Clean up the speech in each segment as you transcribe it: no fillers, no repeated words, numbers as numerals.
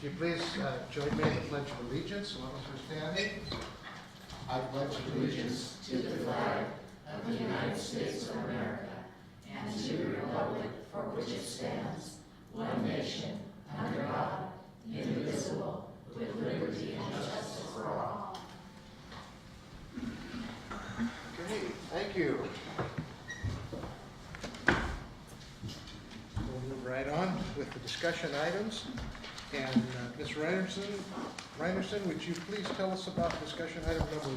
you please join me in the Pledge of Allegiance, as long as we're standing? I pledge allegiance to the flag of the United States of America and to the republic for which it stands, one nation, under God, indivisible, with liberty and justice for all. Okay, thank you. We'll move right on with the discussion items. And Ms. Reinerson, would you please tell us about discussion item number 1?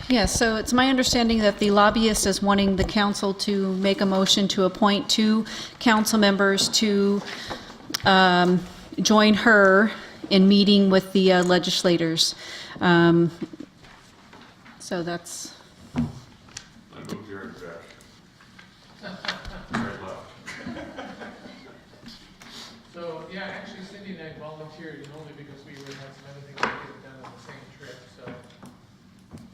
Yes, so it's my understanding that the lobbyist is wanting the council to make a motion to appoint 2 council members to join her in meeting with the legislators. So that's... I moved here and back. Right left. So, yeah, actually Cindy and I volunteered only because we had some other things to get done on the same trip, so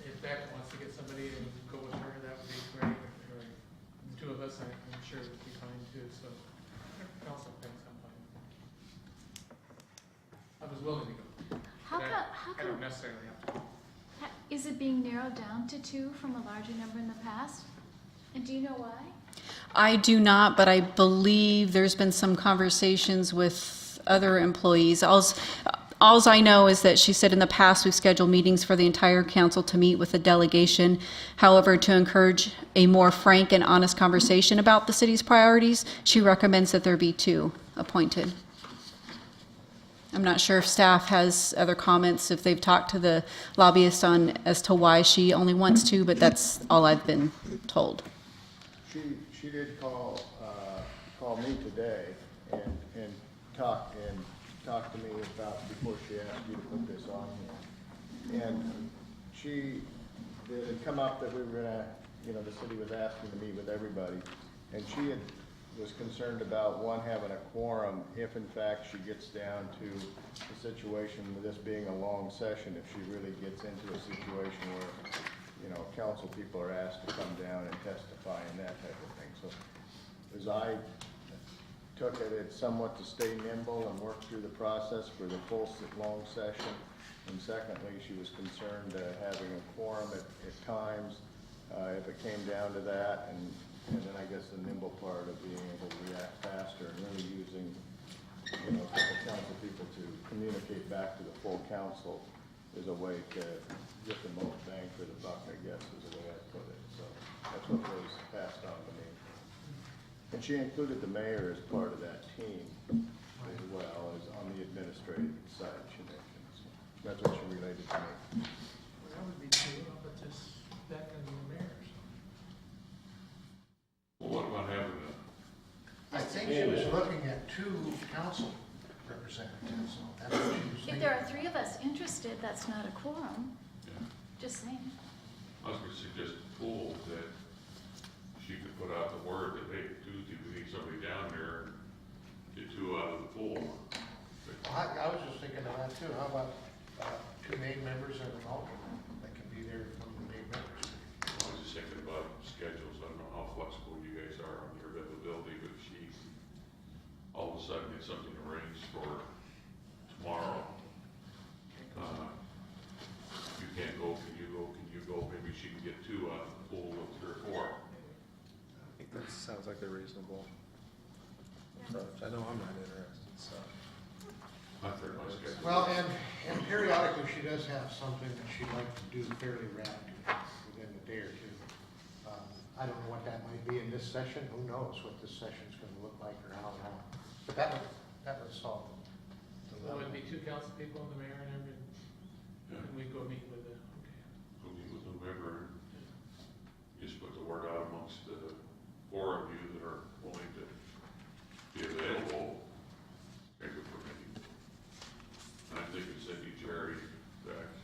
if Beck wants to get somebody and go with her, that would be great, or the 2 of us, I'm sure would be fine too, so council thinks I'm fine. I was willing to go. How but come, I don't necessarily have to. is it being narrowed down to 2 from a larger number in the past? And do you know why? I do not, but I believe there's been some conversations with other employees. Alls I know is that she said in the past we've scheduled meetings for the entire council to meet with the delegation. However, to encourage a more frank and honest conversation about the city's priorities, she recommends that there be 2 appointed. I'm not sure if staff has other comments, if they've talked to the lobbyist on as to why she only wants 2, but that's all I've been told. She did call me today and talk to me about before she asked you to put this on here. And it had come up that we were gonna, the city was asking to meet with everybody, and she was concerned about having a quorum if in fact she gets down to the situation with this being a long session, if she really gets into a situation where council people are asked to come down and testify and that type of thing. So as I took it, it's somewhat to stay nimble and work through the process for the full long session. And secondly, she was concerned having a quorum at times if it came down to that. And then I guess the nimble part of being able to react faster and really using a couple council people to communicate back to the full council is a way to get the most bang for the buck, I guess, is the way I put it. So that's what was passed on to me. And she included the mayor as part of that team as well as on the administrative side, she mentioned. So that's what she related to me. Well, that would be 2, but just Beck and the mayor, so. Well, what about having I think she was looking at 2 council representatives. So that's what she was If thinking. there are 3 of us interested, that's not a quorum. yeah, Just saying. I was going to suggest a pool that she could put out the word that, hey, Tuesday we need somebody down there and get 2 out of the pool. I was just thinking of that too. How about 2 main members and an alternate that can be there from the main members? I was just thinking about schedules. I don't know how flexible you guys are on your availability, but if she all of a sudden gets something arranged for tomorrow, you can't go, can you go, can you go? Maybe she can get 2 out of the pool of 3 or 4. I think that sounds like a reasonable approach. I know I'm not interested, so. Not very much schedule. Well, and periodically she does have something that she'd like to do fairly rapidly within a day or 2. I don't know what that might be in this session. Who knows what this session's going to look like or how long. But that would solve the That would be 2 council people and the mayor and everything, Yeah. and we'd go meet with the, okay. Go meet with whomever, and just put the word out amongst the 4 of you that are willing to be available. Take it for me. And I'm thinking Cindy, Jerry, Beck,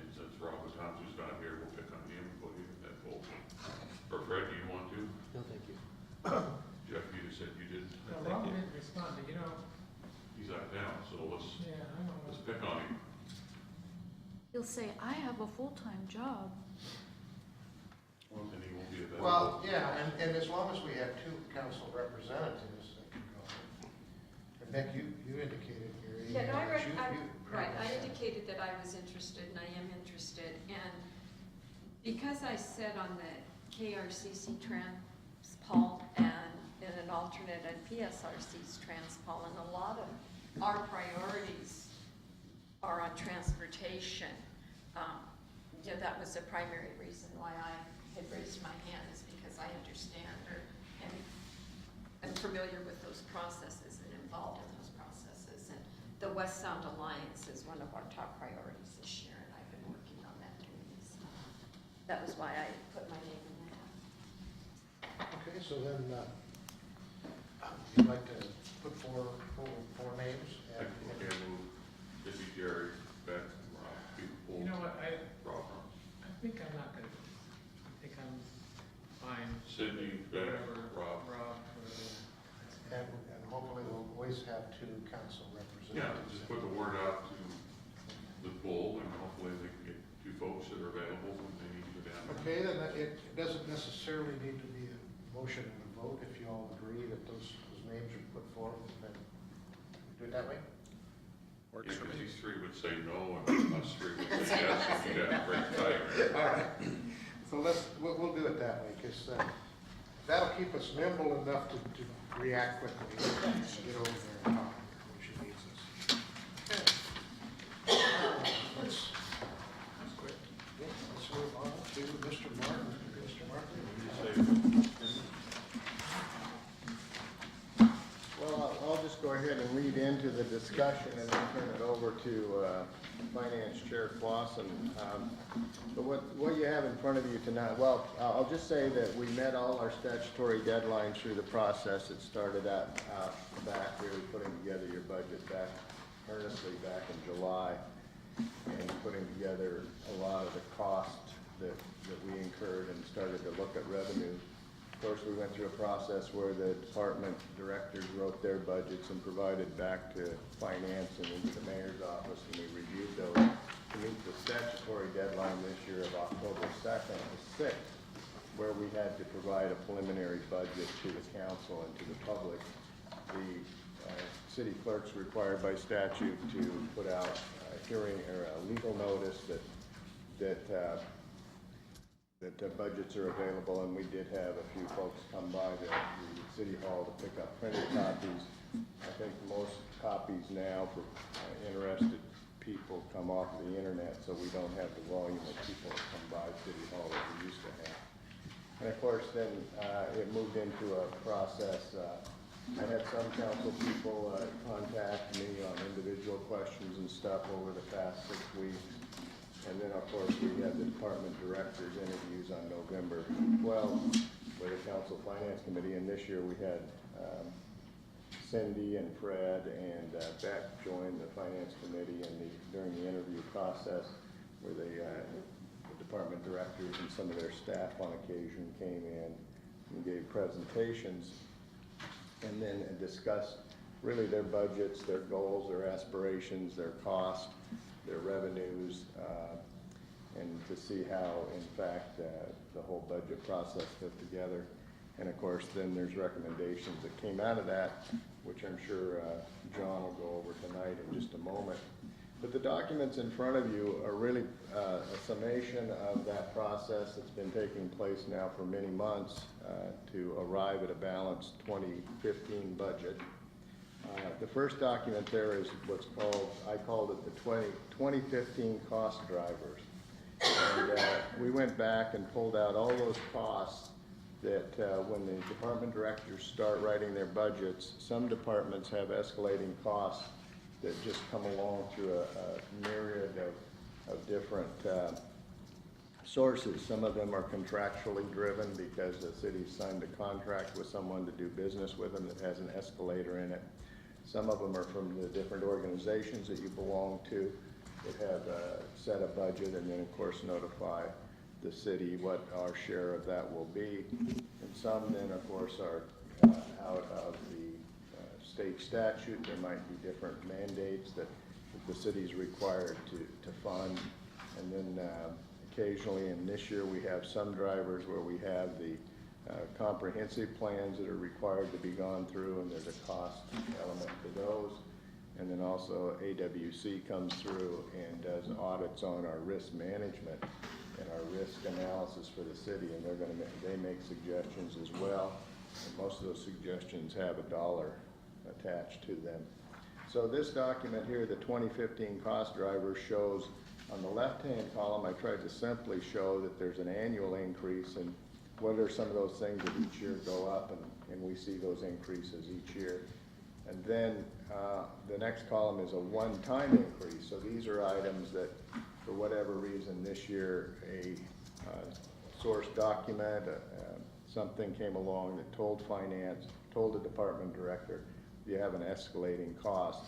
and since Robert Thompson's not here, we'll pick on him and put him in that pool. Or Fred, do you want to? No, thank you. Jeff, you just said you didn't. No, Rob didn't respond, but He's out of town, so let's I don't know. pick on him. He'll say, I have a full-time job. And he won't be available. Well, yeah, and as long as we have two council representatives that can go. And Beck, you indicated here. Yeah, no, right, I indicated. indicated that I was interested, and I am interested, and because I sit on the KRCC Transpol and in an alternate on PSRC's Transpol, and a lot of our priorities are on transportation. Yeah, that was the primary reason why I had raised my hand, is because I understand and I'm familiar with those processes and involved in those processes. And the West Sound Alliance is one of our top priorities this year, and I've been working on that committee. So that was why I put my name in that. Okay, so then, you'd like to put four names? I can move Missy, Jerry, Beck, Rob, people. You know what, I Rob, think I'm not gonna, I think I'm fine. Sydney, Beck, Whatever, Rob. And hopefully we'll always have two council Yeah, representatives. just put the word out to the pool, and hopefully they can get two folks that are available when they need to go down there. Okay, then it doesn't necessarily need to be a motion and a vote if you all agree that those names are put forward, then do it that way? Works for Because me. these three would say no, and us three would say yes, and you'd have to break the tie. All right, so we'll do it that way, because that'll keep us nimble enough to react quickly and get over there and talk when she needs us. Okay. Let's move on to Mr. Martin. Mr. Martin? Well, I'll just go ahead and lead into the discussion and then turn it over to Finance Chair Clausen. But what you have in front of you tonight, well, I'll just say that we met all our statutory deadlines through the process. It started out back, really putting together your budget back earnestly back in July, and putting together a lot of the cost that we incurred and started to look at revenue. Of course, we went through a process where the department directors wrote their budgets and provided back to finance and into the mayor's office, and we reviewed those to meet the statutory deadline this year of October 2nd to 6th, where we had to provide a preliminary budget to the council and to the public. The city clerk's required by statute to put out a hearing or a legal notice that budgets are available, and we did have a few folks come by the city hall to pick up printed copies. I think most copies now for interested people come off of the internet, so we don't have the volume of people that come by city hall that we used to have. And of course, then it moved into a process. I had some council people contact me on individual questions and stuff over the past 6 weeks. And then, of course, we had the department directors' interviews on November 12th with the Council Finance Committee. And this year we had Cindy and Fred and Beck join the Finance Committee during the interview process, where the department directors and some of their staff on occasion came in and gave presentations, and then discussed really their budgets, their goals, their aspirations, their costs, their revenues, and to see how, in fact, the whole budget process fit together. And of course, then there's recommendations that came out of that, which I'm sure John will go over tonight in just a moment. But the documents in front of you are really a summation of that process that's been taking place now for many months to arrive at a balanced 2015 budget. The first document there is what's called, I called it the 2015 cost drivers. And we went back and pulled out all those costs that when the department directors start writing their budgets, some departments have escalating costs that just come along through a myriad of different sources. Some of them are contractually driven because the city signed a contract with someone to do business with them that has an escalator in it. Some of them are from the different organizations that you belong to that have set a budget and then, of course, notify the city what our share of that will be. And some then, of course, are out of the state statute. There might be different mandates that the city is required to fund. And then occasionally, and this year we have some drivers where we have the comprehensive plans that are required to be gone through, and there's a cost element to those. And then also AWC comes through and does audits on our risk management and our risk analysis for the city, and they make suggestions as well. And most of those suggestions have a dollar attached to them. So this document here, the 2015 cost driver, shows on the left-hand column, I tried to simply show that there's an annual increase, and what are some of those things that each year go up, and we see those increases each year. And then the next column is a one-time increase. So these are items that, for whatever reason, this year a source document, something came along that told finance, told the department director, you have an escalating cost.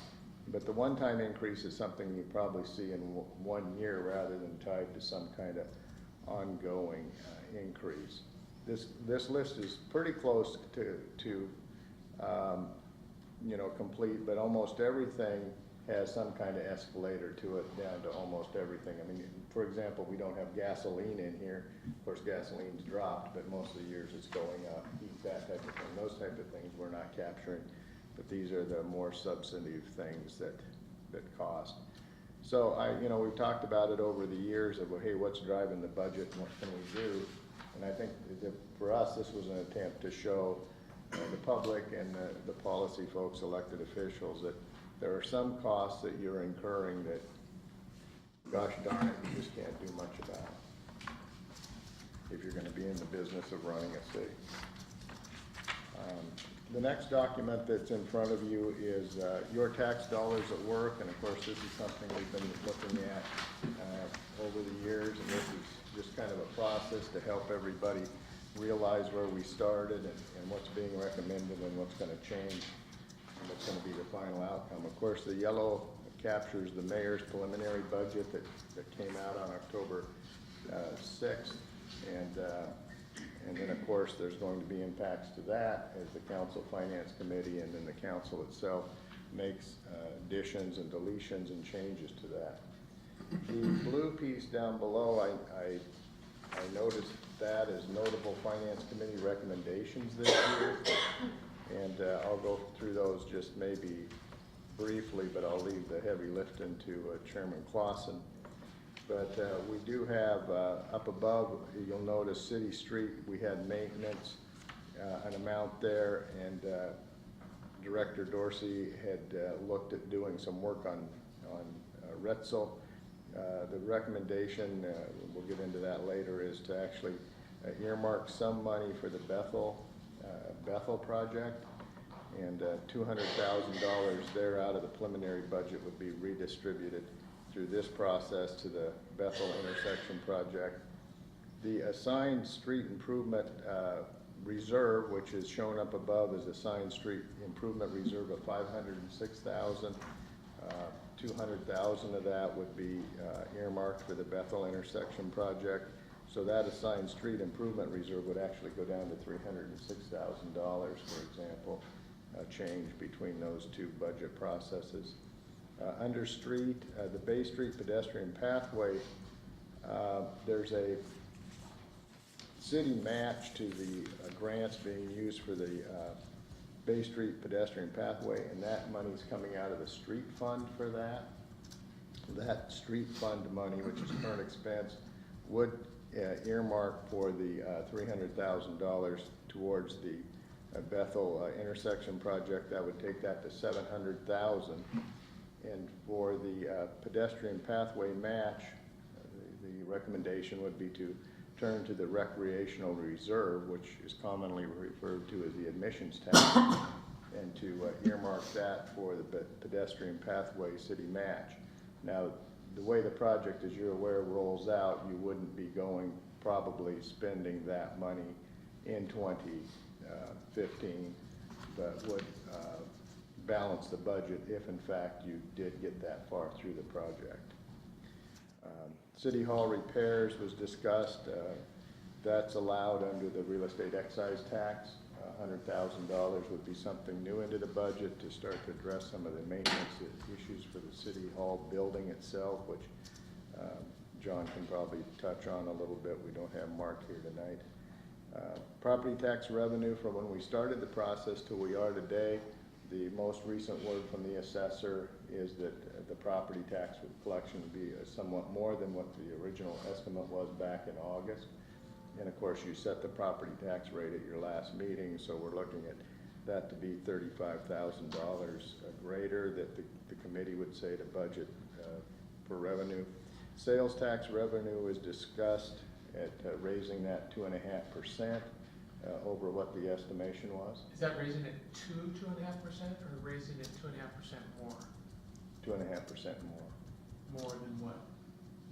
But the one-time increase is something you probably see in 1 year rather than tied to some kind of ongoing increase. This list is pretty close to complete, but almost everything has some kind of escalator to it, down to almost everything. I mean, for example, we don't have gasoline in here. Of course, gasoline's dropped, but most of the years it's going up, that type of thing. Those type of things we're not capturing, but these are the more substantive things that cost. So we've talked about it over the years of, well, hey, what's driving the budget and what can we do? And I think that for us, this was an attempt to show the public and the policy folks, elected officials, that there are some costs that you're incurring that, gosh darn it, you just can't do much about if you're going to be in the business of running a city. The next document that's in front of you is your tax dollars at work, and of course this is something we've been looking at over the years, and this is just kind of a process to help everybody realize where we started and what's being recommended and what's going to change and what's going to be the final outcome. Of course, the yellow captures the mayor's preliminary budget that came out on October 6th, and then of course there's going to be impacts to that as the council finance committee and then the council itself makes additions and deletions and changes to that. The blue piece down below, I noticed that as notable finance committee recommendations this year, and I'll go through those just maybe briefly, but I'll leave the heavy lifting to Chairman Clausen. But we do have up above, you'll notice City Street, we had maintenance, an amount there, and Director Dorsey had looked at doing some work on Retzel. The recommendation, we'll get into that later, is to actually earmark some money for the Bethel project, and $200,000 there out of the preliminary budget would be redistributed through this process to the Bethel intersection project. The assigned street improvement reserve, which is shown up above as assigned street improvement reserve of $506,000, 200,000 of that would be earmarked for the Bethel intersection project. So that assigned street improvement reserve would actually go down to $306,000, for example, a change between those two budget processes. Under street, the Bay Street pedestrian pathway, there's a city match to the grants being used for the Bay Street pedestrian pathway, and that money is coming out of the street fund for that. That street fund money, which is current expense, would earmark for the $300,000 towards the Bethel intersection project. That would take that to $700,000. And for the pedestrian pathway match, the recommendation would be to turn to the recreational reserve, which is commonly referred to as the admissions tax, and to earmark that for the pedestrian pathway city match. Now, the way the project, as you're aware, rolls out, you wouldn't be probably spending that money in 2015, but would balance the budget if in fact you did get that far through the project. City Hall repairs was discussed. That's allowed under the real estate excise tax. $100,000 would be something new into the budget to start to address some of the maintenance issues for the City Hall building itself, which John can probably touch on a little bit. We don't have Mark here tonight. Property tax revenue from when we started the process till we are today, the most recent word from the assessor is that the property tax collection would be somewhat more than what the original estimate was back in August. And of course, you set the property tax rate at your last meeting, so we're looking at that to be $35,000 greater that the committee would say to budget for revenue. Sales tax revenue is discussed at raising that 2.5% over what the estimation was. Is that raising it to 2.5% or raising it 2.5% more? 2.5% more More than what?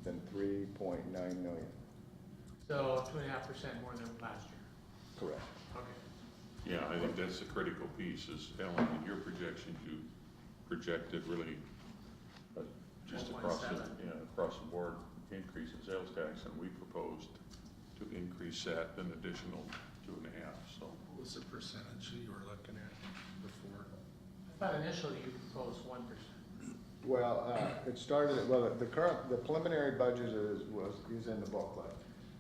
than 3.9 million. So 2.5% more than last year. Correct. Okay. Yeah, I think that's the critical piece is, Ellen, in your projections, you projected really just across the, 1.7. across the board increase in sales tax, and we proposed to increase that an additional 2.5, so. What was the percentage that you were looking at before? I thought initially you proposed 1%. Well, it started, well, the preliminary budget is in the booklet,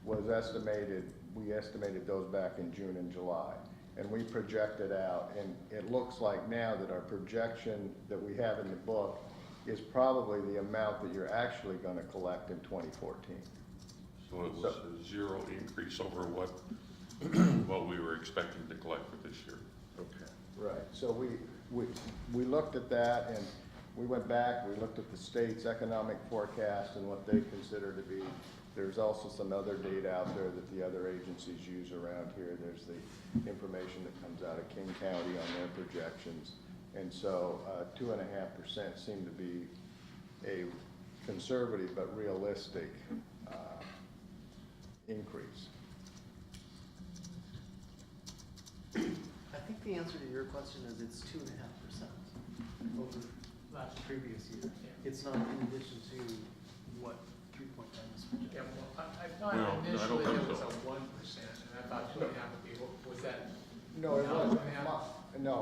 was estimated, we estimated those back in June and July. And we projected out, and it looks like now that our projection that we have in the book is probably the amount that you're actually gonna collect in 2014. So it was a zero increase over what, what we were expecting to collect for this year. Okay. Right, so we looked at that, and we went back, we looked at the state's economic forecast and what they consider to be. There's also some other data out there that the other agencies use around here. There's the information that comes out of King County on their projections. And so 2.5% seemed to be a conservative but realistic increase. I think the answer to your question is it's 2.5% over Last the previous year. Yeah. It's not in addition to what 3.9 is projected. Yeah, well, I No, I thought don't initially think it was so. a 1%, and I thought 2.5 would be, was that? No, it No, wasn't. yeah. No,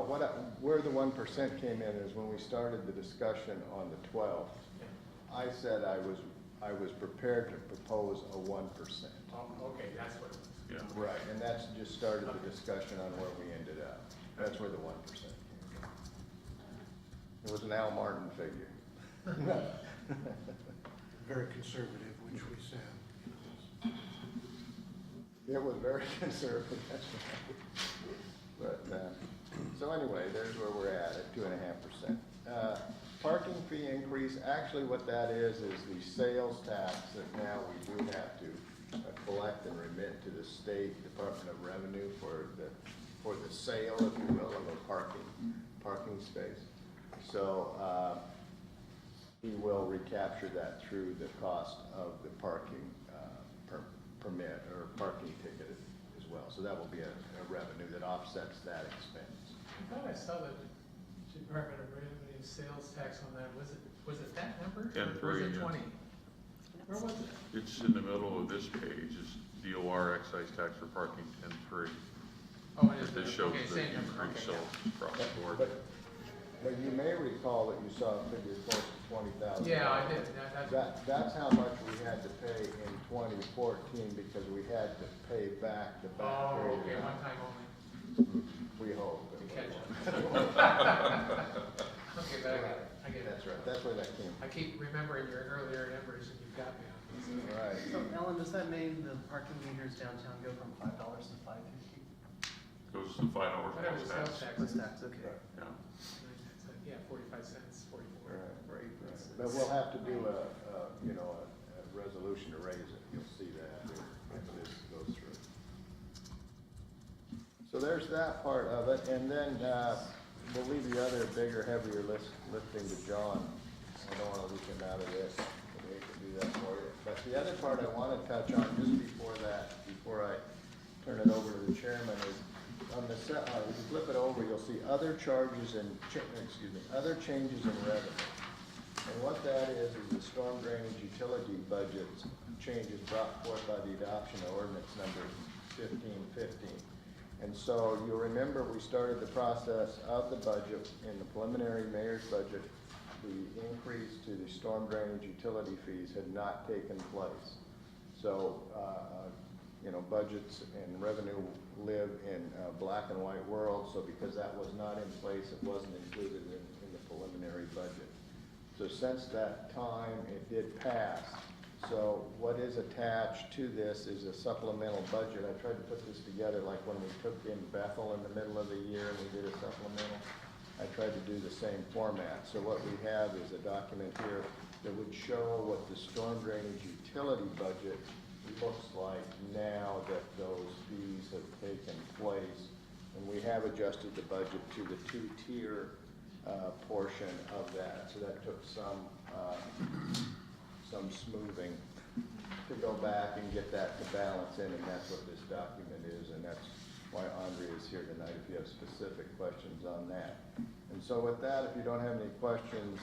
where the 1% came in is when we started the discussion on the 12th. Yeah. I said I was prepared to propose a 1%. Oh, okay, that's what it was. Yeah. Right, and that's just started the discussion on where we ended up. That's where the 1% came from. It was an Al Martin figure. Very conservative, which we said. It was very conservative, that's right. But, so anyway, there's where we're at 2.5%. Parking fee increase, actually what that is the sales tax that now we do have to collect and remit to the State Department of Revenue for the sale, if you will, of a parking space. So, we will recapture that through the cost of the parking permit or parking ticket as well. So that will be a revenue that offsets that expense. I thought I saw the Department of Revenue sales tax on that, was it that number? Or was 10.3, it yeah. 20? Where was it? It's in the middle of this page, is DOR excise tax for parking 10.3. Oh, it is, This shows okay, the same number, increase okay, sales yeah. across the board. But you may recall that you saw a figure close to $20,000. Yeah, I did, That's how much we had to pay in 2014 because we had to pay back the back oh, period. okay, one time only, We hope. to catch up. Okay, but I get it. That's right, that's where that came I keep remembering your earlier numbers and you've got me on these. from. Right. So Ellen, does that mean the parking meters downtown go from $5 to $5.50? Goes to $5 Whatever the plus sales tax. tax Plus is. tax, okay. Yeah. Yeah, 45 cents, 44. Right. But we'll have to do a resolution to raise it, you'll see that if this goes through. So there's that part of it, and then, we'll leave the other bigger, heavier lifting to John. I don't wanna leave him out of this, but he can do that for you. But the other part I wanna touch on just before I turn it over to the chairman is, on the if you flip it over, you'll see other charges and, other changes in revenue. And what that is the storm drainage utility budget changes brought forth by the adoption of ordinance number 1515. And so you'll remember we started the process of the budget in the preliminary mayor's budget the increase to the storm drainage utility fees had not taken place. So, you know, budgets and revenue live in a black and white world, so because that was not in place, it wasn't included in the preliminary budget. So since that time, it did pass. So what is attached to this is a supplemental budget. I tried to put this together like when we took in Bethel in the middle of the year and we did a supplemental. I tried to do the same format. So what we have is a document here that would show what the storm drainage utility budget looks like now that those fees have taken place. And we have adjusted the budget to the two-tier portion of that. So that took some smoothing to go back and get that to balance in, and that's what this document is, and that's why Andrea is here tonight, if you have specific questions on that. And so with that, if you don't have any questions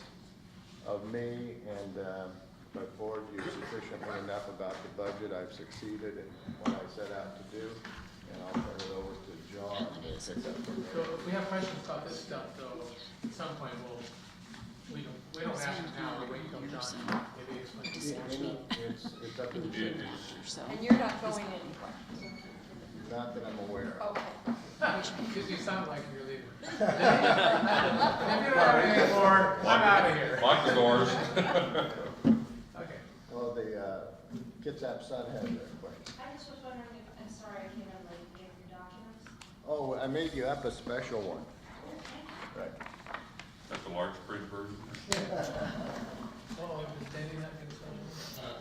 of me, and if I've bored you sufficiently enough about the budget, I've succeeded in what I set out to do, and I'll turn it over to John to pick up from So there. if we have questions about this stuff, though, at some point, we don't have to now, we wait until John maybe explains. It's up to the city. And you're not going anywhere? Not that I'm aware of. Okay. Because you sound like you're leaving. If you don't have any more, I'm out of here. Lock the doors. Okay. Well, the Kitsap Sun has their question. I just was wondering if, I'm sorry, I came in late to get your documents. Oh, I made you up a special one. Right. That's a large print version. Oh, I'm just standing that good stuff.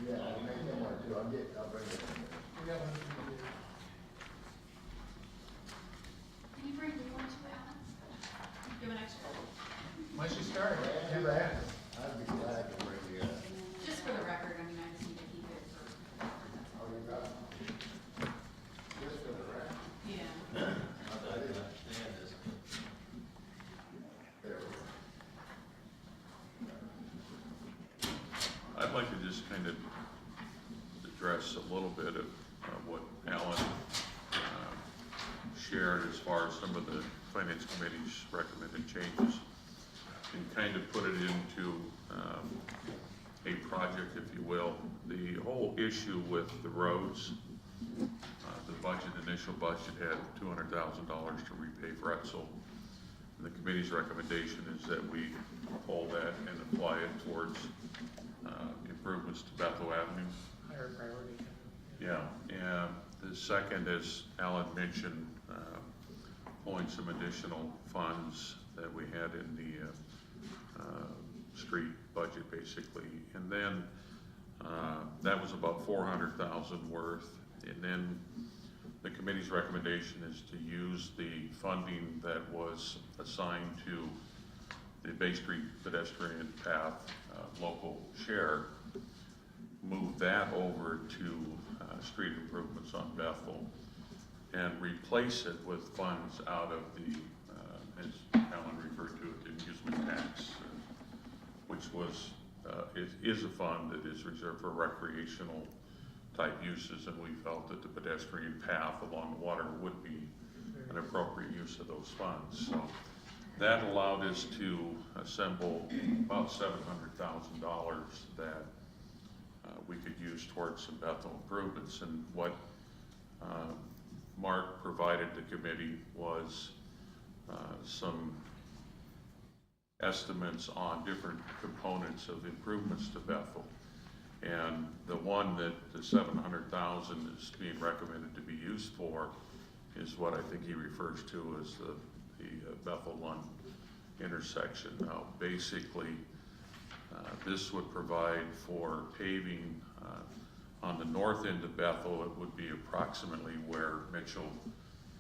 Yeah, I made them one too. I'll bring it. We got one. Can you bring me one too, Alan? Give an extra. Once you start, never ends. I'd be glad to bring you that. Just for the record, I mean, I just need to keep it for, Oh, you got it? Just for the record. yeah. There we go. I'd like to just kind of address a little bit of what Alan shared as far as some of the finance committee's recommended changes, and kind of put it into a project, if you will. The whole issue with the roads, the initial budget had $200,000 to repay Fretzel. And the committee's recommendation is that we pull that and apply it towards improvements to Bethel Avenue. Higher priority. Yeah, and the second, as Alan mentioned, pulling some additional funds that we had in the street budget, basically. And then that was about $400,000 worth. And then the committee's recommendation is to use the funding that was assigned to the Bay Street pedestrian path local share, move that over to street improvements on Bethel, and replace it with funds out of the, as Alan referred to it, the amusement tax, which was, is a fund that is reserved for recreational type uses, and we felt that the pedestrian path along the water would be an appropriate use of those funds. So that allowed us to assemble about $700,000 that we could use towards some Bethel improvements. And what Mark provided the committee was some estimates on different components of improvements to Bethel. And the one that the $700,000 is being recommended to be used for is what I think he refers to as the Bethel Lund intersection. Now, basically, this would provide for paving on the north end of Bethel. It would be approximately where Mitchell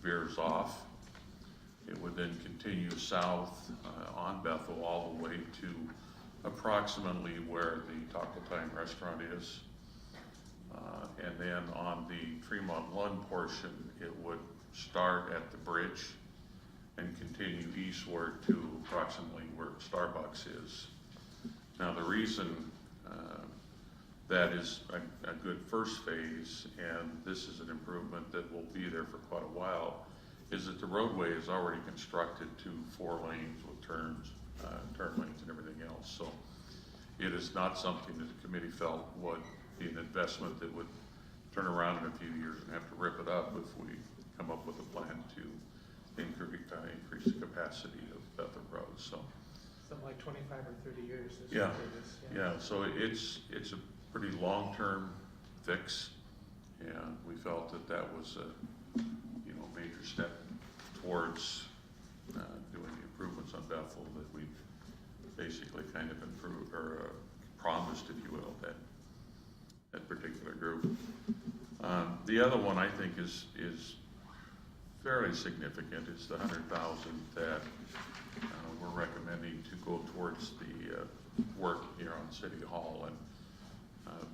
veers off. It would then continue south on Bethel all the way to approximately where the Taco Time restaurant is. And then on the Tremont Lund portion, it would start at the bridge and continue eastward to approximately where Starbucks is. Now, the reason that is a good first phase, and this is an improvement that will be there for quite a while, is that the roadway is already constructed to 4 lanes with turns turn lanes and everything else. So it is not something that the committee felt would be an investment that would turn around in a few years and have to rip it up if we come up with a plan to increase the capacity of Bethel Road. So Something like 25 or 30 years. This Yeah. for this, yeah, so it's a pretty long-term fix, and we felt that that was a major step towards doing the improvements on Bethel that we basically kind of improved or promised, if you will, that particular group. The other one I think is fairly significant. It's the 100,000 that we're recommending to go towards the work here on City Hall. And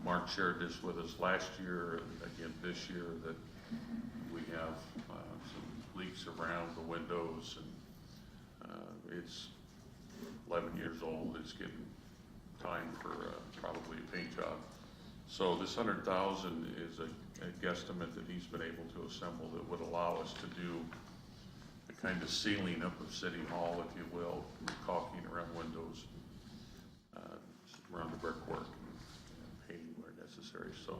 Mark shared this with us last year and again this year, that we have some leaks around the windows, and it's 11 years old. It's getting time for probably a paint job. So this 100,000 is a guesstimate that he's been able to assemble that would allow us to do the kind of sealing up of City Hall, if you will, caulking around windows, around the brickwork, and painting where necessary. So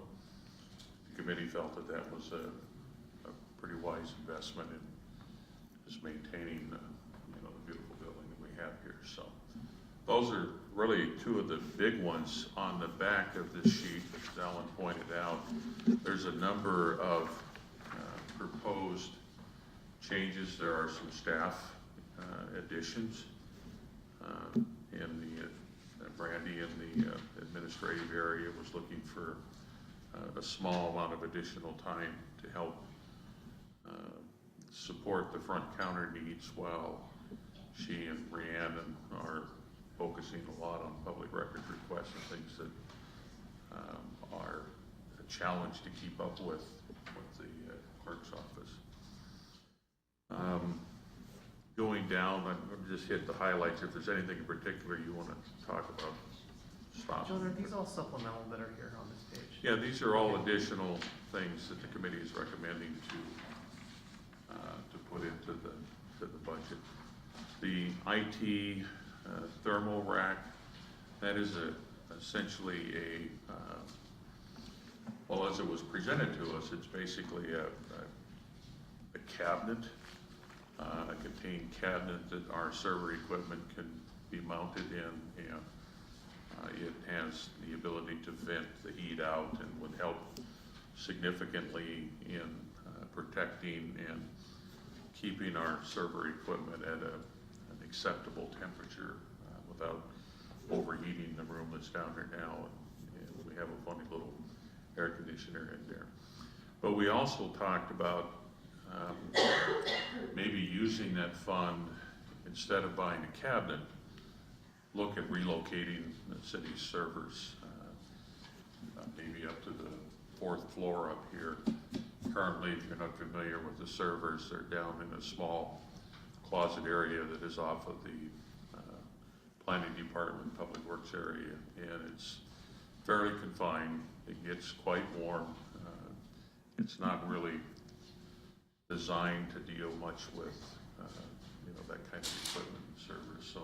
the committee felt that that was a pretty wise investment in just maintaining the beautiful building that we have here. So those are really two of the big ones. On the back of this sheet, as Alan pointed out, there's a number of proposed changes. There are some staff additions in the Brandy in the administrative area was looking for a small amount of additional time to help support the front counter needs, while she and Rhiannon are focusing a lot on public records requests and things that are a challenge to keep up with the clerk's office. Going down, I'm going to just hit the highlights. If there's anything in particular you want to talk about, stop. John, are these all supplemental that are here on this page? Yeah, these are all additional things that the committee is recommending to put into the budget. The IT thermal rack, that is essentially well, as it was presented to us, it's basically a cabinet, a contained cabinet that our server equipment can be mounted in, and it has the ability to vent the heat out and would help significantly in protecting and keeping our server equipment at an acceptable temperature without overheating the room that's down there now. And we have a funny little air conditioner in there. But we also talked about maybe using that fund, instead of buying a cabinet, look at relocating the city's servers, maybe up to the 4th floor up here. Currently, if you're not familiar with the servers, they're down in a small closet area that is off of the planning department, public works area, and it's fairly confined. It gets quite warm. It's not really designed to deal much with that kind of equipment and servers. So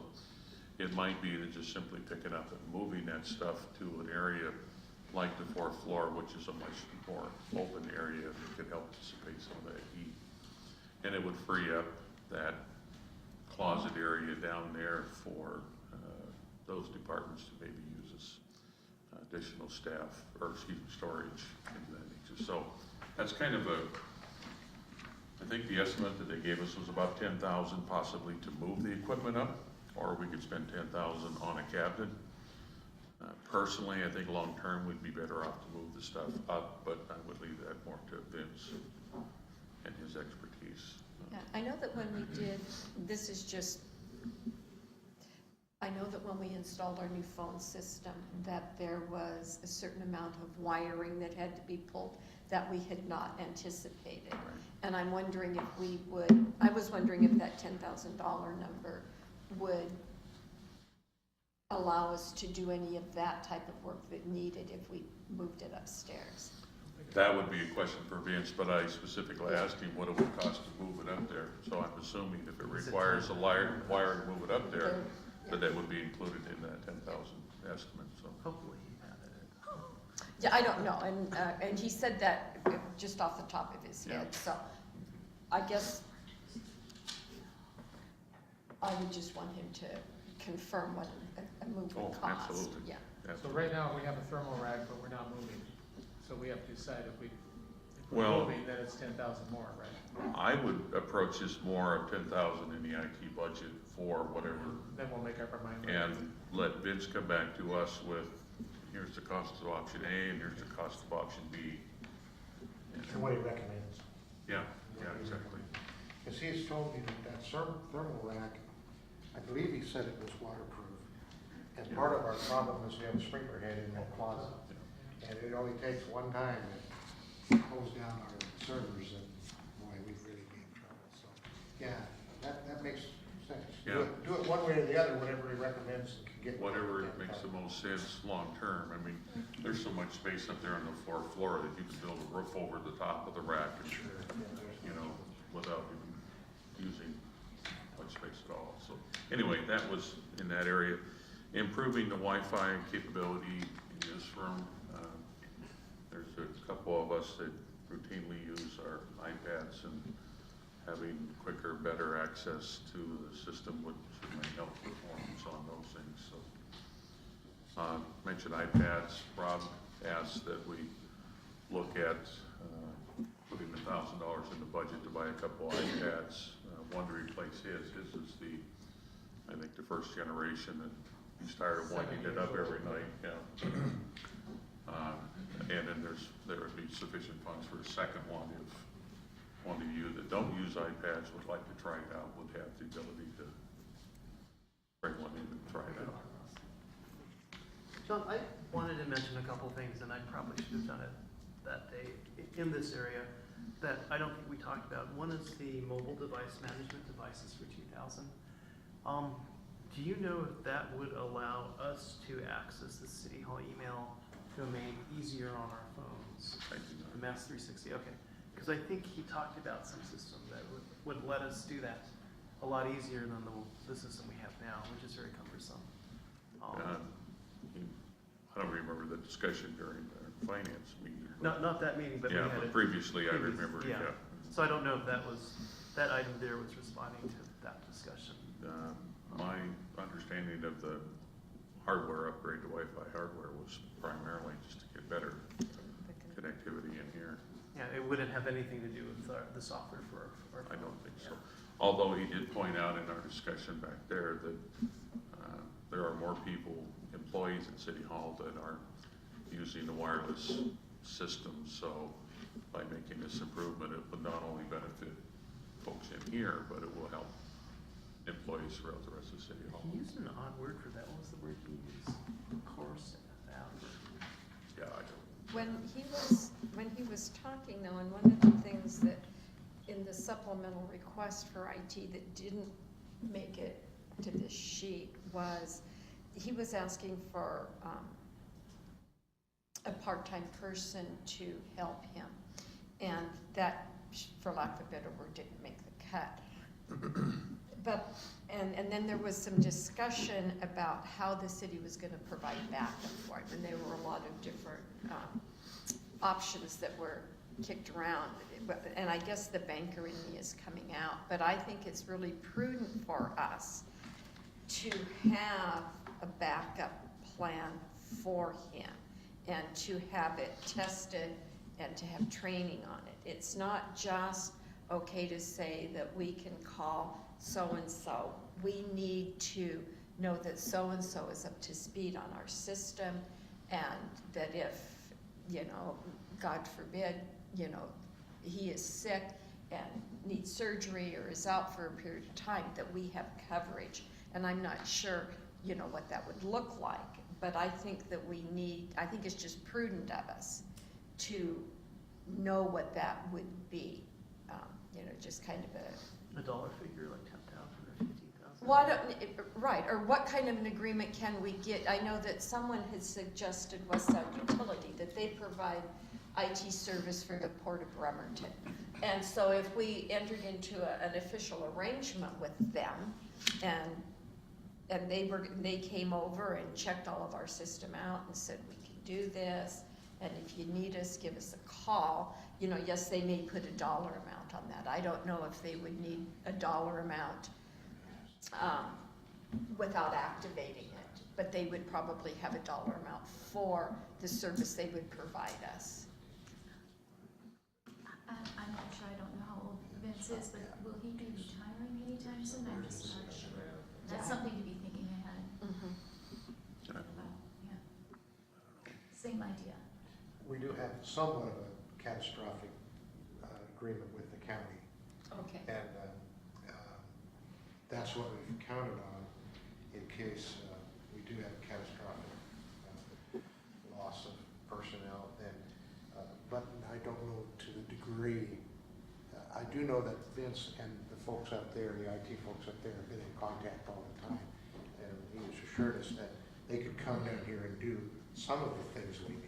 it might be that just simply picking up and moving that stuff to an area like the 4th floor, which is a much more open area that could help dissipate some of that heat. And it would free up that closet area down there for those departments to maybe use as additional staff, or storage and that nature. So that's kind of I think the estimate that they gave us was about 10,000 possibly to move the equipment up, or we could spend 10,000 on a cabinet. Personally, I think long-term we'd be better off to move the stuff up, but I would leave that more to Vince and his expertise. Yeah, I know that when we did, I know that when we installed our new phone system, that there was a certain amount of wiring that had to be pulled that we had not anticipated. Right. And I'm wondering if I was wondering if that $10,000 number would allow us to do any of that type of work that needed if we moved it upstairs. That would be a question for Vince, but I specifically asked him what it would cost to move it up there. So I'm assuming if it requires a wire to move it up there, But that would be included in that 10,000 estimate, so. Hopefully he added it. Yeah, I don't know, and he said that just off the top of his Yeah. head, so I guess I would just want him to confirm what a move Oh, would cost. absolutely. Yeah. So right now, we have a thermal rack, but we're not moving. So we have to decide if we're Well- moving, then it's 10,000 more, right? I would approach this more of 10,000 in the IT budget for whatever, Then we'll make up our mind. and let Vince come back to us with, here's the cost of option A, and here's the cost of option B. And what he recommends. Yeah, exactly. Because he's told me that thermal rack, I believe he said it was waterproof. And part of our problem is we have a sprinkler head in that closet. And it only takes one time to close down our servers and boy, we'd really be in trouble. So, yeah, that makes sense. Yeah. Do it one way or the other, whatever he recommends and can get. Whatever makes the most sense long-term. I mean, there's so much space up there on the floor that you can build a roof over the top of the rack and, you know, without even using much space at all. So anyway, that was in that area. Improving the Wi-Fi capability in this room. There's a couple of us that routinely use our iPads, and having quicker, better access to the system would certainly help performance on those things. So, mentioned iPads. Rob asked that we look at putting $1,000 in the budget to buy a couple iPads. One to replace his. His is I think the first generation that he's tired of winding it up every night. Yeah. And then there would be sufficient funds for a second one if one of you that don't use iPads would like to try it out, would have the ability to bring one in and try it out. John, I wanted to mention a couple things, and I probably should have done it that day in this area that I don't think we talked about. One is the mobile device management devices for 2000. Do you know if that would allow us to access the City Hall email domain easier on our phones? I do not. The Mass 360, okay. Because I think he talked about some system that would let us do that a lot easier than the system we have now, which is very cumbersome. I don't remember the discussion during the finance meeting. Not that meeting, but we Yeah, had but it. previously I previous- remember, yeah. So I don't know if that item there was responding to that discussion. My understanding of the hardware upgrade to Wi-Fi hardware was primarily just to get better connectivity in here. Yeah, it wouldn't have anything to do with the software for our I don't think so. Yeah. Although he did point out in our discussion back there that there are more people, employees at City Hall that aren't using the wireless system. So by making this improvement, it would not only benefit folks in here, but it will help employees throughout the rest of City Hall. He used an odd word for that. What was the word he used? Course. Yeah, I don't. When he was talking though, and one of the things that in the supplemental request for IT that didn't make it to this sheet was, he was asking for a part-time person to help him. And that, for lack of a better word, didn't make the cut. But, and then there was some discussion about how the city was gonna provide backup for him, and there were a lot of different options that were kicked around. And I guess the banker in me is coming out, but I think it's really prudent for us to have a backup plan for him and to have it tested and to have training on it. It's not just okay to say that we can call so-and-so. We need to know that so-and-so is up to speed on our system, and that if, you know, God forbid, you know, he is sick and needs surgery or is out for a period of time, that we have coverage. And I'm not sure, you know, what that would look like, but I think that I think it's just prudent of us to know what that would be. You know, just kind of A dollar figure like 10,000 or 15,000. right, or what kind of an agreement can we get? I know that someone had suggested Westside Utility, that they provide IT service for the Port of Bremerton. And so if we entered into an official arrangement with them and and they came over and checked all of our system out and said, we can do this, and if you need us, give us a call. You know, yes, they may put a dollar amount on that. I don't know if they would need a dollar amount without activating it, but they would probably have a dollar amount for the service they would provide us. I'm not sure, I don't know how old Vince is, but will he be retiring anytime soon? I'm just not sure. That's something to be thinking ahead about, yeah. Same idea. We do have somewhat of a catastrophic agreement with the county. Okay. And that's what we've counted on in case we do have a catastrophic loss of personnel. And but I don't know to the degree. I do know that Vince and the folks up there, the IT folks up there, have been in contact all the time. And he has assured us that they could come down here and do some of the things we need.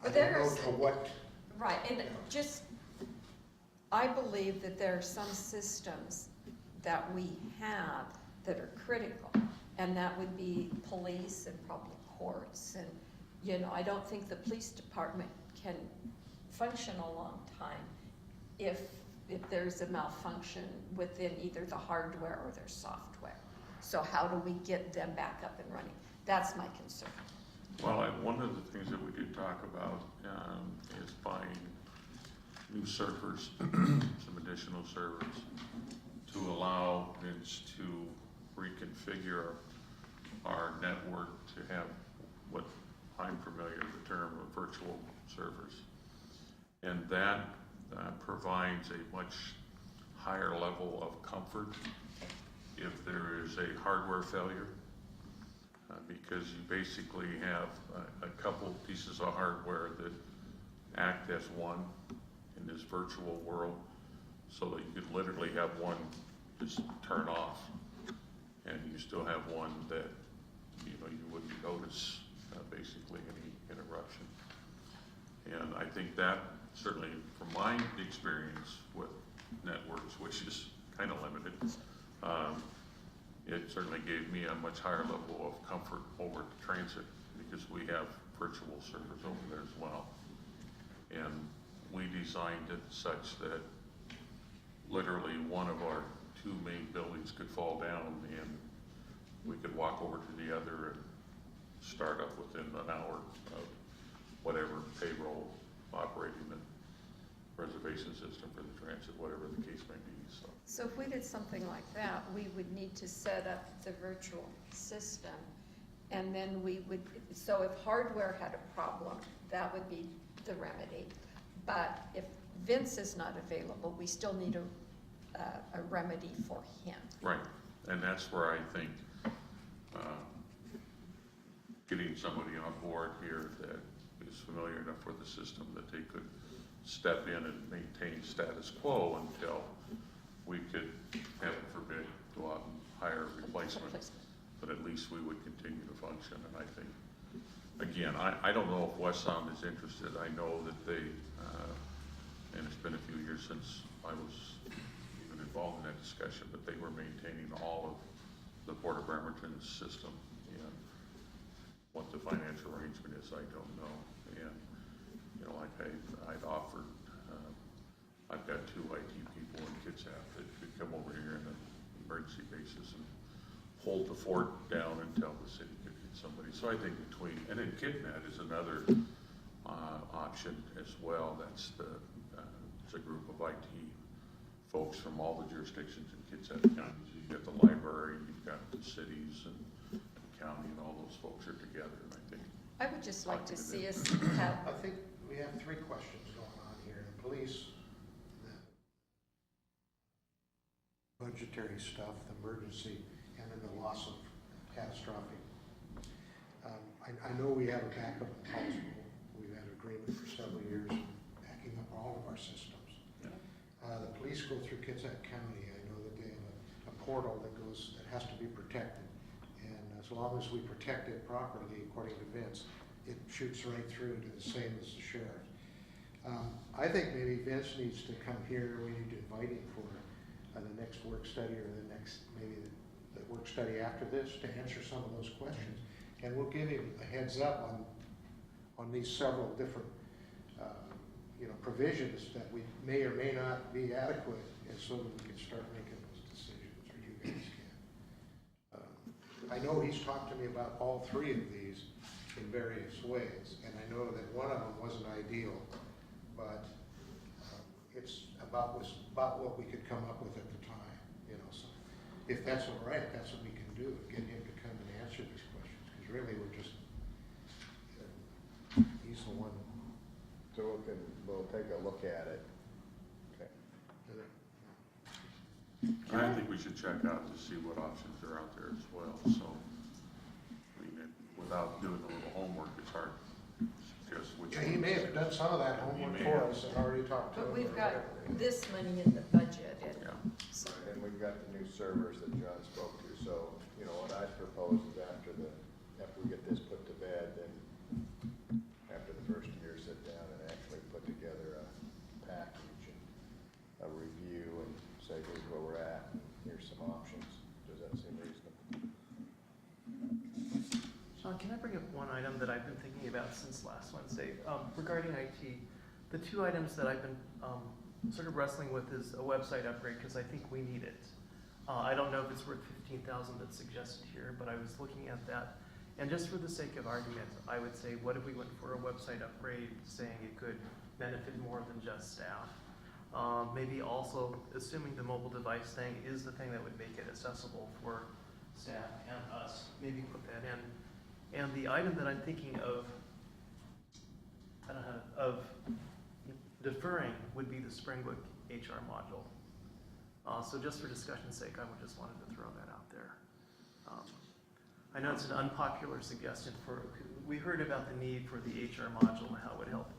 I But don't know there's- to what. Right, and just, I believe that there are some systems that we have that are critical, and that would be police and public courts, and, you know, I don't think the police department can function a long time if there's a malfunction within either the hardware or their software. So how do we get them back up and running? That's my concern. Well, one of the things that we did talk about is buying new servers, some additional servers, to allow Vince to reconfigure our network to have what I'm familiar with the term of virtual servers. And that provides a much higher level of comfort if there is a hardware failure. Because you basically have a couple pieces of hardware that act as one in this virtual world, so that you could literally have one just turn off, and you still have one that, you know, you wouldn't notice basically any interruption. And I think that certainly, from my experience with networks, which is kind of limited, it certainly gave me a much higher level of comfort over at the transit, because we have virtual servers over there as well. And we designed it such that literally one of our two main buildings could fall down and we could walk over to the other and start up within an hour of whatever payroll, operating the reservation system for the transit, whatever the case may be. So if we did something like that, we would need to set up the virtual system, and then we would, so if hardware had a problem, that would be the remedy. But if Vince is not available, we still need a remedy for him. Right, and that's where I think getting somebody on board here that is familiar enough with the system that they could step in and maintain status quo until we could, heaven forbid, go out and hire a replacement. But at least we would continue to function. And I think, again, I don't know if West Sound is interested. I know that they, and it's been a few years since I was even involved in that discussion, but they were maintaining all of the Port of Bremerton's system. And what the financial arrangement is, I don't know. And, you know, like I'd offered, I've got two IT people in Kitsap that could come over here on an emergency basis and hold the fort down until the city could get somebody. So I think between, and then KidNet is another option as well. That's it's a group of IT folks from all the jurisdictions in Kitsap County. So you've got the library, you've got the cities and the county, and all those folks are together. And I think I would just like to see us have, I think we have three questions going on here. The police, the budgetary stuff, the emergency, and then the loss of catastrophic. I know we have a backup in Hallsville. We've had an agreement for several years backing up all of our systems. The police go through Kitsap County. I know that they have a portal that has to be protected. And as long as we protect it properly, according to Vince, it shoots right through to the same as the sheriff. I think maybe Vince needs to come here. We need to invite him for the next work study or the next, maybe the work work study after this to answer some of those questions. And we'll give him a heads up on these several different, provisions that we may or may not be adequate, and so that we can start making those decisions, or you guys can. I know he's talked to me about all three of these in various ways, and I know that one of them wasn't ideal, but it's about what we could come up with at the time, so if that's all right, that's what we can do, get him to come and answer these questions, because really we're just, he's the one. So we'll take a look at it. Okay. I think we should check out to see what options are out there as well, so, without doing a little homework, it's hard to suggest which. Yeah, he may have done some of that homework for us and already talked to him. But we've or got whatever. this money in the budget, and Yeah. so, And we've got the new servers that John spoke to, so, what I propose is after we get this put to bed, then after the first year, sit down and actually put together a package and a review and say, here's where we're at, and here's some options. Does that seem reasonable? Sean, can I bring up one item that I've been thinking about since last Wednesday? Regarding IT, the two items that I've been sort of wrestling with is a website upgrade, because I think we need it. I don't know if it's worth $15,000 that's suggested here, but I was looking at that. And just for the sake of argument, I would say, what if we went for a website upgrade saying it could benefit more than just staff? Maybe also, assuming the mobile device thing is the thing that would make it accessible for staff and us, maybe put that in. And the item that I'm thinking of, of deferring would be the Springbrook HR module. So just for discussion's sake, I just wanted to throw that out there. I know it's an unpopular suggestion we heard about the need for the HR module and how it would help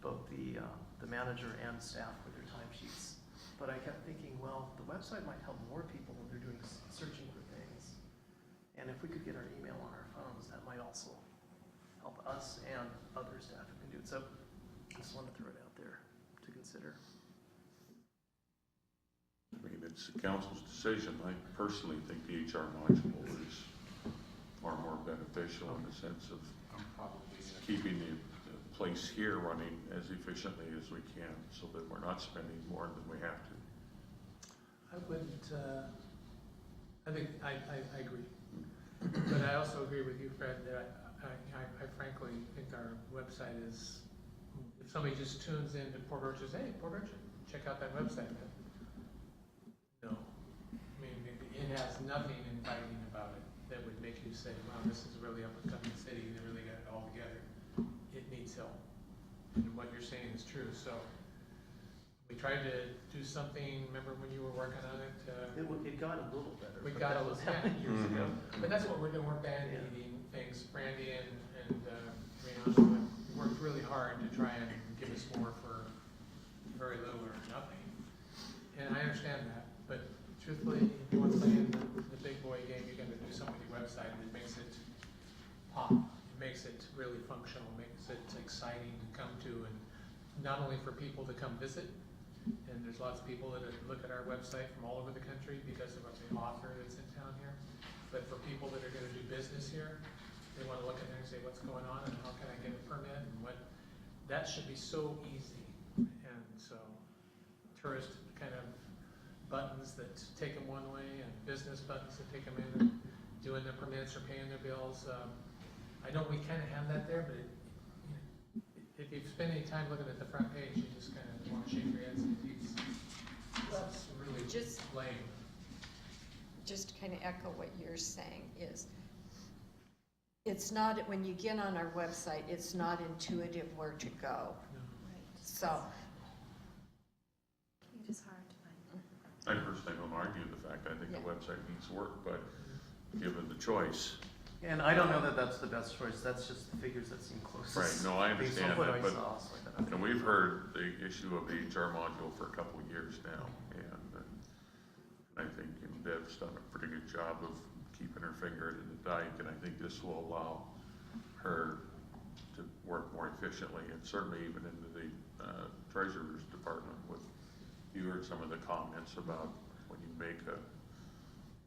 both the manager and staff with their timesheets. But I kept thinking, well, the website might help more people when they're doing searching for things. And if we could get our email on our phones, that might also help us and other staff who can do it. So I just wanted to throw it out there to consider. It's the council's decision. I personally think the HR module is far more beneficial in the sense of keeping the place here running as efficiently as we can, so that we're not spending more than we have to. I wouldn't, I think, I agree. But I also agree with you, Fred, that I frankly think our website is, if somebody just tunes in to Port Orchard, hey, Port Orchard, check out that website. No. I mean, it has nothing inviting about it that would make you say, wow, this is a really up-and-coming city, they really got it all together. It needs help. And what you're saying is true, so we tried to do something, remember when you were working on it? It got a little better. We but got that a was little, how many years ago. But that's what we're doing, we're band-aiding things. Brandy and Rihanna worked really hard to try and give us more for very little or nothing. And I understand that, but truthfully, if you want to play in the big boy game, you gotta do something with your website that makes it pop. It makes it really functional, makes it exciting to come to, and not only for people to come visit, and there's lots of people that look at our website from all over the country because of the author that's in town here, but for people that are gonna do business here, they wanna look at there and say, what's going on and how can I get a permit and what, that should be so easy. And so tourist kind of buttons that take them one way and business buttons that take them in and doing their permits or paying their bills. I know we kind of have that there, but if you've spent any time looking at the front page, you just kind of want to shake your head and say, geez, that's really Just- lame. just to kind of echo what you're saying is, it's not, when you get on our website, it's not intuitive where to go. So, It is hard to find. I personally don't argue the fact, I think the website needs work, but given the choice. And I don't know that that's the best choice, that's just the figures that seem closest. Right, no, I based on understand what that, I but, saw, so I thought, and we've heard the issue of the HR module for a couple of years now, and I think Deb's done a pretty good job of keeping her finger in the dike, and I think this will allow her to work more efficiently, and certainly even into the treasurer's department with, you heard some of the comments about when you make a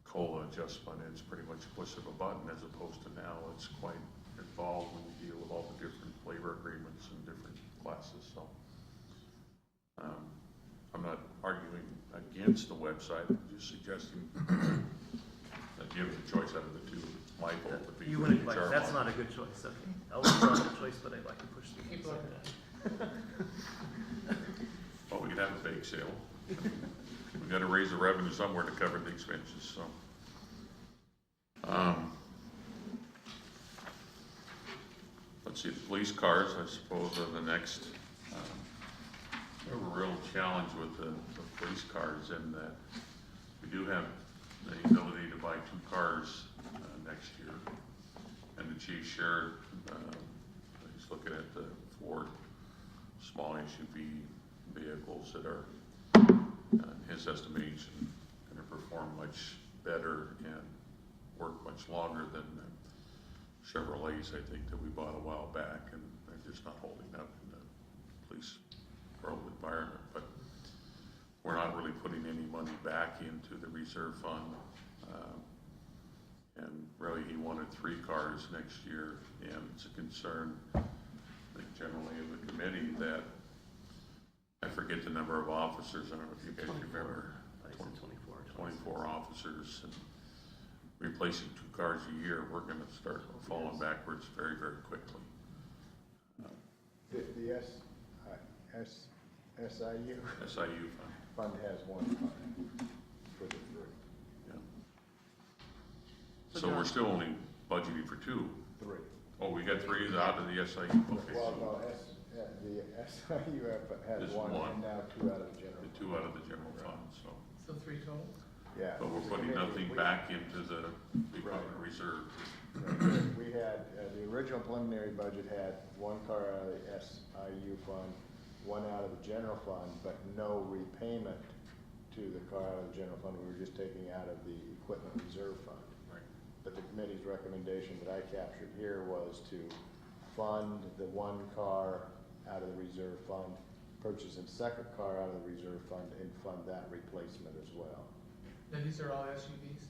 cold adjustment. It's pretty much a push of a button, as opposed to now it's quite involved when you deal with all the different labor agreements and different classes, so. I'm not arguing against the website, I'm just suggesting that given the choice out of the two, my vote would be. You for wouldn't the like, HR that's one. not a good choice, okay. I'll withdraw the choice, but I'd like to push the. Keep looking at it. Well, we could have a bake sale. We gotta raise the revenue somewhere to cover the expenses, so. Let's see, the police cars, I suppose, are the next. We have a real challenge with the police cars in that we do have the ability to buy 2 cars next year. And the chief shared, he's looking at the 4 small SUV vehicles that are, in his estimation, going to perform much better and work much longer than the Chevrolets, I think, that we bought a while back, and they're just not holding up in the police world environment. But we're not really putting any money back into the reserve fund. And really, he wanted 3 cars next year, and it's a concern, I think, generally in the committee that, I forget the number of officers, I don't know if you guys remember. I said 24. 24 officers, and replacing 2 cars a year, we're gonna start falling backwards very, very quickly. The SIU SIU fund, fund has 1 car for the 3. yeah. So So John- we're still only budgeting for 2. 3. Oh, we got 3 out of the SIU, okay. Well, no, the SIU has Is 1 one. and now 2 out of the general. The 2 out of the general fund, so. So 3 total? Yeah. But we're the putting committee, nothing we- back into the equipment Right. reserve. We had, the original preliminary budget had 1 car out of the SIU fund, 1 out of the general fund, but no repayment to the car out of the general fund. We were just taking out of the equipment reserve fund. Right. But the committee's recommendation that I captured here was to fund the 1 car out of the reserve fund, purchase a 2nd car out of the reserve fund, and fund that replacement as well. Now, these are all SUVs?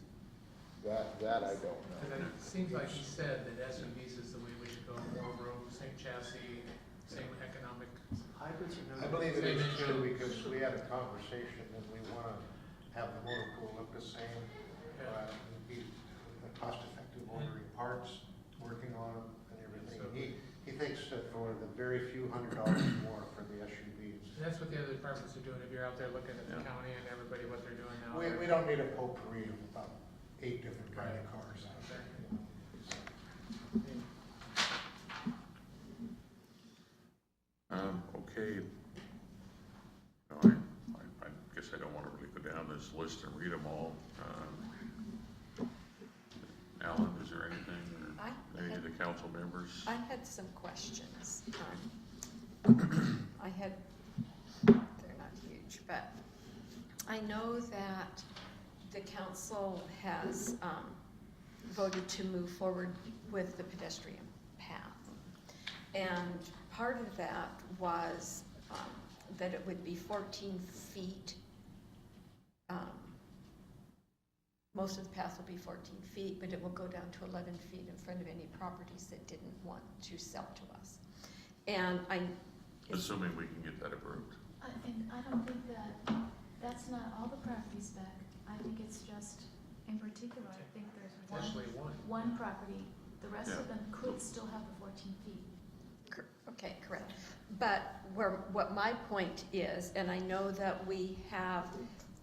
That I don't know. Because it seems like he said that SUVs is the way we should go, more room, same chassis, same economic. Hybrids are no. I believe it is Same too, issue. because we had a conversation that we want to have the motor pool look the same. Be cost-effective ordering parts, working on them and everything. So- He thinks that for the very few $100 more for the SUVs. And that's what the other departments are doing, if you're out there looking at the Yeah. county and everybody, what they're doing now. We don't need a potpourri of about 8 different kind of cars out there. Okay. No, I guess I don't want to really go down this list and read them all. Alan, is there anything, or any of the council members? I had some questions. I had, they're not huge, but I know that the council has voted to move forward with the pedestrian path. And part of that was that it would be 14 feet. Most of the path will be 14 feet, but it will go down to 11 feet in front of any properties that didn't want to sell to us. And Assuming we can get that approved. And I don't think that's not all the properties back. I think it's just, in particular, I think there's Potentially one property. The rest Yeah. of them could still have the 14 feet. Okay, correct. But what my point is, and I know that we have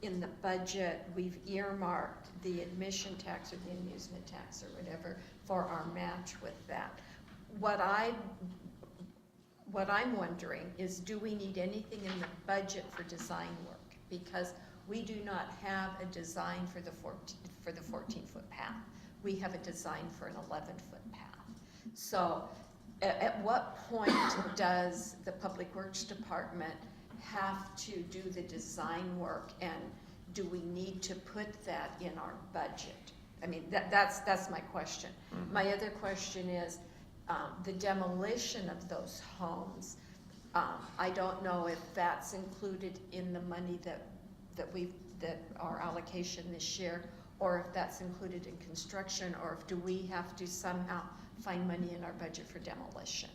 in the budget, we've earmarked the admission tax or the amusement tax or whatever for our match with that. What I'm wondering is, do we need anything in the budget for design work? Because we do not have a design for the 14-foot path. We have a design for an 11-foot path. So at what point does the Public Works Department have to do the design work, and do we need to put that in our budget? I mean, that's my question. Mhm. My other question is, the demolition of those homes, I don't know if that's included in the money that our allocation this year, or if that's included in construction, or if do we have to somehow find money in our budget for demolition?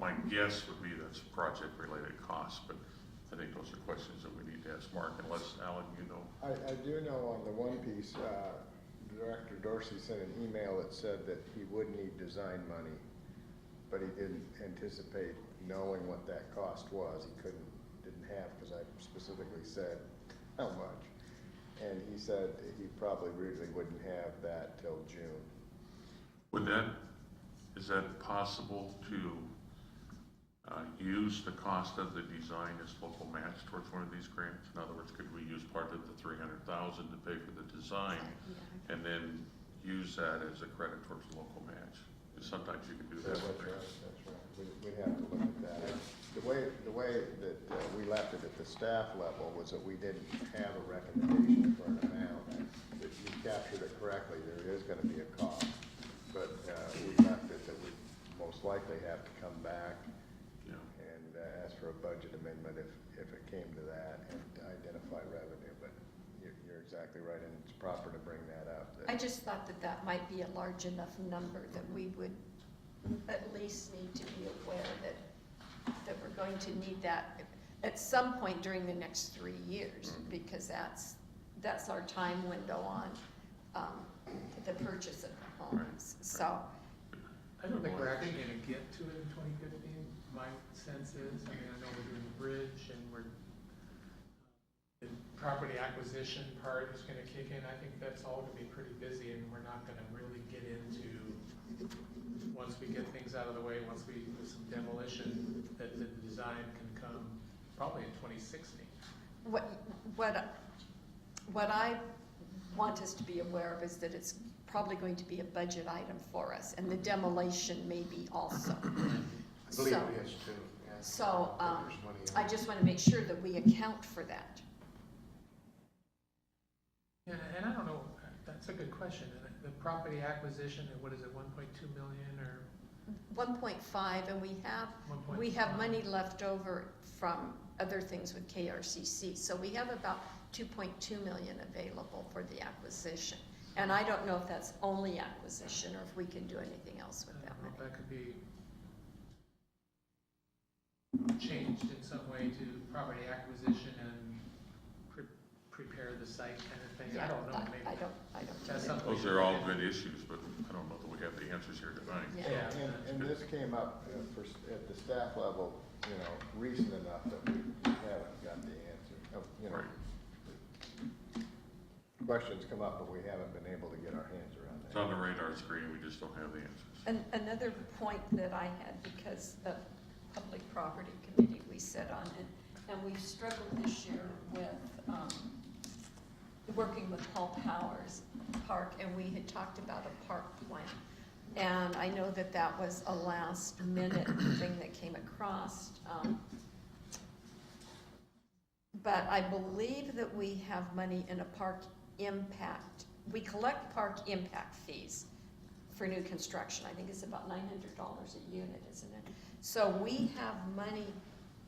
My guess would be that's project-related costs, but I think those are questions that we need to ask Mark, unless, Alan, you know. I do know on the one piece, Director Dorsey sent an email that said that he would need design money, but he didn't anticipate knowing what that cost was. He didn't have, because I specifically said how much. And he said he probably really wouldn't have that till June. Is that possible to use the cost of the design as local match towards one of these grants? In other words, could we use part of the $300,000 to pay for the design and then use that as a credit towards the local match? Because sometimes you can do that. That's right. We'd have to look at that. The way that we left it at the staff level was that we didn't have a recommendation for an amount. If you captured it correctly, there is gonna be a cost, but we left it that we most likely have to come back and ask for a budget amendment if it came to that, and to identify revenue. But you're exactly right, and it's proper to bring that up. I just thought that that might be a large enough number that we would at least need to be aware that we're going to need that at some point during the next 3 years, because that's our time window on the purchase of the homes. So I don't think we're actually gonna get to it in 2015, my sense is. I mean, I know we're doing the bridge and the property acquisition part is gonna kick in. I think that's all gonna be pretty busy, and we're not gonna really get into, once we get things out of the way, once we do some demolition, that the design can come probably in 2016. what I want us to be aware of is that it's probably going to be a budget item for us, and the demolition may be also. I believe So- it is too. Yeah. So, There's money in I it. just want to make sure that we account for that. Yeah, and I don't know, that's a good question. And the property acquisition, what is it, 1.2 million or 1.5, and we have 1.5? money left over from other things with KRCC, so we have about 2.2 million available for the acquisition. And I don't know if that's only acquisition, or if we can do anything else with I that don't know if money. that could be changed in some way to property acquisition and prepare the site kind of thing. I don't know, maybe. I don't That's know. something. Those are all good issues, but I don't know that we have the answers here tonight. Yeah. And this came up at the staff level, recent enough that we haven't got the answer. Right. Questions come up, but we haven't been able to get our hands around It's that. on the radar screen, we just don't have the answers. And another point that I had, because the Public Property Committee we sit on, and we've struggled this year with working with Paul Powers Park, and we had talked about a park plan. And I know that that was a last minute thing that came across. But I believe that we have money in a park impact. We collect park impact fees for new construction. I think it's about $900 a unit, isn't it? So we have money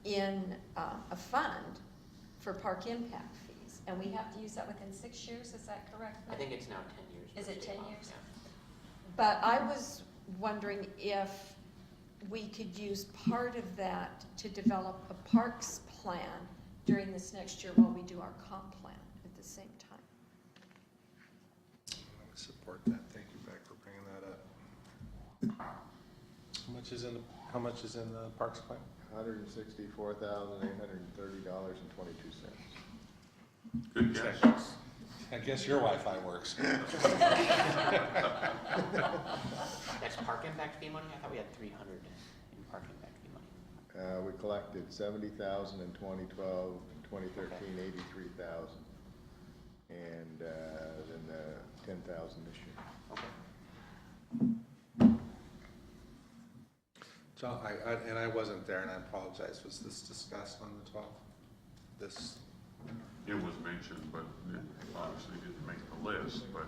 in a fund for park impact fees, and we have to use that within 6 years, is that correct? I think it's now 10 years. Is it 10 years? Yeah. But I was wondering if we could use part of that to develop a parks plan during this next year while we do our comp plan at the same time. I support that. Thank you, Beck, for bringing that up. How much is in the parks plan? $164,830.22. Good guess. I guess your Wi-Fi works. That's park impact fee money? I thought we had 300 in park impact fee money. We collected $70,000 in 2012, in 2013, $83,000, and then $10,000 this year. Okay. So I wasn't there, and I apologize. Was this discussed on the 12th? This, It was mentioned, but it obviously didn't make the list, but,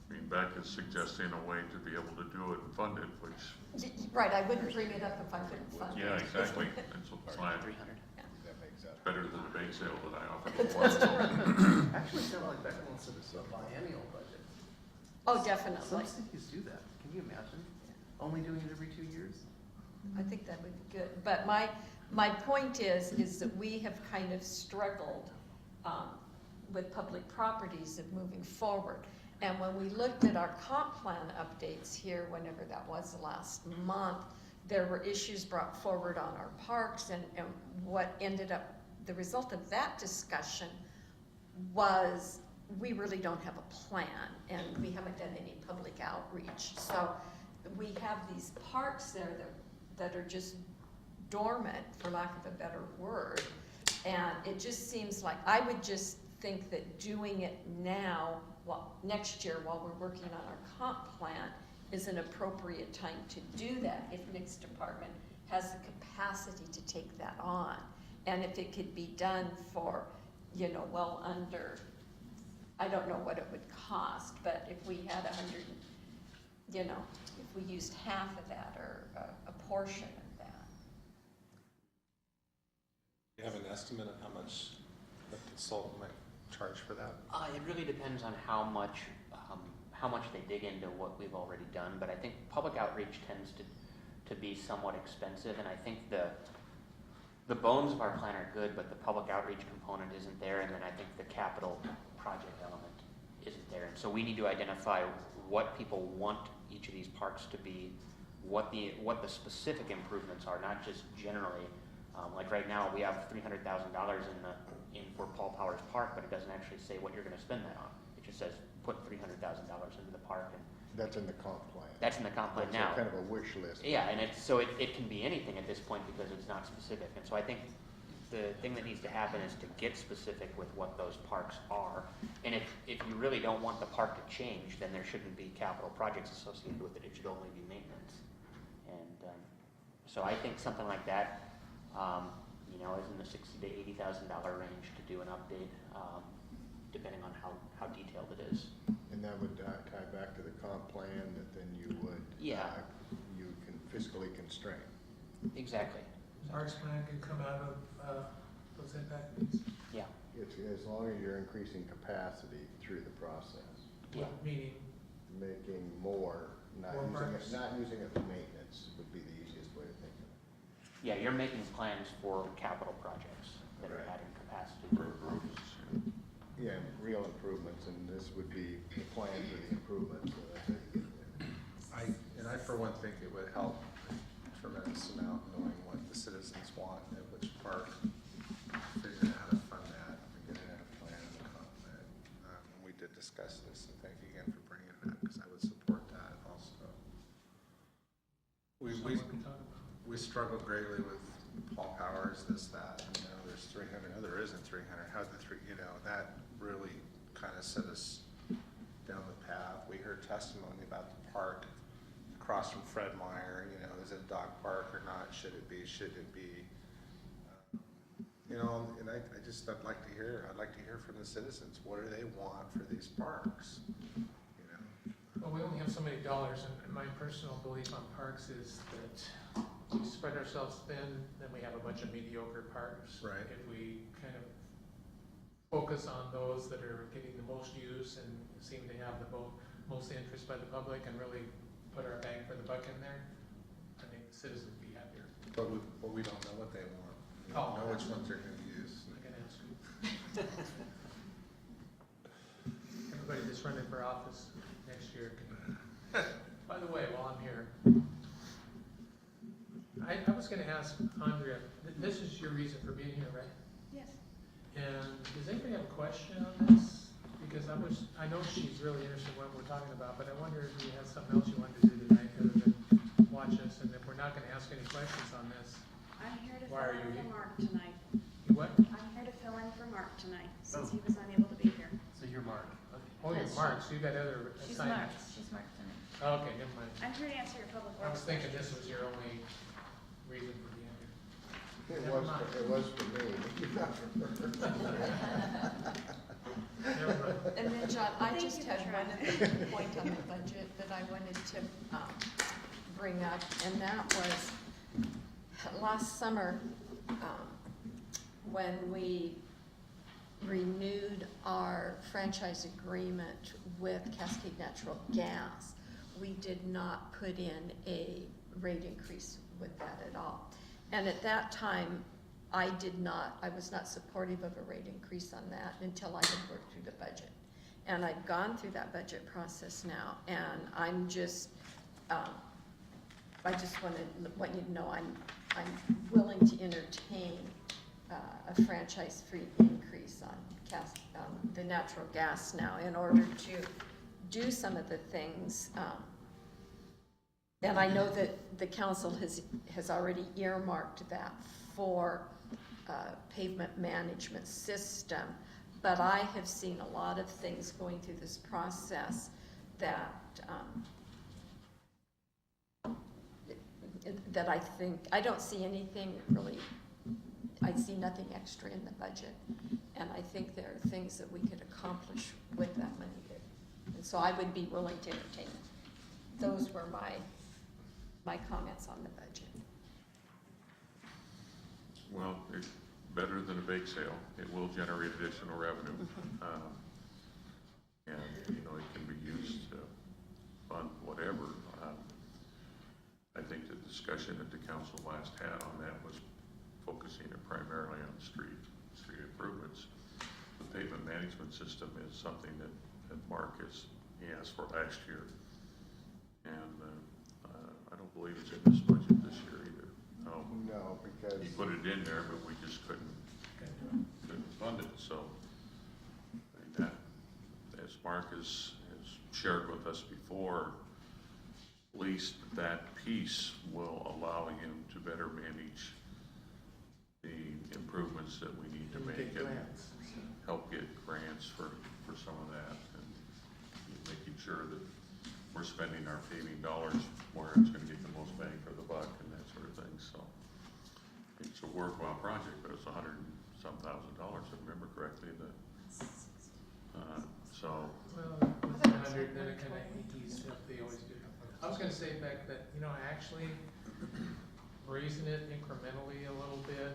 I mean, Beck is suggesting a way to be able to do it and fund it, which, Right, I wouldn't bring it up if I couldn't fund it. yeah, exactly, that's why. 300. That makes Better than the bake sale that I offered before. Actually, it sounded like Becca wants to do a biennial budget. Oh, definitely. Some cities do that. Can you imagine? Only doing it every 2 years? I think that would be good. But my point is that we have kind of struggled with public properties of moving forward. And when we looked at our comp plan updates here, whenever that was last month, there were issues brought forward on our parks, and what ended up, the result of that discussion was we really don't have a plan, and we haven't done any public outreach. So we have these parks there that are just dormant, for lack of a better word. And it just seems like, I would just think that doing it now, next year, while we're working on our comp plan, is an appropriate time to do that if Nick's department has the capacity to take that on. And if it could be done for, well under, I don't know what it would cost, but if we had 100, if we used half of that or a portion of that. Do you have an estimate of how much a consultant might charge for that? It really depends on how much they dig into what we've already done, but I think public outreach tends to be somewhat expensive, and I think the bones of our plan are good, but the public outreach component isn't there, and then I think the capital project element isn't there. And so we need to identify what people want each of these parks to be, what the specific improvements are, not just generally. Like right now, we have $300,000 in for Paul Powers Park, but it doesn't actually say what you're going to spend that on. It just says put $300,000 into the park, and That's in the comp plan. that's in the comp plan That's now. kind of a wish list. Yeah, and it can be anything at this point because it's not specific. And so I think the thing that needs to happen is to get specific with what those parks are. And if you really don't want the park to change, then there shouldn't be capital projects associated with it. It should only be maintenance. And so I think something like that, is in the $60,000 to $80,000 range to do an update, depending on how detailed it is. And that would tie back to the comp plan that then you would, Yeah. you can fiscally constrain. Exactly. Parks plan can come out of those impact fees. Yeah. It's, as long as you're increasing capacity through the process, Yeah. Meaning, making more, not More using parks? it, not using it for maintenance would be the easiest way to think of it. Yeah, you're making plans for capital projects that are Right. adding capacity. For improvements. Yeah, real improvements, and this would be the plan for the improvements, so that's how you get there. I for one think it would help a tremendous amount knowing what the citizens want at which park, figuring out how to fund that, and getting out a plan and a comp plan. We did discuss this, and thank you again for bringing it up, because I would support that also. someone can talk about. We struggled greatly with Paul Powers, this, that, there's 300, no, there isn't 300, how'd the three, that really kind of set us down the path. We heard testimony about the park across from Fred Meyer, is it a dog park or not, should it be, and I'd like to hear from the citizens, what do they want for these parks, Well, we only have so many dollars, and my personal belief on parks is that we spread ourselves thin, then we have a bunch of mediocre parks. Right. If we kind of focus on those that are getting the most use and seem to have the most interest by the public and really put our bang for the buck in there, I think the citizens would be happier. But we don't know what they want. We Oh. don't know which ones they're gonna use. I can ask you. Everybody that's running for office next year can, by the way, while I'm here, I was gonna ask Andrea, this is your reason for being here, right? Yes. And does anybody have a question on this? Because I know she's really interested in what we're talking about, but I wonder if you have something else you wanted to do tonight other than watch us, and if we're not gonna ask any questions on this, I'm here to Why are fill you in here? for Mark tonight. you what? I'm here to fill in for Mark tonight, since he was unable to be here. So you're Mark. Oh, you're Mark, so you got other She's assignments. marked, she's marked tonight. Okay, never mind. I'm here to answer your public I works was thinking questions. this was your only reason for being here. It Never was, mind. it was for me, not for her. Never mind. And then, John, I Thank just you for had one trying. other point on the budget that I wanted to bring up, and that was last summer, when we renewed our franchise agreement with Cascade Natural Gas, we did not put in a rate increase with that at all. And at that time, I was not supportive of a rate increase on that until I had worked through the budget. And I've gone through that budget process now, and I'm just, I just want you to know I'm willing to entertain a franchise-free increase on the natural gas now in order to do some of the things. And I know that the council has already earmarked that for pavement management system, but I have seen a lot of things going through this process that that I don't see anything really, I see nothing extra in the budget. And I think there are things that we could accomplish with that money. And so I would be willing to entertain it. Those were my comments on the budget. Well, it's better than a bake sale. It will generate additional revenue. And, you know, it can be used to fund whatever. I think the discussion that the council last had on that was focusing it primarily on street improvements. The pavement management system is something that Mark he asked for last year. And I don't believe it's in this budget this year either. No, because. He put it in there, but we just couldn't fund it, so. I mean, that, as Mark has shared with us before, at least that piece will allow him to better manage the improvements that we need to make and help get grants for some of that, and making sure that we're spending our paving dollars where it's gonna get the most bang for the buck and that sort of thing, so. It's a worthwhile project, but it's $100-some thousand, if I remember correctly, so. Well, with the 100, then it kind of eased up, they always do. I was gonna say back that, you know, actually raising it incrementally a little bit,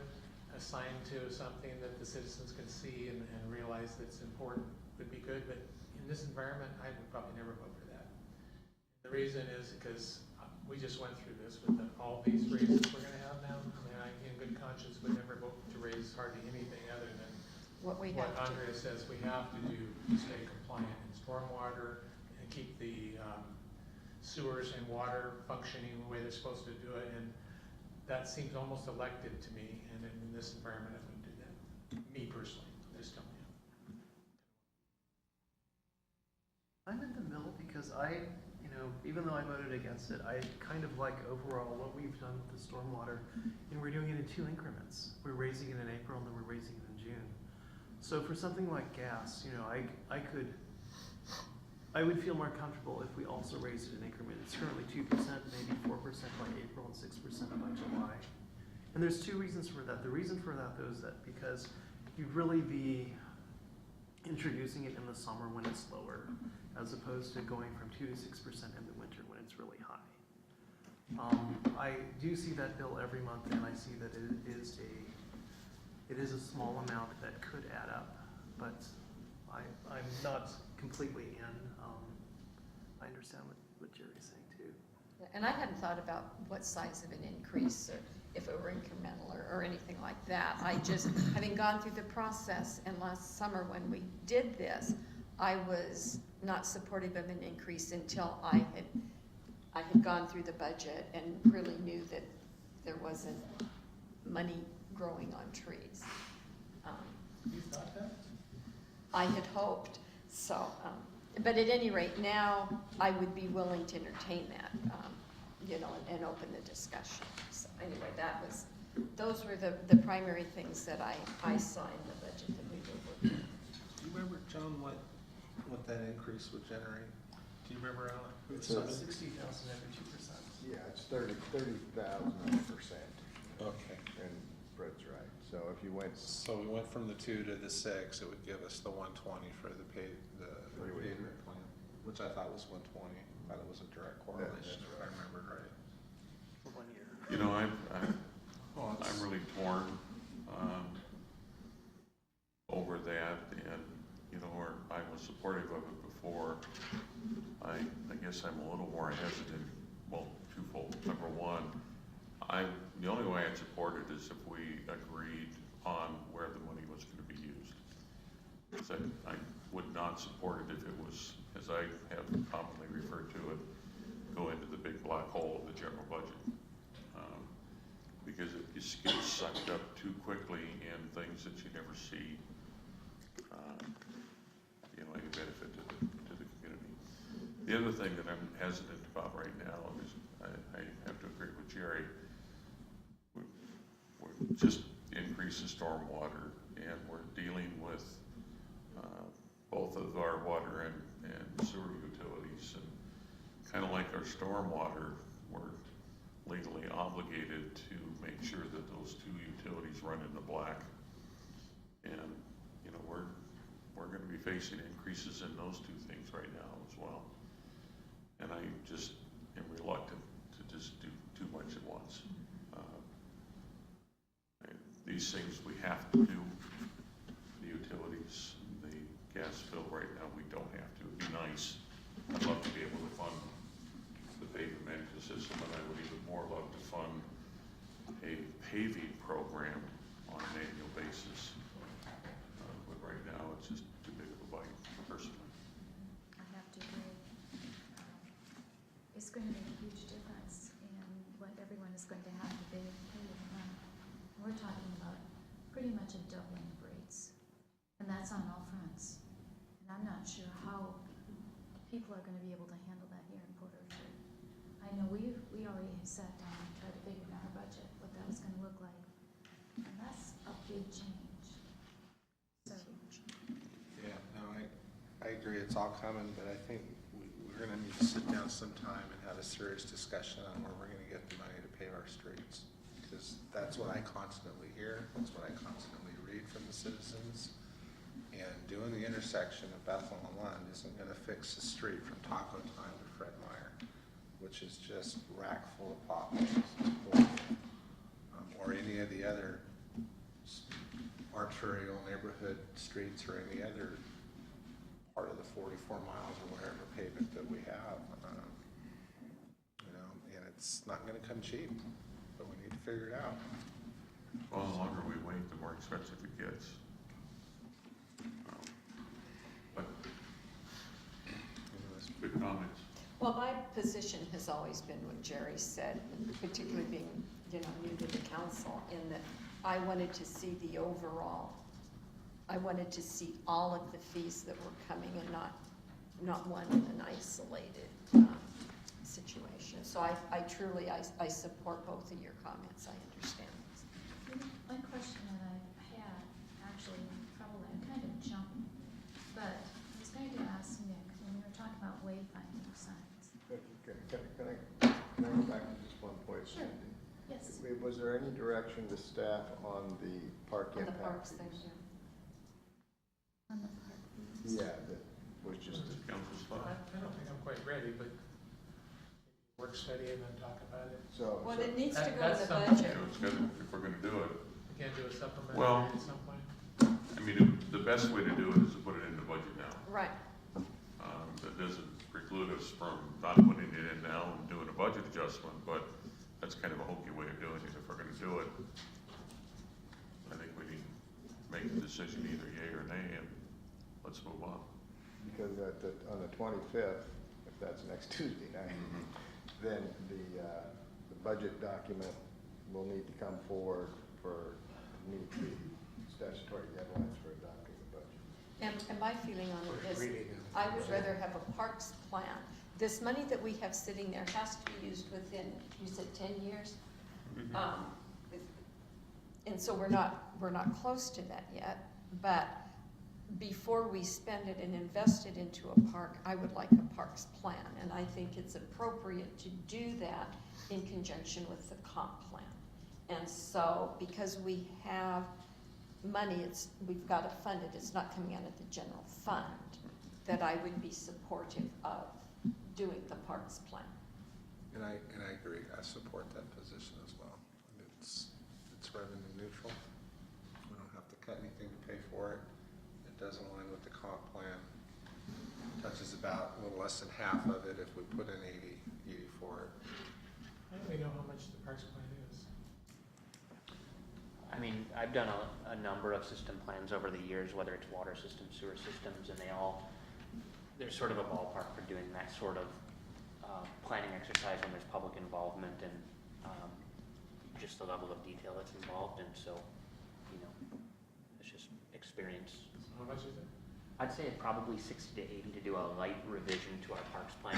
assigned to something that the citizens can see and realize that's important would be good, but in this environment, I would probably never vote for that. The reason is because we just went through this with all these raises we're gonna have now. I mean, I in good conscience would never vote to raise hardly anything other than What Andrea says we have to do to stay compliant in stormwater and keep the sewers and water functioning the way they're supposed to do it, and that seems almost elected to me, and in this environment I wouldn't do that. Me personally, just telling you. I'm in the middle because even though I voted against it, I kind of like overall what we've done with the stormwater, and we're doing it in 2 increments. We're raising it in April and then we're raising it in June. So for something like gas, I would feel more comfortable if we also raised it in increment. It's currently 2%, maybe 4% by April and 6% by July. And there's 2 reasons for that. The reason for that though is that because you'd really be introducing it in the summer when it's lower, as opposed to going from 2 to 6% in the winter when it's really high. I do see that bill every month, and I see that it is a small amount that could add up, but I'm not completely in. I understand what Jerry's saying too. And I hadn't thought about what size of an increase, or if it were incremental or anything like that. I just, having gone through the process, and last summer when we did this, I was not supportive of an increase until I had gone through the budget and really knew that there wasn't money growing on trees. You thought that? I had hoped, so, but at any rate, now I would be willing to entertain that, and open the discussion. So anyway, those were the primary things that I saw in the budget that we were working on. Do you remember, John, what that increase would generate? Do you remember, Alan? It's 60,000 every 2%. Yeah, it's 30,000%. Okay. And Fred's right. So if you went. So we went from the 2 to the 6, it would give us the 120 for the pavement plan, which I thought was 120. I thought it was a direct correlation, if I remembered right. For 1 year. You know, I'm really torn. over that, and, you know, I was supportive of it before. I guess I'm a little more hesitant, well, twofold. Number one, the only way I'd support it is if we agreed on where the money was gonna be used. Because I would not support it if it was, as I have commonly referred to it, go into the big black hole of the general budget. Because it just gets sucked up too quickly in things that you never see, you know, any benefit to the community. The other thing that I'm hesitant about right now is, I have to agree with Jerry, we're just increasing stormwater, and we're dealing with both of our water and sewer utilities, and kind of like our stormwater, we're legally obligated to make sure that those two utilities run in the black. And, you know, we're gonna be facing increases in those two things right now as well. And I just am reluctant to just do too much at once. These things we have to do, the utilities, the gas bill right now, we don't have to. It'd be nice. I'd love to be able to fund the pavement management system, and I would even more love to fund a paving program on an annual basis. But right now, it's just too big of a bite, personally. I have to agree. It's going to make a huge difference in what everyone is going to have to pay. We're talking about pretty much a doubling of rates, and that's on all fronts. And I'm not sure how people are going to be able to handle that here in Port Orchard. I know we already sat down and tried to figure out our budget, what that was going to look like, and that's a big change. So, Yeah, no, I agree, it's all coming, but I think we're gonna need to sit down sometime and have a serious discussion on where we're gonna get the money to pave our streets. Because that's what I constantly hear, that's what I constantly read from the citizens. And doing the intersection of Bethel and Lund isn't gonna fix the street from Taco Time to Fred Meyer, which is just rack full of potholes. Or any of the other arterial neighborhood streets or any other part of the 44 miles or whatever pavement that we have. You know, and it's not gonna come cheap, but we need to figure it out. Well, the longer we wait, the more expensive it gets. But, anyways, good comments. Well, my position has always been what Jerry said, particularly being, you know, new to the council, in that I wanted to see the overall. I wanted to see all of the fees that were coming and not one in an isolated situation. So I truly support both of your comments, I understand. one question that I had, actually, probably, I'm kind of jumping, but I was going to ask Nick, when we were talking about wayfinding signs. Can I go back to just one point? Sure. Yes. Was there any direction to staff on the park On the impact parks fees? thing, yeah. On the park. Yeah, that was just, Council's I thought. don't think I'm quite ready, but work study and then talk about it. so. Well, it needs to That- go in that's the something- budget. You know, it's good if we're gonna do it. We can't do a supplementary Well- at some point. I mean, the best way to do it is to put it in the budget now. Right. That doesn't preclude us from not putting it in now and doing a budget adjustment, but that's kind of a hokey way of doing it. If we're gonna do it, I think we need to make the decision either yay or nay, and let's move on. Because on the 25th, if that's next Tuesday night, then the budget document will need to come forward to meet the statutory deadlines for adopting the budget. And my feeling on it is, Reading it. I would rather have a parks plan. This money that we have sitting there has to be used within, you said 10 years? And so we're not close to that yet, but before we spend it and invest it into a park, I would like a parks plan. And I think it's appropriate to do that in conjunction with the comp plan. And so, because we have money, we've got to fund it, it's not coming out of the general fund, that I would be supportive of doing the parks plan. And I agree, I support that position as well. It's revenue neutral. We don't have to cut anything to pay for it. doesn't align with the comp plan. Touches about a little less than half of it if we put in 80 for it. I don't really know how much the parks plan is. I mean, I've done a number of system plans over the years, whether it's water systems, sewer systems, and there's sort of a ballpark for doing that sort of planning exercise when there's public involvement and just the level of detail that's involved, and so, it's just experience. How much is it? I'd say it's probably 60 to 80 to do a light revision to our parks plan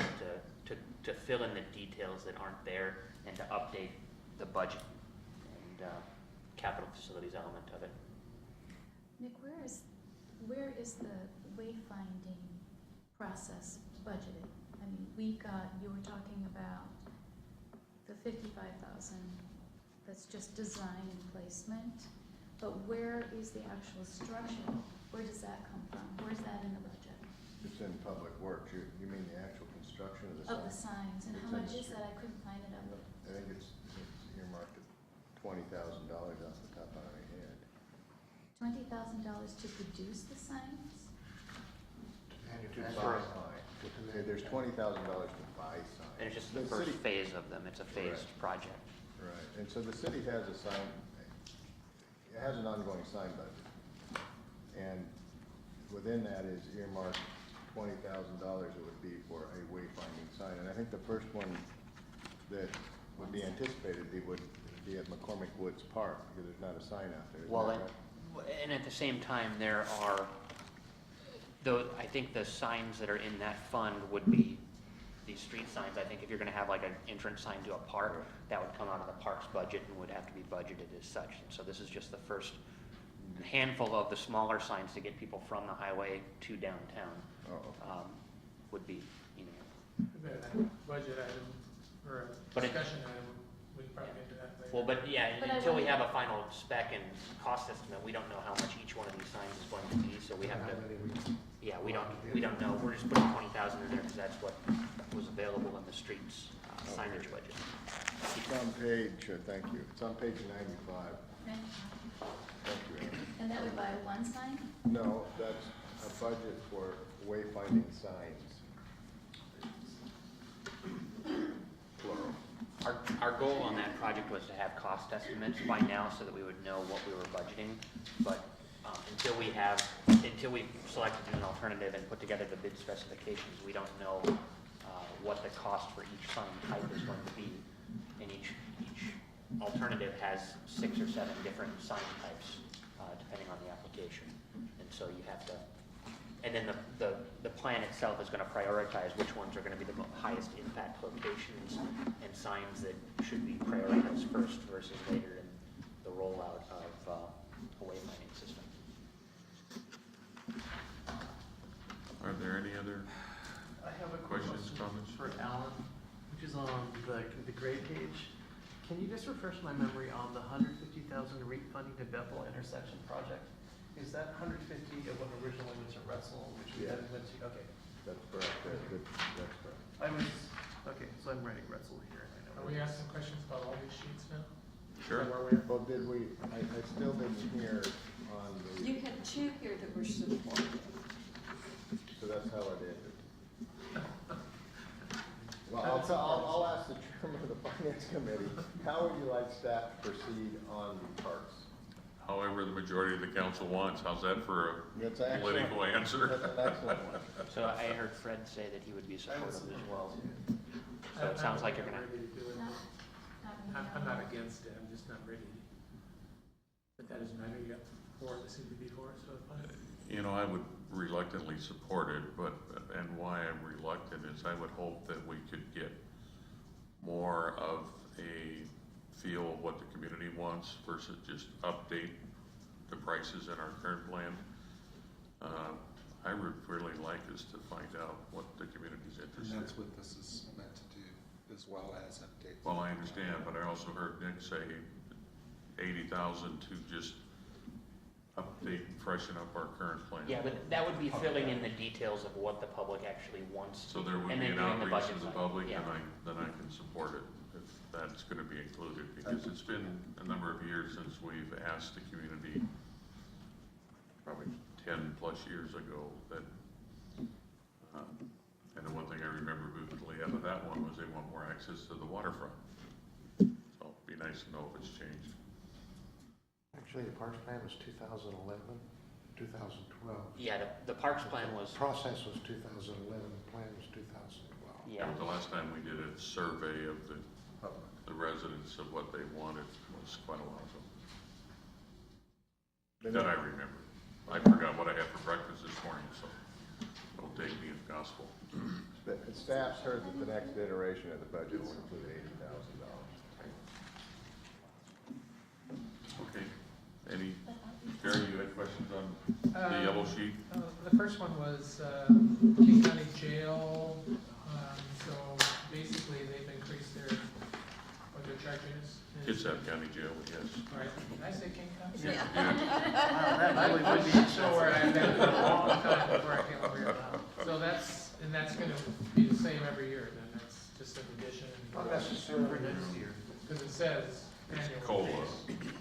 to fill in the details that aren't there and to update the budget and capital facilities element of it. Nick, where is the wayfinding process budgeted? I mean, you were talking about the 55,000, that's just design and placement, but where is the actual structure? Where does that come from? Where's that in the budget? It's in public works. You mean the actual construction of the sign? Of the signs, and how much is that? I couldn't find it on the, I think it's earmarked at $20,000 off the top of my head. $20,000 to produce the signs? To buy signs. There's $20,000 to buy signs. And it's just the first phase of them. It's a phased project. Right, and so the city has a sign, it has an ongoing sign budget. And within that is earmarked $20,000 it would be for a wayfinding sign. And I think the first one that would be anticipated would be at McCormick Woods Park, because there's not a sign out there. Isn't Well, that right? and at the same time, I think the signs that are in that fund would be these street signs. I think if you're gonna have like an entrance sign to a park, that would come out of the parks budget and would have to be budgeted as such. And so this is just the first handful of the smaller signs to get people from the highway to downtown, would be, That budget item, or a But it- discussion item, we can probably get to that later. well, but yeah, But I until we wonder- have a final spec and cost estimate, we don't know how much each one of these signs is going to be, so we have How to, many we- yeah, we don't know. We're just putting 20,000 in there because that's what was available in the streets signage budget. It's on page, thank you, it's on page 95. Right? Thank you, Aaron. And that would buy one sign? No, that's a budget for wayfinding signs. Plural. Our goal on that project was to have cost estimates by now so that we would know what we were budgeting. But until we've selected an alternative and put together the bid specifications, we don't know what the cost for each sign type is going to be. And each alternative has 6 or 7 different sign types, depending on the application. And so you have to, and then the plan itself is gonna prioritize which ones are gonna be the highest impact locations and signs that should be prioritized first versus later in the rollout of a wayfinding system. Are there any other I have a questions, question comments? for Alan, which is on the grade page. Can you just refresh my memory on the 150,000 REAP funding to Bethel intersection project? Is that 150 of what originally went to Retzel, which we then went to, okay. That's correct, that's correct. So I'm writing Retzel here. I know. Are we asking questions about all these sheets now? Sure. Is that where we are? Well, did we, I still didn't hear on the, You had two here that were supportive. so that's how it ended. Well, I'll ask the chairman of the finance committee, how would you like staff to proceed on the parks? However the majority of the council wants. How's that for That's a excellent. political answer? That's an excellent one. So I heard Fred say that he would be supportive as well. So it sounds like you're gonna, I'm ready to do it. I'm not against it, I'm just not ready. But that doesn't matter, you got 4 that seem to be for it, so it's fine. I would reluctantly support it, and why I'm reluctant is I would hope that we could get more of a feel of what the community wants versus just update the prices in our current plan. I would really like us to find out what the community's And interested in. that's what this is meant to do, as well as update. Well, I understand, but I also heard Nick say 80,000 to just update and freshen up our current plan. yeah, but that would be filling in the details of what the public actually wants. So there would And be then an doing the outreach budget to the side, public, yeah. then I can support it, if that's gonna be included, because it's been a number of years since we've asked the community, probably 10-plus years ago that, and the one thing I remember vividly out of that one was they want more access to the waterfront. So it'd be nice to know if it's changed. Actually, the Parks Plan was 2011, 2012. Yeah, the Parks Plan was, Process was 2011, the plan was 2012. yeah, The last time we did a survey of the residents of what they wanted was quite a while ago. That I remember. I forgot what I had for breakfast this morning, so don't take me as gospel. The staff's heard that the next iteration of the budget will include $80,000. Okay, any, Jerry, you had questions on the yellow sheet? The first one was King County Jail. So basically, they've increased what they're charging us. Kitsap County Jail, yes. All right, did I say King County? Yeah. That really would be so where I've been for a long time before I came over here. So that's gonna be the same every year, then that's just an addition. Not necessarily this year. Because it says annual. COLA. increase.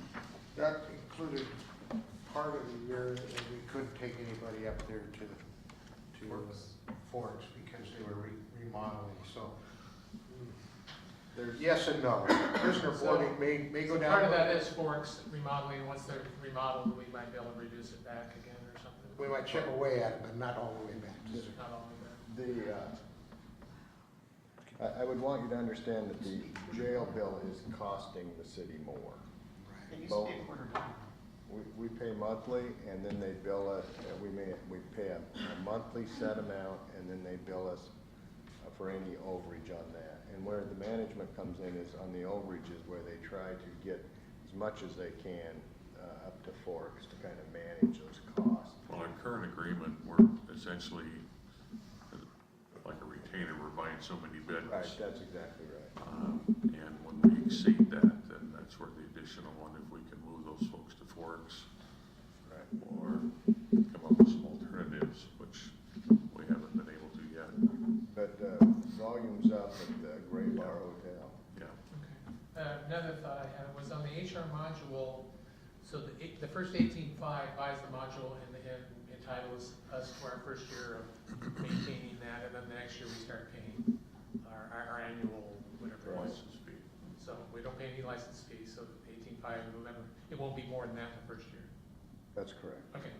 That included part of the year that we couldn't take anybody up there to Forks because they were remodeling, so. There's yes and no. Prisoner boarding may go down. Part of that is Forks remodeling. Once they're remodeled, we might be able to reduce it back again or something. We might chip away at it, but not all the way back. Not all of that. I would want you to understand that the jail bill is costing the city more. it used to Both. be a quarter dollar. We pay monthly, and then they bill us, we pay a monthly set amount, and then they bill us for any overage on that. And where the management comes in is on the overages, where they try to get as much as they can up to Forks to kind of manage those costs. Well, our current agreement, we're essentially like a retainer, we're buying so many beds. Right, that's exactly right. And when we exceed that, then that's where the additional one, if we can move those folks to Forks, Right. or come up with some alternatives, which we haven't been able to yet. But volume's up at the Gray Bar Hotel. Yeah. Okay. Another thought I had was on the HR module, so the first 18.5 buys the module and entitles us to our first year of maintaining that, and then the next year we start paying our annual, whatever it was. License fee. So we don't pay any license fees, so 18.5 it won't be more than that in the first year. That's correct. Okay.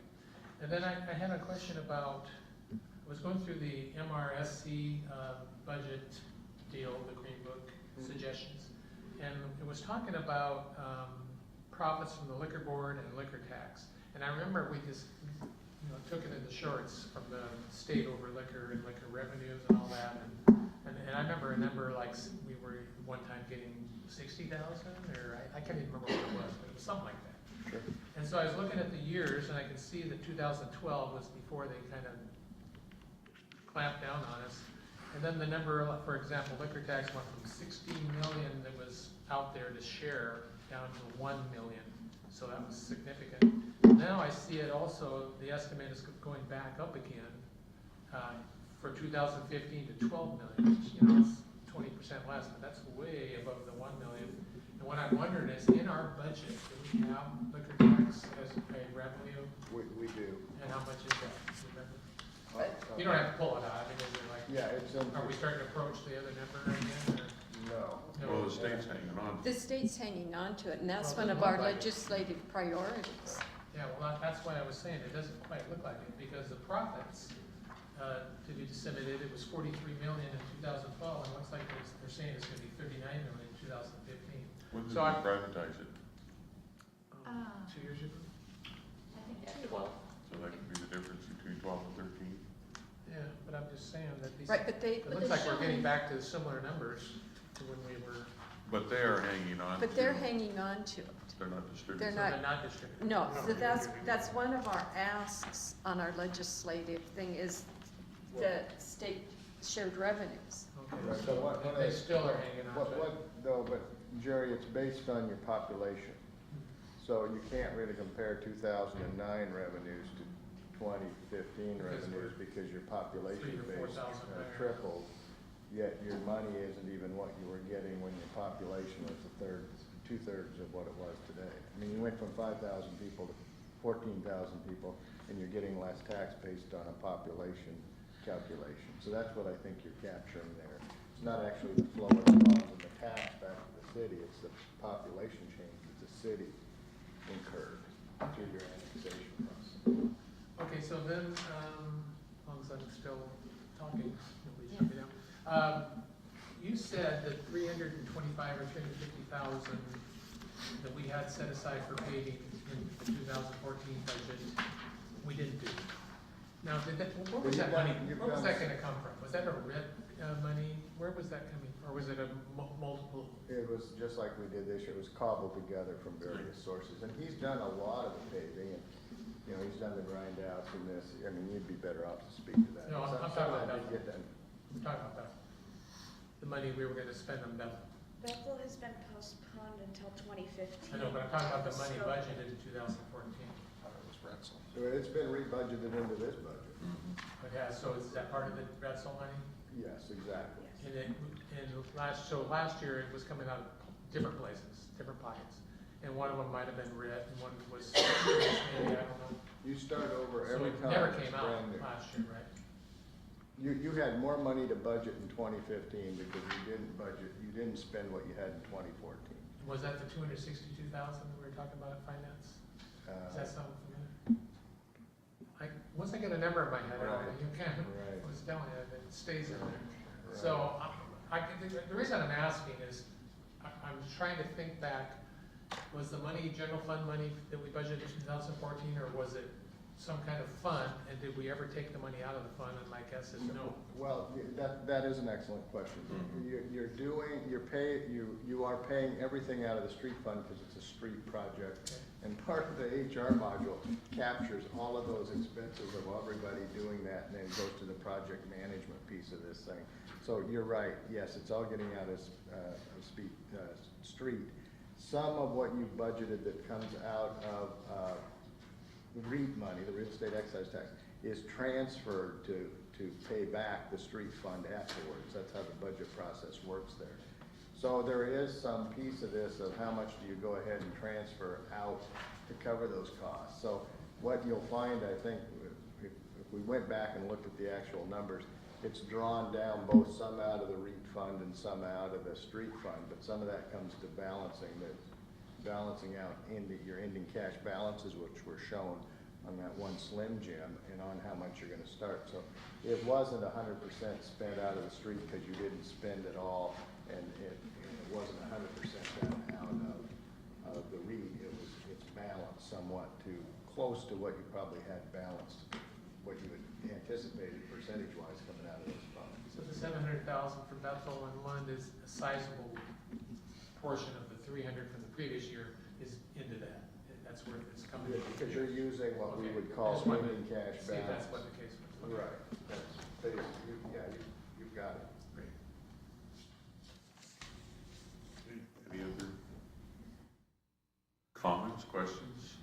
And then I had a question about, I was going through the MRSC budget deal, the Green Book suggestions, and it was talking about profits from the liquor board and liquor tax. And I remember we just, took it in the shorts from the state over liquor and liquor revenues and all that. And I remember a number like we were one time getting 60,000, or I can't even remember what it was, but it was something like that. Sure. And so I was looking at the years, and I can see that 2012 was before they kind of clamped down on us. And then the number, for example, liquor tax went from 16 million that was out there to share down to 1 million. So that was significant. Now I see it also, the estimate is going back up again for 2015 to 12 million, which, it's 20% less, but that's way above the 1 million. And what I'm wondering is, in our budget, do we have liquor tax as a revenue? We do. And how much is that? Do you remember? You don't have to pull it out, I mean, is it like, Yeah, it's in. are we starting to approach the other number again? No. Well, the state's hanging on. The state's hanging on to it, and that's Well, one of it our doesn't look like it. legislative priorities. Yeah, well, that's why I was saying, it doesn't quite look like it, because the profits to be disseminated was 43 million in 2012, and it looks like they're saying it's gonna be 39 million in 2015. When did So we I- privatize it? 2 years ago? I think Yeah, two. 12. So that could be the difference between 12 and 13. Yeah, but I'm just saying that these, Right, but it looks like we're getting showing- back to similar numbers to when we were, But they are hanging on. But they're hanging on to it. They're not distributing. They're so not- they're not distributed. No, so that's one of our asks on our legislative thing is the state shared revenues. Okay, Right, so so what they still are hanging on to it. But Jerry, it's based on your population. So you can't really compare 2009 revenues to 2015 Because revenues because your population 3,000 or base 4,000 higher. tripled, yet your money isn't even what you were getting when your population was two-thirds of what it was today. I mean, you went from 5,000 people to 14,000 people, and you're getting less tax based on a population calculation. So that's what I think you're capturing there. It's not actually the flow of the funds and the tax back to the city, it's the population change that the city incurred through your annexation process. Okay, so then, as long as I'm still talking, nobody shut me down. You said that 325 or 350,000 that we had set aside for paving in the 2014 budget, we didn't do. Now, where was that money, where was that gonna come from? Was that a red money? Where was that coming, or was it a multiple? It was just like we did this year, it was cobbled together from various sources, and he's done a lot of the paving, and, you know, he's done the grind outs and this, I mean, you'd be better off to speak to that. No, I'm Some talking of about that did get done. I'm talking about that. The money we were gonna spend on Bethel. Bethel has been postponed until 2015. I know, but I'm talking about the money budgeted in 2014. Thought it was Retzel. So it's been rebudgeted into this budget. But yeah, so is that part of the Retzel money? Yes, exactly. And last year it was coming out of different places, different pockets. And one of them might have been red and one was, maybe, I don't know. You start over So every it time. never it's came out brand new. last year, right? You had more money to budget in 2015 because you didn't spend what you had in 2014. Was that the 262,000 that we were talking about at finance? Does that sound familiar? Once I get a number in my head, Right. you can, Right. I was telling you, it stays in there. Right. So, the reason I'm asking is, I'm trying to think back, was the money general fund money that we budgeted in 2014, or was it some kind of fund, and did we ever take the money out of the fund? And my guess is no. Well, that is an excellent question. You are paying everything out of the street fund because it's a street project. Okay. And part of the HR module captures all of those expenses of everybody doing that, and then goes to the project management piece of this thing. So you're right, yes, it's all getting out of street. Some of what you budgeted that comes out of REIT money, the real estate excise tax, is transferred to pay back the street fund afterwards. That's how the budget process works there. So there is some piece of this of how much do you go ahead and transfer out to cover those costs. So what you'll find, I think, if we went back and looked at the actual numbers, it's drawn down both some out of the REIT fund and some out of the street fund, but some of that comes to balancing out your ending cash balances, which were shown on that one Slim Jim, and on how much you're gonna start. So it wasn't 100% spent out of the street because you didn't spend it all, and it wasn't 100% done out of the REIT. It's balanced somewhat to close to what you probably had balanced, what you had anticipated percentage-wise coming out of those funds. So the 700,000 for Bethel and Lund is a sizable portion of the 300 from the previous year is into that. That's where it's coming Yeah, from. because you're using what we Okay. would I call just wanted ending to cash See if that's balance. what the case was. Okay. Right, that's basically, you've got it. Great. Any other comments, questions?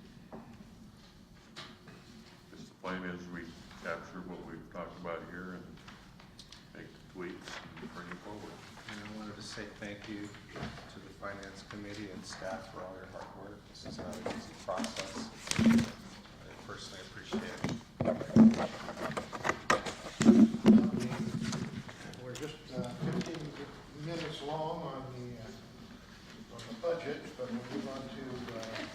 Just the plan is we capture what we've talked about here and make the tweaks and bring it forward. And I wanted to say thank you to the finance committee and staff for all your hard work. This is not an easy process. I personally appreciate it. We're just 15 minutes long on the budget, but we'll move on to,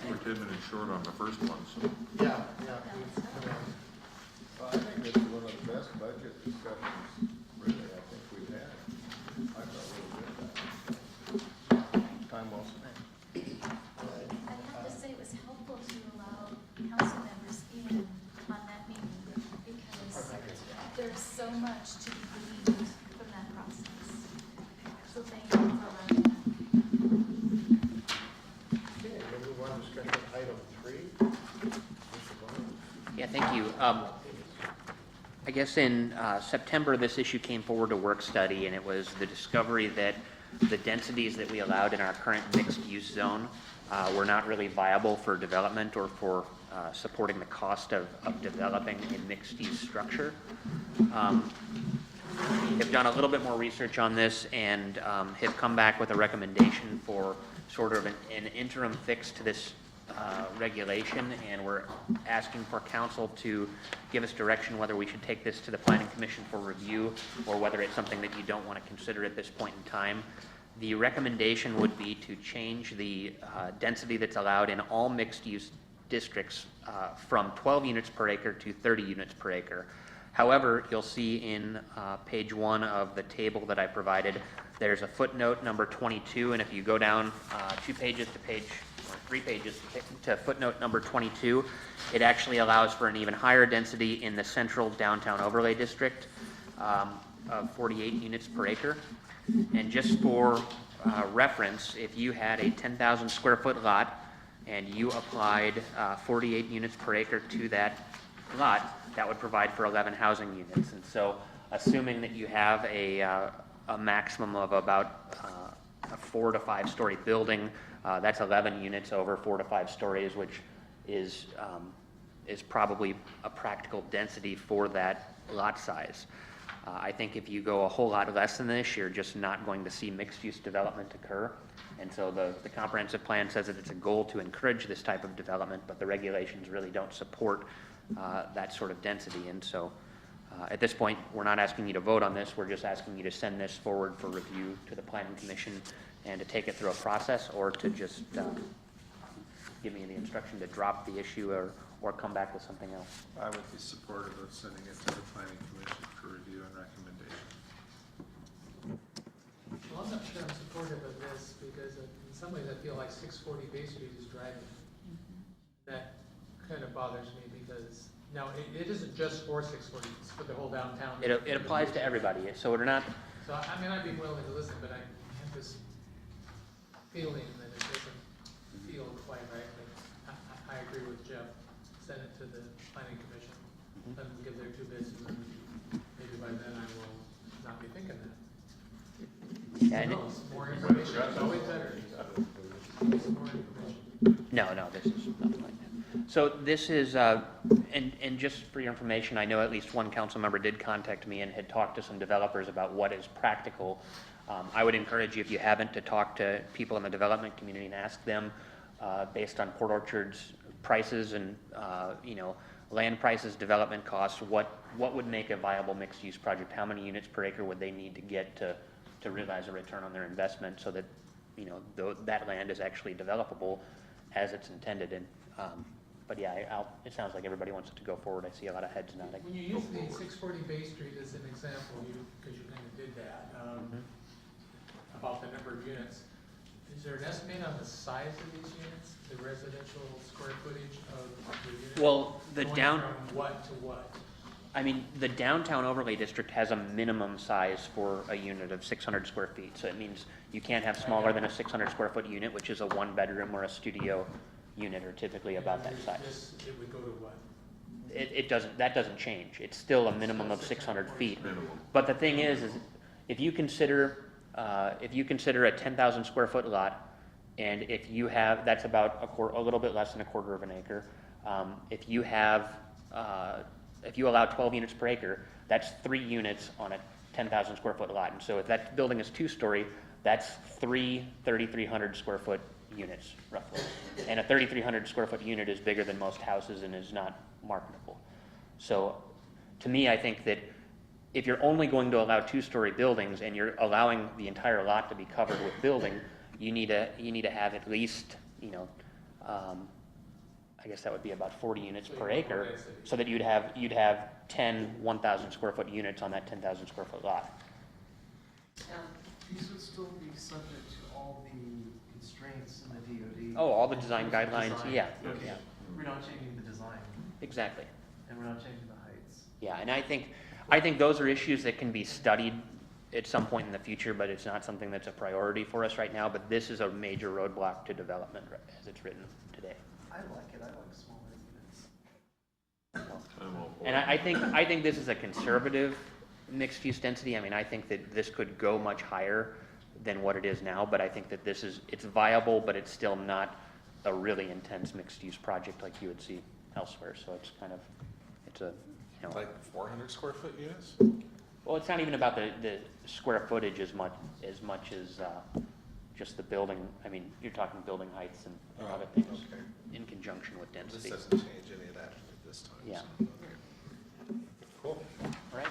We're 10 minutes short on the first one, so. yeah. Well, I think this is one of the best budget discussions, really, I think we've had. I felt really good about it. Time well spent. I have to say it was helpful to allow council members in on that meeting because there's so much to be gleaned from that process. So thank you for allowing that. Okay, we'll move on to discussion item 3. Mr. Barnes. Yeah, thank you. I guess in September, this issue came forward to work study, and it was the discovery that the densities that we allowed in our current mixed-use zone were not really viable for development or for supporting the cost of developing a mixed-use structure. Have done a little bit more research on this and have come back with a recommendation for sort of an interim fix to this regulation, and we're asking for council to give us direction whether we should take this to the planning commission for review, or whether it's something that you don't want to consider at this point in time. The recommendation would be to change the density that's allowed in all mixed-use districts from 12 units per acre to 30 units per acre. However, you'll see in page 1 of the table that I provided, there's a footnote number 22, and if you go down 2 pages to page, or 3 pages to footnote number 22, it actually allows for an even higher density in the central downtown overlay district of 48 units per acre. And just for reference, if you had a 10,000 square foot lot and you applied 48 units per acre to that lot, that would provide for 11 housing units. And so, assuming that you have a maximum of about a 4 to 5 story building, that's 11 units over 4 to 5 stories, which is probably a practical density for that lot size. I think if you go a whole lot less than this, you're just not going to see mixed-use development occur. And so the comprehensive plan says that it's a goal to encourage this type of development, but the regulations really don't support that sort of density. And so at this point, we're not asking you to vote on this. We're just asking you to send this forward for review to the Planning Commission and to take it through a process, or to just give me the instruction to drop the issue, or come back with something else. I would be supportive of sending it to the planning commission for review and recommendation. Well, I'm not sure I'm supportive of this, because in some ways I feel like 640 Bay Street is driving. That kind of bothers me, because, now, it isn't just for 640, it's for the whole downtown. It applies to everybody, so we're not, So, I mean, I'd be willing to listen, but I have this feeling that it doesn't feel quite right, but I agree with Jeff. Send it to the planning commission, let them give their 2 bits, and then maybe by then I will not be thinking that. Yeah, and Who knows? More information is always better. Some more information. no, this is nothing like that. So this is, and just for your information, I know at least one council member did contact me and had talked to some developers about what is practical. I would encourage you, if you haven't, to talk to people in the development community and ask them, based on Port Orchard's prices and, land prices, development costs, what would make a viable mixed-use project? How many units per acre would they need to get to realize a return on their investment, so that, that land is actually developable as it's intended? And, but yeah, it sounds like everybody wants it to go forward. I see a lot of heads nodding. When you use the 640 Bay Street as an example, because you kind of did that, about the number of units, is there an estimate on the size of these units, the residential square footage of the units? Well, Going from what to what? I mean, the downtown overlay district has a minimum size for a unit of 600 square feet. So it means you can't have smaller than a 600 square foot unit, which is a 1-bedroom or a studio unit, are typically about that size. It would go to what? That doesn't change. It's still a minimum of 600 feet. But the thing is if you consider a 10,000 square foot lot, and if you have, that's about a little bit less than a quarter of an acre. If you allow 12 units per acre, that's 3 units on a 10,000 square foot lot. And so if that building is 2-story, that's 3 3,300 square foot units, roughly. And a 3,300 square foot unit is bigger than most houses and is not marketable. So to me, I think that if you're only going to allow 2-story buildings and you're allowing the entire lot to be covered with building, you need to have at least, I guess that would be about 40 units per acre, so that you'd have 10 1,000 square foot units on that 10,000 square foot lot. These would still be subject to all the constraints in the DOD. Oh, all the design guidelines, yeah, Okay. yeah, We're not changing the design, exactly. and we're not changing the heights. Yeah, and I think those are issues that can be studied at some point in the future, but it's not something that's a priority for us right now. But this is a major roadblock to development as it's written today. I like it, I like smaller units. I'm all for And it. I think this is a conservative mixed-use density. I mean, I think that this could go much higher than what it is now, but I think that it's viable, but it's still not a really intense mixed-use project like you would see elsewhere. So it's a Like 400 square foot units? well, it's not even about the square footage as much as just the building, I mean, you're talking building heights and other things Okay. in conjunction with This density. doesn't change any of that at this time. Yeah. so, okay. Cool. Right?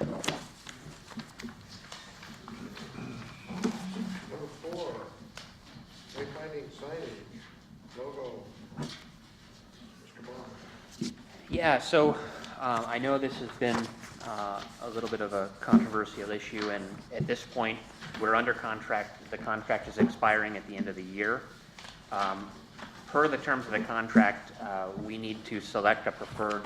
Number 4, wayfinding signage, logo. Mr. Bond. Yeah, so I know this has been a little bit of a controversial issue, and at this point, we're under contract. The contract is expiring at the end of the year. Per the terms of the contract, we need to select a preferred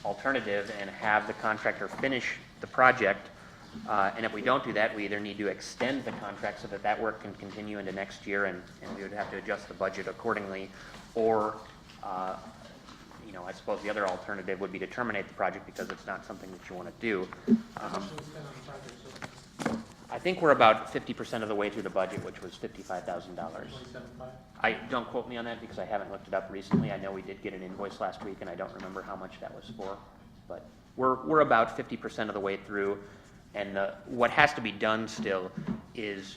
alternative and have the contractor finish the project. And if we don't do that, we either need to extend the contract so that that work can continue into next year, and we would have to adjust the budget accordingly, or I suppose the other alternative would be to terminate the project because it's not something that you want to do. How much do we spend on the project so far? I think we're about 50% of the way through the budget, which was $55,000. 27.5? I don't quote me on that because I haven't looked it up recently. I know we did get an invoice last week, and I don't remember how much that was for. But we're about 50% of the way through, and what has to be done still is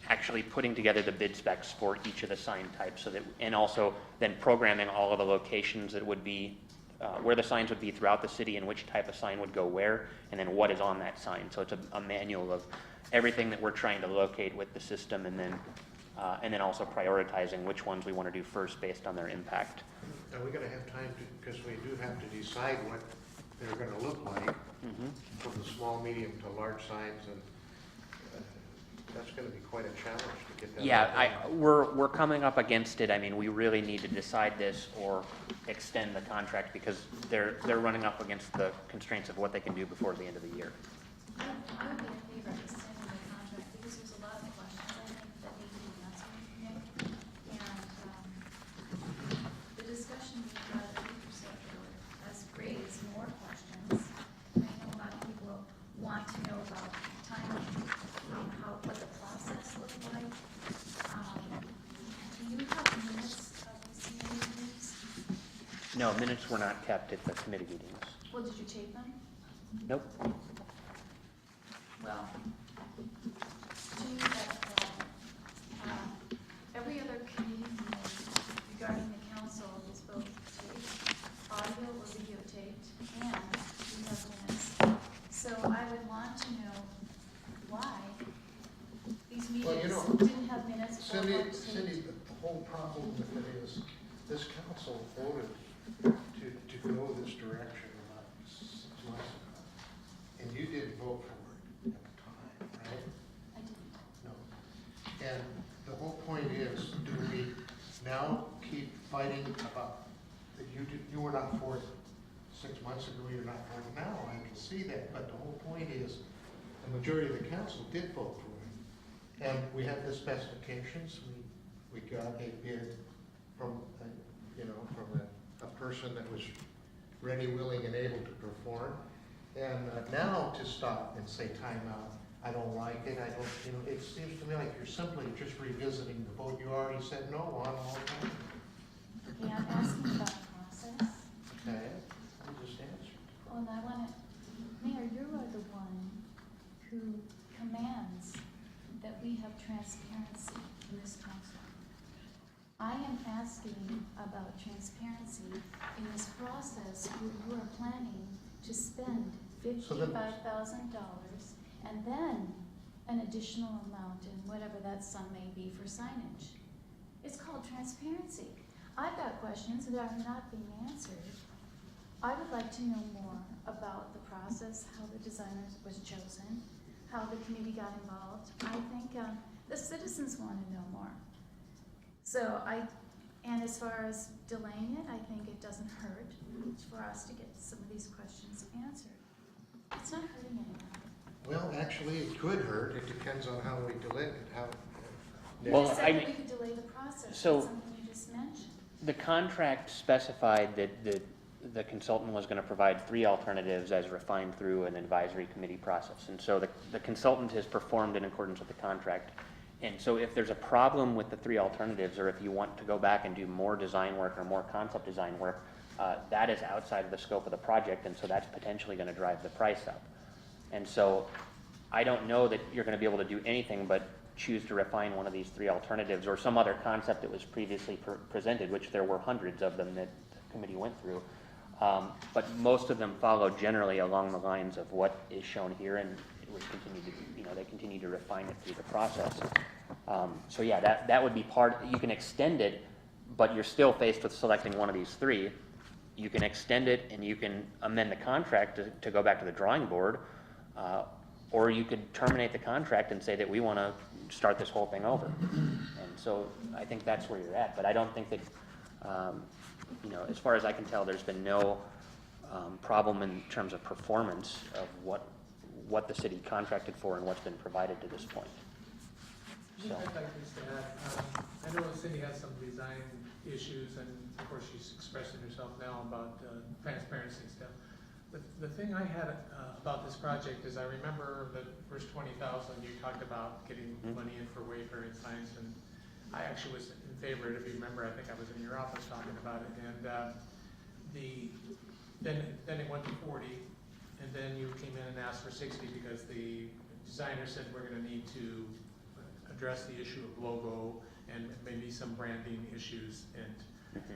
actually putting together the bid specs for each of the sign types, so that, and also then programming all of the locations that would be where the signs would be throughout the city and which type of sign would go where, and then what is on that sign. So it's a manual of everything that we're trying to locate with the system, and then also prioritizing which ones we want to do first based on their impact. Are we gonna have time to, because we do have to decide what they're gonna look like, from the small, medium to large signs, and that's gonna be quite a challenge to get that. Yeah, we're coming up against it. I mean, we really need to decide this or extend the contract because they're running up against the constraints of what they can do before the end of the year. I would be in favor of extending the contract because there's a lot of questions, I think, that need to be answered, Nick. And the discussion we had at the receptor has raised more questions. I know a lot of people want to know about timing, what the process looked like. Do you have minutes of these meetings? No, minutes were not kept at the committee meetings. Well, did you tape them? Nope. Well, to me, that's a problem. Every other committee meeting regarding the council is both taped, audio or videotaped, and we have minutes. So I would want to know why these Well, you meetings know, didn't have minutes or Cindy, weren't Cindy, taped. the whole problem with it is, this council voted to go this direction about 6 months ago. And you didn't vote for it at the time, right? I didn't. No. And the whole point is, do we now keep fighting about, that you were not for it 6 months ago, you're not for it now, I can see that, but the whole point is, the majority of the council did vote for it. And we have the specifications, we got a bid from, from a person that was ready, willing, and able to perform. And now to stop and say timeout, I don't like it, I don't, it seems to me like you're simply just revisiting the vote you already said no on all the time. Okay, I'm asking about the process. Okay, I just answered. Oh, and I want to, Mayor, you are the one who commands that we have transparency in this council. I am asking about transparency in this process where you are planning to spend $55,000 and then an additional amount in whatever that sum may be for signage. It's called transparency. I've got questions that are not being answered. I would like to know more about the process, how the designer was chosen, how the committee got involved. I think the citizens want to know more. So and as far as delaying it, I think it doesn't hurt for us to get some of these questions answered. It's not hurting anyone. Well, actually, it could hurt, it depends on how we delay it, how. Well, You said I that mean- we could delay the process, so- that's something you just mentioned. The contract specified that the consultant was going to provide 3 alternatives as refined through an advisory committee process. And so the consultant has performed in accordance with the contract. And so if there's a problem with the 3 alternatives, or if you want to go back and do more design work or more concept design work, that is outside of the scope of the project, and so that's potentially going to drive the price up. And so I don't know that you're gonna be able to do anything but choose to refine one of these three alternatives or some other concept that was previously presented, which there were hundreds of them that the committee went through. But most of them follow generally along the lines of what is shown here, and it would continue to, they continue to refine it through the process. So yeah, that would be part, you can extend it, but you're still faced with selecting one of these three. You can extend it and you can amend the contract to go back to the drawing board, or you could terminate the contract and say that we want to start this whole thing over. And so I think that's where you're at, but I don't think that, as far as I can tell, there's been no problem in terms of performance of what the city contracted for and what's been provided to this point. I'd like to add, I know Cindy has some design issues, and of course she's expressing herself now about transparency and stuff. But the thing I had about this project is I remember the first 20,000 you talked about getting money in for wayfaring signs, and I actually was in favor of it. If you remember, I think I was in your office talking about it, and then it went to 40, and then you came in and asked for 60 because the designer said we're going to need to address the issue of logo and maybe some branding issues, and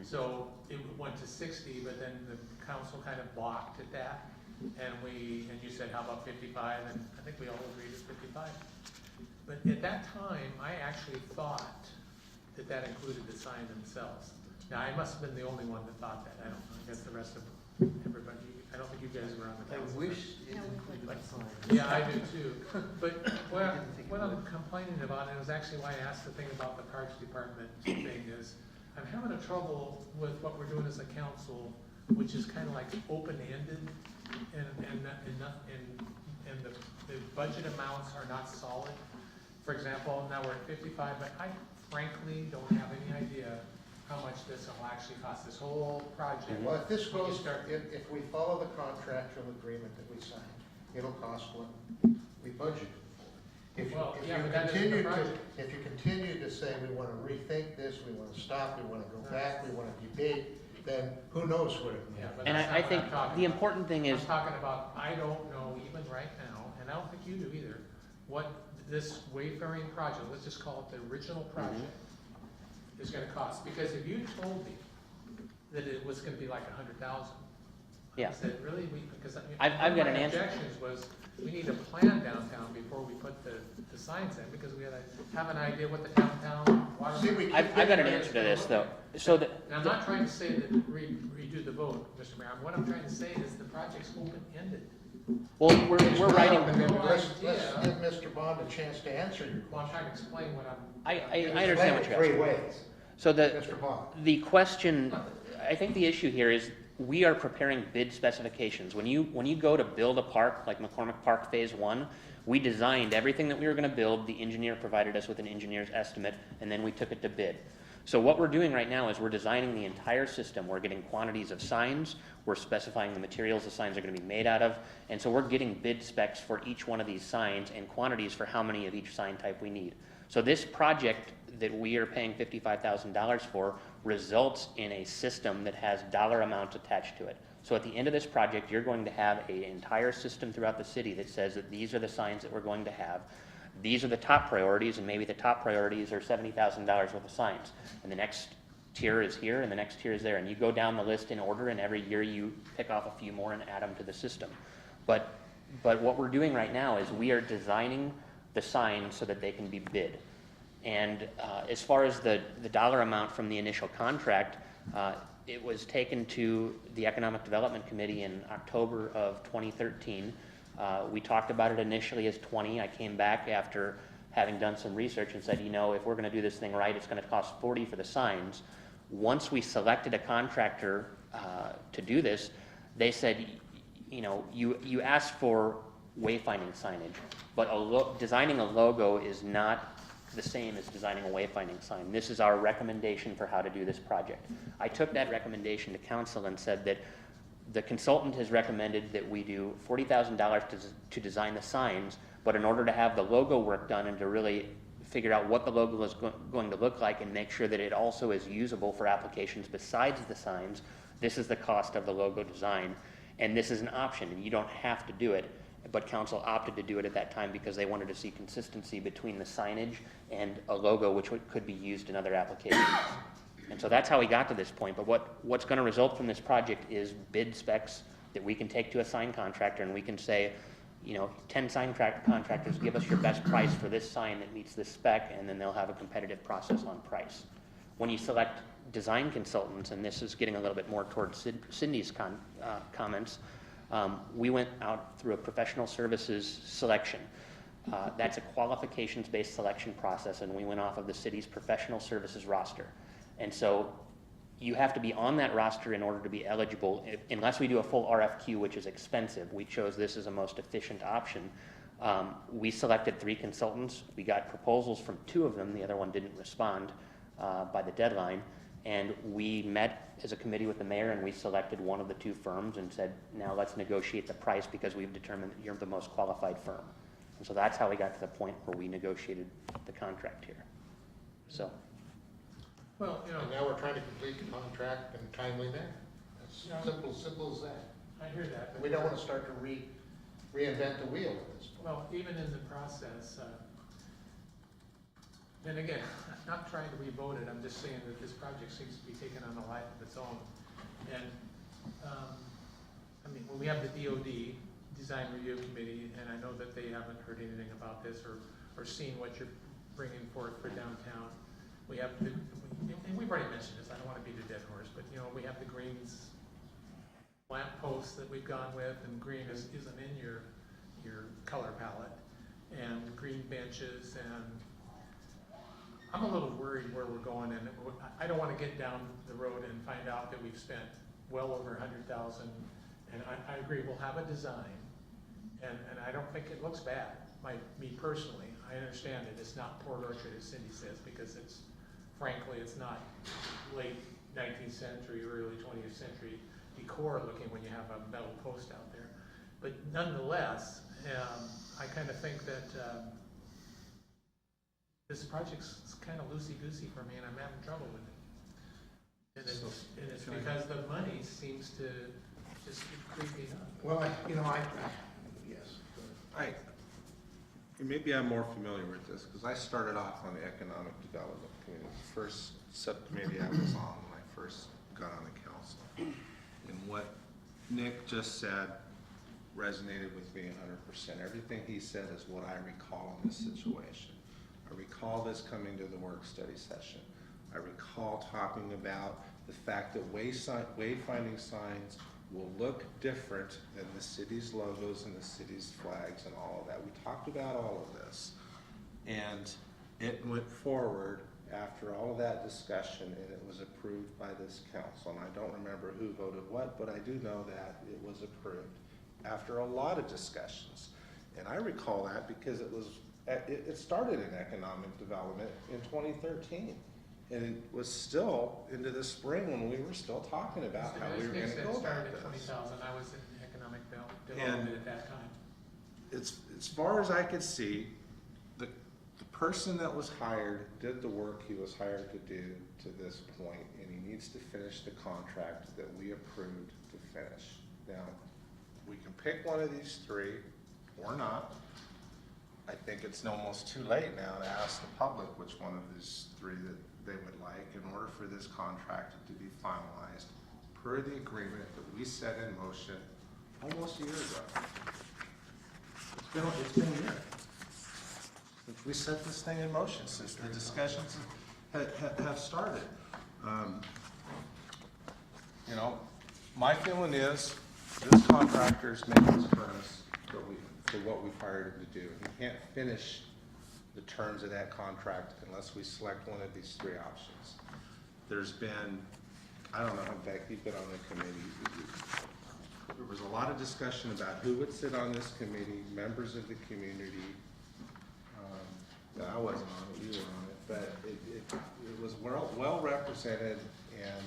so it went to 60, but then the council kind of balked at that, and you said, how about 55? And I think we all agreed it's 55. But at that time, I actually thought that included the sign themselves. Now, I must have been the only one that thought that. I don't know. I guess the rest of everybody, I don't think you guys were on the council. I wish it included the sign. Yeah, I do too. But what I'm complaining about, and it was actually why I asked the thing about the parks department thing, is I'm having a trouble with what we're doing as a council, which is kind of like open-ended, and the budget amounts are not solid. For example, now we're at 55, but I frankly don't have any idea how much this will actually cost, this whole project. Well, if this goes, if we follow the contractual agreement that we signed, it'll cost what we budgeted for. If you continue to say we want to rethink this, we want to stop, we want to go back, we want to debate, then who knows what it means. Yeah, but And that's I not what think I'm talking the about. important thing is, I'm talking about, I don't know even right now, and I don't think you do either, what this wayfaring project, let's just call it the original project, is gonna cost. Because if you told me that it was gonna be like 100,000, Yeah. I said, really? Because I mean, I've got one of an my answer. objections was, we need a plan downtown before we put the signs in, because we had to have an idea what the downtown water. I've got an answer to this though. So that, And I'm not trying to say that redo the vote, Mr. Mayor. What I'm trying to say is the project's open-ended. well, we're writing, Let's give Mr. Bond a chance to answer your Well, I'm question. trying to explain what I'm. I understand what you're Three asking. ways, So Mr. Bond. the question, I think the issue here is we are preparing bid specifications. When you go to build a park like McCormick Park Phase 1, we designed everything that we were going to build. The engineer provided us with an engineer's estimate, and then we took it to bid. So what we're doing right now is we're designing the entire system. We're getting quantities of signs. We're specifying the materials the signs are going to be made out of. And so we're getting bid specs for each one of these signs and quantities for how many of each sign type we need. So this project that we are paying $55,000 for results in a system that has dollar amounts attached to it. So at the end of this project, you're going to have an entire system throughout the city that says that these are the signs that we're going to have. These are the top priorities, and maybe the top priorities are $70,000 worth of signs. And the next tier is here, and the next tier is there. And you go down the list in order, and every year you pick off a few more and add them to the system. But what we're doing right now is we are designing the signs so that they can be bid. And as far as the dollar amount from the initial contract, it was taken to the Economic Development Committee in October of 2013. We talked about it initially as 20. I came back after having done some research and said, if we're going to do this thing right, it's going to cost 40 for the signs. Once we selected a contractor to do this, they said, you asked for wayfinding signage, but designing a logo is not the same as designing a wayfinding sign. This is our recommendation for how to do this project. I took that recommendation to council and said that the consultant has recommended that we do $40,000 to design the signs, but in order to have the logo work done and to really figure out what the logo is going to look like and make sure that it also is usable for applications besides the signs, this is the cost of the logo design. And this is an option, and you don't have to do it. but council opted to do it at that time because they wanted to see consistency between the signage and a logo which could be used in other applications. And so that's how we got to this point, but what's going to result from this project is bid specs that we can take to a sign contractor and we can say, 10 sign contractors, give us your best price for this sign that meets this spec, and then they'll have a competitive process on price. When you select design consultants, and this is getting a little bit more towards Cindy's comments, we went out through a professional services selection. That's a qualifications-based selection process, and we went off of the city's professional services roster. And so you have to be on that roster in order to be eligible, unless we do a full RFQ, which is expensive. We chose this as a most efficient option. We selected 3 consultants. We got proposals from 2 of them. The other one didn't respond by the deadline. And we met as a committee with the mayor, and we selected one of the 2 firms and said, now let's negotiate the price because we've determined that you're the most qualified firm. And so that's how we got to the point where we negotiated the contract here. So. Well, And now we're trying to complete the contract in a timely manner. That's simple as that. I hear that. And we don't want to start to reinvent the wheel at this point. Well, even in the process, and again, I'm not trying to re-vote it, I'm just saying that this project seems to be taking on a life of its own. And, when we have the DOD, Design Review Committee, and I know that they haven't heard anything about this or seen what you're bringing forth for downtown. We have the, and we've already mentioned this, I don't want to beat a dead horse, but we have the greens lamp posts that we've gone with, and green isn't in your color palette, and green benches, and I'm a little worried where we're going, and I don't want to get down the road and find out that we've spent well over $100,000, and I agree, we'll have a design, and I don't think it looks bad, me personally. I understand that it's not Port Orchard, as Cindy says, because frankly, it's not late 19th century, early 20th century decor looking when you have a metal post out there. But nonetheless, I kind of think that this project's kind of loosey-goosey for me, and I'm having trouble with it. And it's because the money seems to just keep creeping up. Well, yes. Maybe I'm more familiar with this, because I started off on the Economic Development Committee, the first subcommittee I was on when I first got on the council. And what Nick just said resonated with me 100%. Everything he said is what I recall in this situation. I recall this coming to the work study session. I recall talking about the fact that wayfinding signs will look different than the city's logos and the city's flags and all of that. We talked about all of this. And it went forward after all of that discussion, and it was approved by this council. And I don't remember who voted what, but I do know that it was approved after a lot of discussions. And I recall that because it started in economic development in 2013. And it was still into the spring when we were still talking about how we were going to go about Started at this. 20,000, I was in economic development at that time. As far as I could see, the person that was hired did the work he was hired to do to this point, and he needs to finish the contract that we approved to finish. Now, we can pick one of these 3 or not. I think it's almost too late now to ask the public which one of these 3 that they would like in order for this contract to be finalized per the agreement that we set in motion almost a year ago. It's been a year since we set this thing in motion, since the discussions have started. My feeling is this contractor's making terms for what we've hired him to do. He can't finish the terms of that contract unless we select one of these 3 options. There's been, I don't know, in fact, you've been on the committee. There was a lot of discussion about who would sit on this committee, members of the community. I wasn't on it, you were on it, but it was well represented, and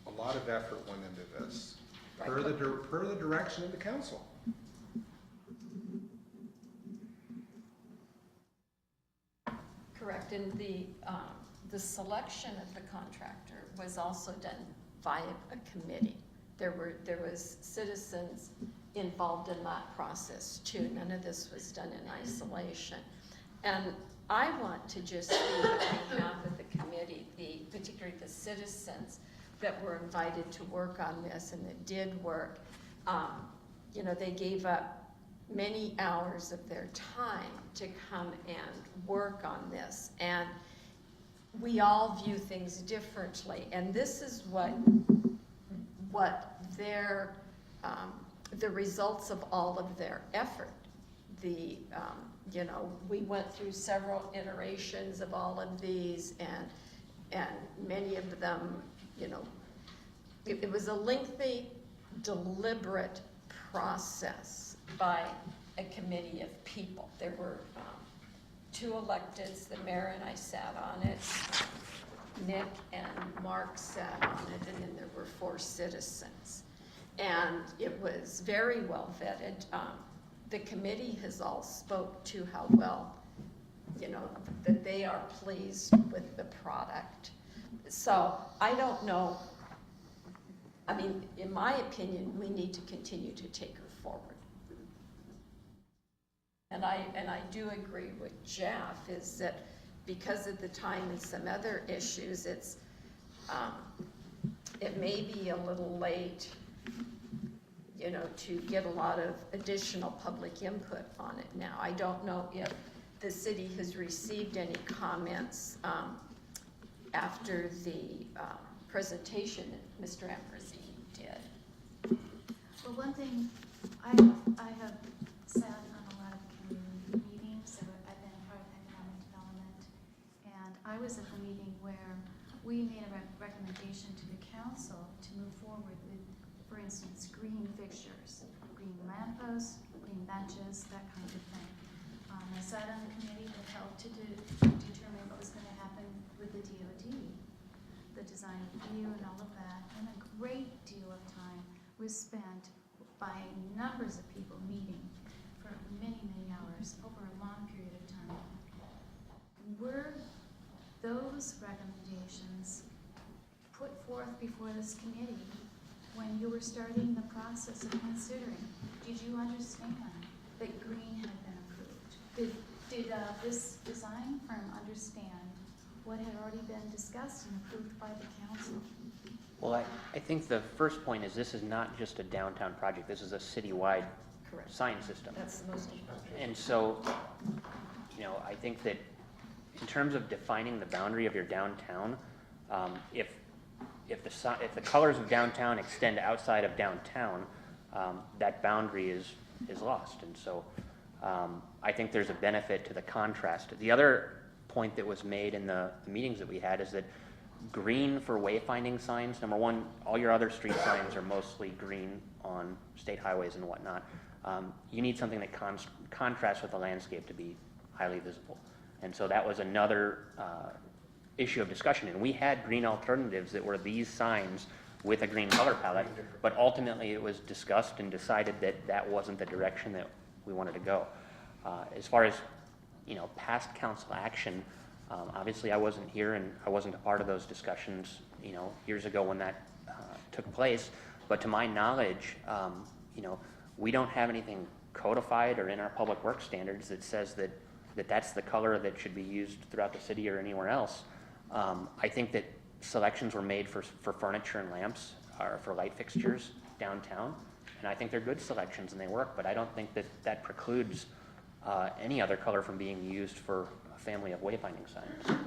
a lot of effort went into this per the direction of the council. Correct, and the selection of the contractor was also done via a committee. There was citizens involved in that process too. None of this was done in isolation. And I want to just speak on behalf of the committee, particularly the citizens that were invited to work on this and that did work. You know, they gave up many hours of their time to come and work on this. And we all view things differently. And this is what their, the results of all of their effort. You know, we went through several iterations of all of these, and many of them, you know, it was a lengthy, deliberate process by a committee of people. There were 2 electeds, the mayor and I sat on it, Nick and Mark sat on it, and then there were 4 citizens. And it was very well vetted. The committee has all spoke to how well, you know, that they are pleased with the product. So I don't know, I mean, in my opinion, we need to continue to take her forward. And I do agree with Jeff, is that because of the time and some other issues, it's, it may be a little late, you know, to get a lot of additional public input on it now. I don't know if the city has received any comments after the presentation that Mr. Ambrosini did. Well, one thing, I have sat on a lot of community meetings, so I've been a part of economic development, and I was at the meeting where we made a recommendation to the council to move forward with, for instance, green fixtures, green lampposts, green benches, that kind of thing. I sat on the committee that helped to determine what was going to happen with the DOD, the design review and all of that, and a great deal of time was spent by numbers of people meeting for many, many hours over a long period of time. Were those recommendations put forth before this committee when you were starting the process of considering? Did you understand that green had been approved? Did this design firm understand what had already been discussed and approved by the council? Well, I think the first point is this is not just a downtown project. This is a citywide Correct. sign system. That's the most important. And so, you know, I think that in terms of defining the boundary of your downtown, if the colors of downtown extend outside of downtown, that boundary is lost. And so I think there's a benefit to the contrast. The other point that was made in the meetings that we had is that green for wayfinding signs, number one, all your other street signs are mostly green on state highways and whatnot. You need something that contrasts with the landscape to be highly visible. And so that was another issue of discussion. And we had green alternatives that were these signs with a green color palette, but ultimately it was discussed and decided that that wasn't the direction that we wanted to go. As far as, you know, past council action, obviously I wasn't here and I wasn't a part of those discussions, you know, years ago when that took place. But to my knowledge, you know, we don't have anything codified or in our public works standards that says that that's the color that should be used throughout the city or anywhere else. I think that selections were made for furniture and lamps or for light fixtures downtown, and I think they're good selections and they work, but I don't think that precludes any other color from being used for a family of wayfinding signs.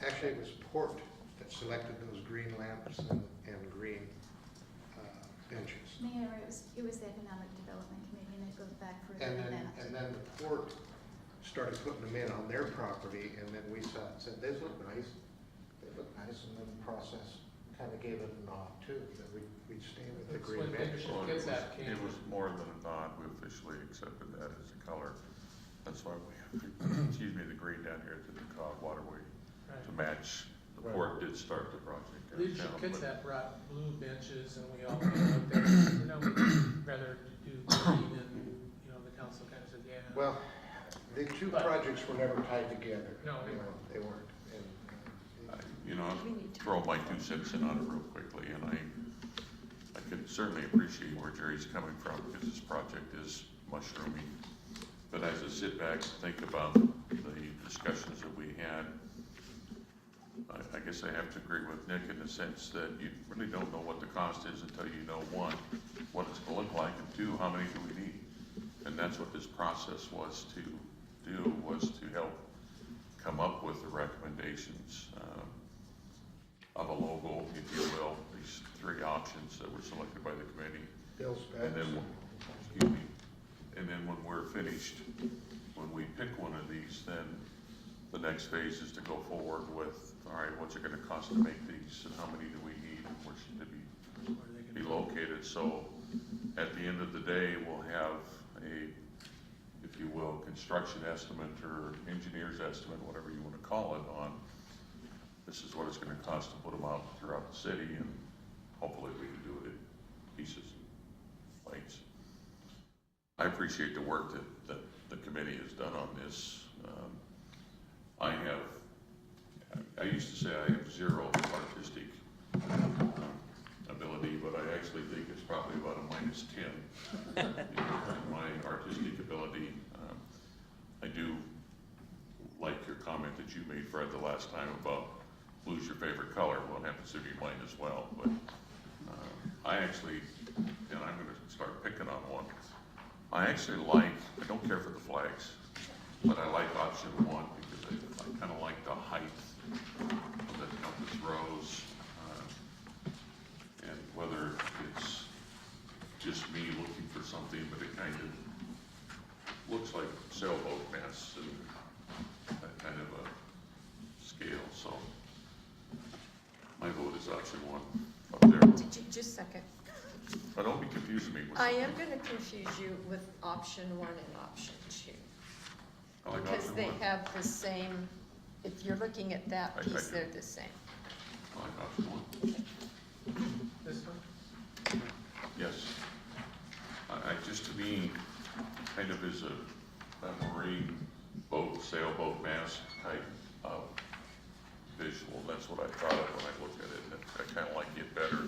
Actually, it was Port that selected those green lamps and green benches. Mayor, it was the Economic Development Committee, and it goes back further And than then, that. and then the Port started putting them in on their property, and then we saw it, said, these look nice, they look nice, and then the process kind of gave it a nod too, that we'd stay with the That's green when bench. Membership Well, Kids Act came. it was more than a nod. We officially accepted that as a color. That's why we have, excuse me, the green down here at the DeKalb Waterway to match. The Port did start the project Leadership downtown, Kids but Act brought blue benches, and we all kind of looked at it, you know, we'd rather do green, and, you know, the council kind of said, yeah. Well, the two But- projects were never tied together. No, they You know, they weren't. And, you know, throw my 2 cents in on it real quickly, and I can certainly appreciate where Jerry's coming from, because this project is mushrooming. But as I sit back and think about the discussions that we had, I guess I have to agree with Nick in the sense that you really don't know what the cost is until you know, one, what it's gonna look like, and two, how many do we need? And that's what this process was to do, was to help come up with the recommendations of a logo, if you will, these three options that were selected by the committee. Bill's And then, excuse me, and then when we're finished, when we pick one of these, then the next phase is to go forward with, all right, what's it gonna cost to make these, and how many do we need, and where should they be located? So at the end of the day, we'll have a, if you will, construction estimate or engineer's estimate, whatever you wanna call it, on this is what it's gonna cost to put them out throughout the city, and hopefully we can do it in pieces and bites. I appreciate the work that the committee has done on this. I used to say I have zero artistic ability, but I actually think it's probably about a -10 in my artistic ability. I do like your comment that you made, Fred, the last time about blue's your favorite color. Well, it happens to be mine as well, but I actually, and I'm gonna start picking on one. I actually like, I don't care for the flags, but I like option one because I kind of like the height of the compass rose. And whether it's just me looking for something, but it kind of looks like sailboat masts and that kind of a scale. So my vote is option one up there. Just a second. But don't be confusing me with I am gonna confuse you with option one and option two. I like Because option they one. have the same, if you're looking at that I piece, do. they're the same. I like option one. This one? Yes. I just, to me, kind of is a marine boat, sailboat mast type of visual. That's what I thought of when I looked at it. And I kind of like it better.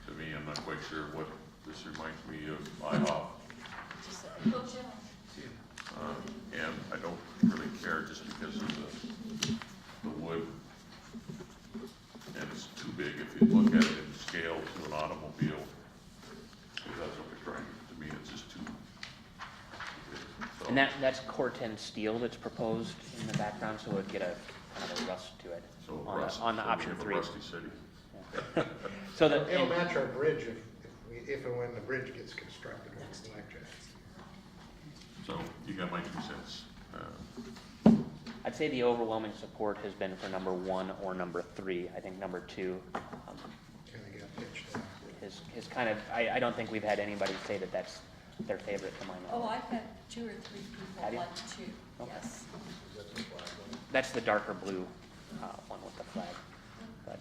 To me, I'm not quite sure what this reminds me of IHOP. And I don't really care just because of the wood. And it's too big. If you look at it in scale to an automobile, that's what they're trying, to me, it's just too big. So, And that's Corten steel that's proposed in the background, so it would get a kind of a rust to it so on rust, the so we option have a 3. rusty city. So the, It'll match our bridge if and when the bridge gets constructed with the blackjack. So you got my 2 cents. I'd say the overwhelming support has been for number 1 or number 3. I think number 2 Kind of got pitched out. is kind of, I don't think we've had anybody say that that's their favorite to my Oh, knowledge. I've had 2 or 3 Have people you? like two, Okay. yes. That's the darker blue one with the flag. But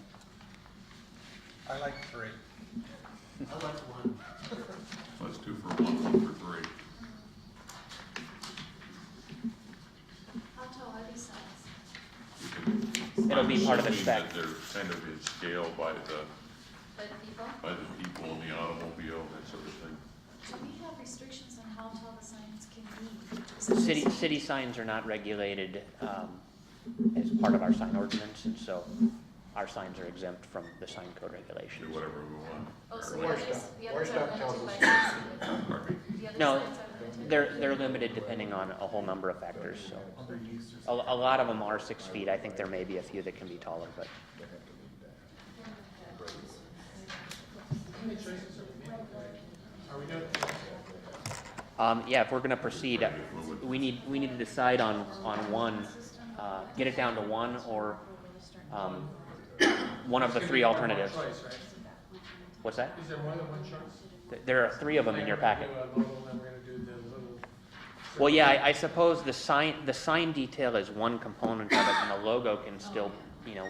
I like 3. I like one. So that's 2 for 1 for 3. How tall are these signs? You can- It'll be part of the I'm assuming spec. that they're kind of in scale by the By the people? in the automobile, that sort of thing. Do we have restrictions on how tall the signs can be? city signs are not regulated as part of our sign ordinance, and so our signs are exempt from the sign code Do regulations. whatever we want. Oh, so Or the whatever. others, the Or others are stuff limited tells by us. 6 feet? Pardon me? The other No, signs are limited? they're limited depending on a whole number of factors, so. A lot of them are 6 feet. I think there may be a few that can be taller, but How many choices are we making? Are we doing? yeah, if we're gonna proceed, we need to decide on one, get it down to one or one of the It's gonna 3 be more than one alternatives. choice, right? What's that? Is there more than one choice? There are 3 of them in your packet. We're gonna do a logo, then we're gonna do the little. Well, yeah, I suppose the sign detail is one component of it, and the logo can still,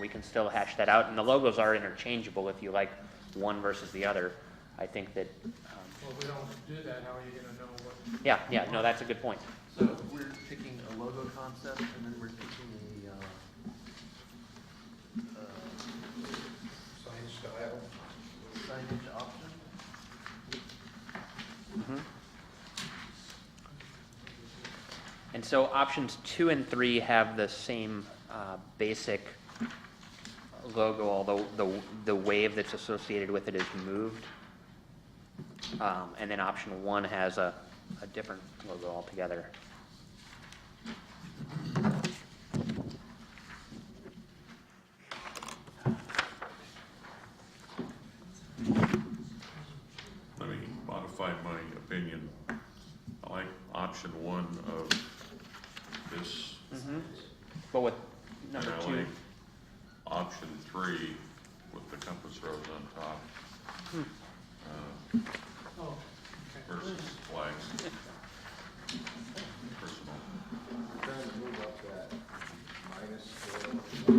we can still hash that out, and the logos are interchangeable if you like one versus the other. I think that, Well, if we don't do that, how are you gonna know what? yeah, no, that's a good point. So we're picking a logo concept, and then we're picking Sign style. signage so options 2 and 3 have the same basic logo, although the wave that's associated with it is moved. And then option 1 has a different logo altogether. Let me modify my opinion. I like option 1 of this, But with and number I 2, like option 3 with the compass rose on top. Oh, okay. Versus flags. Personal. Trying to move up that minus 4.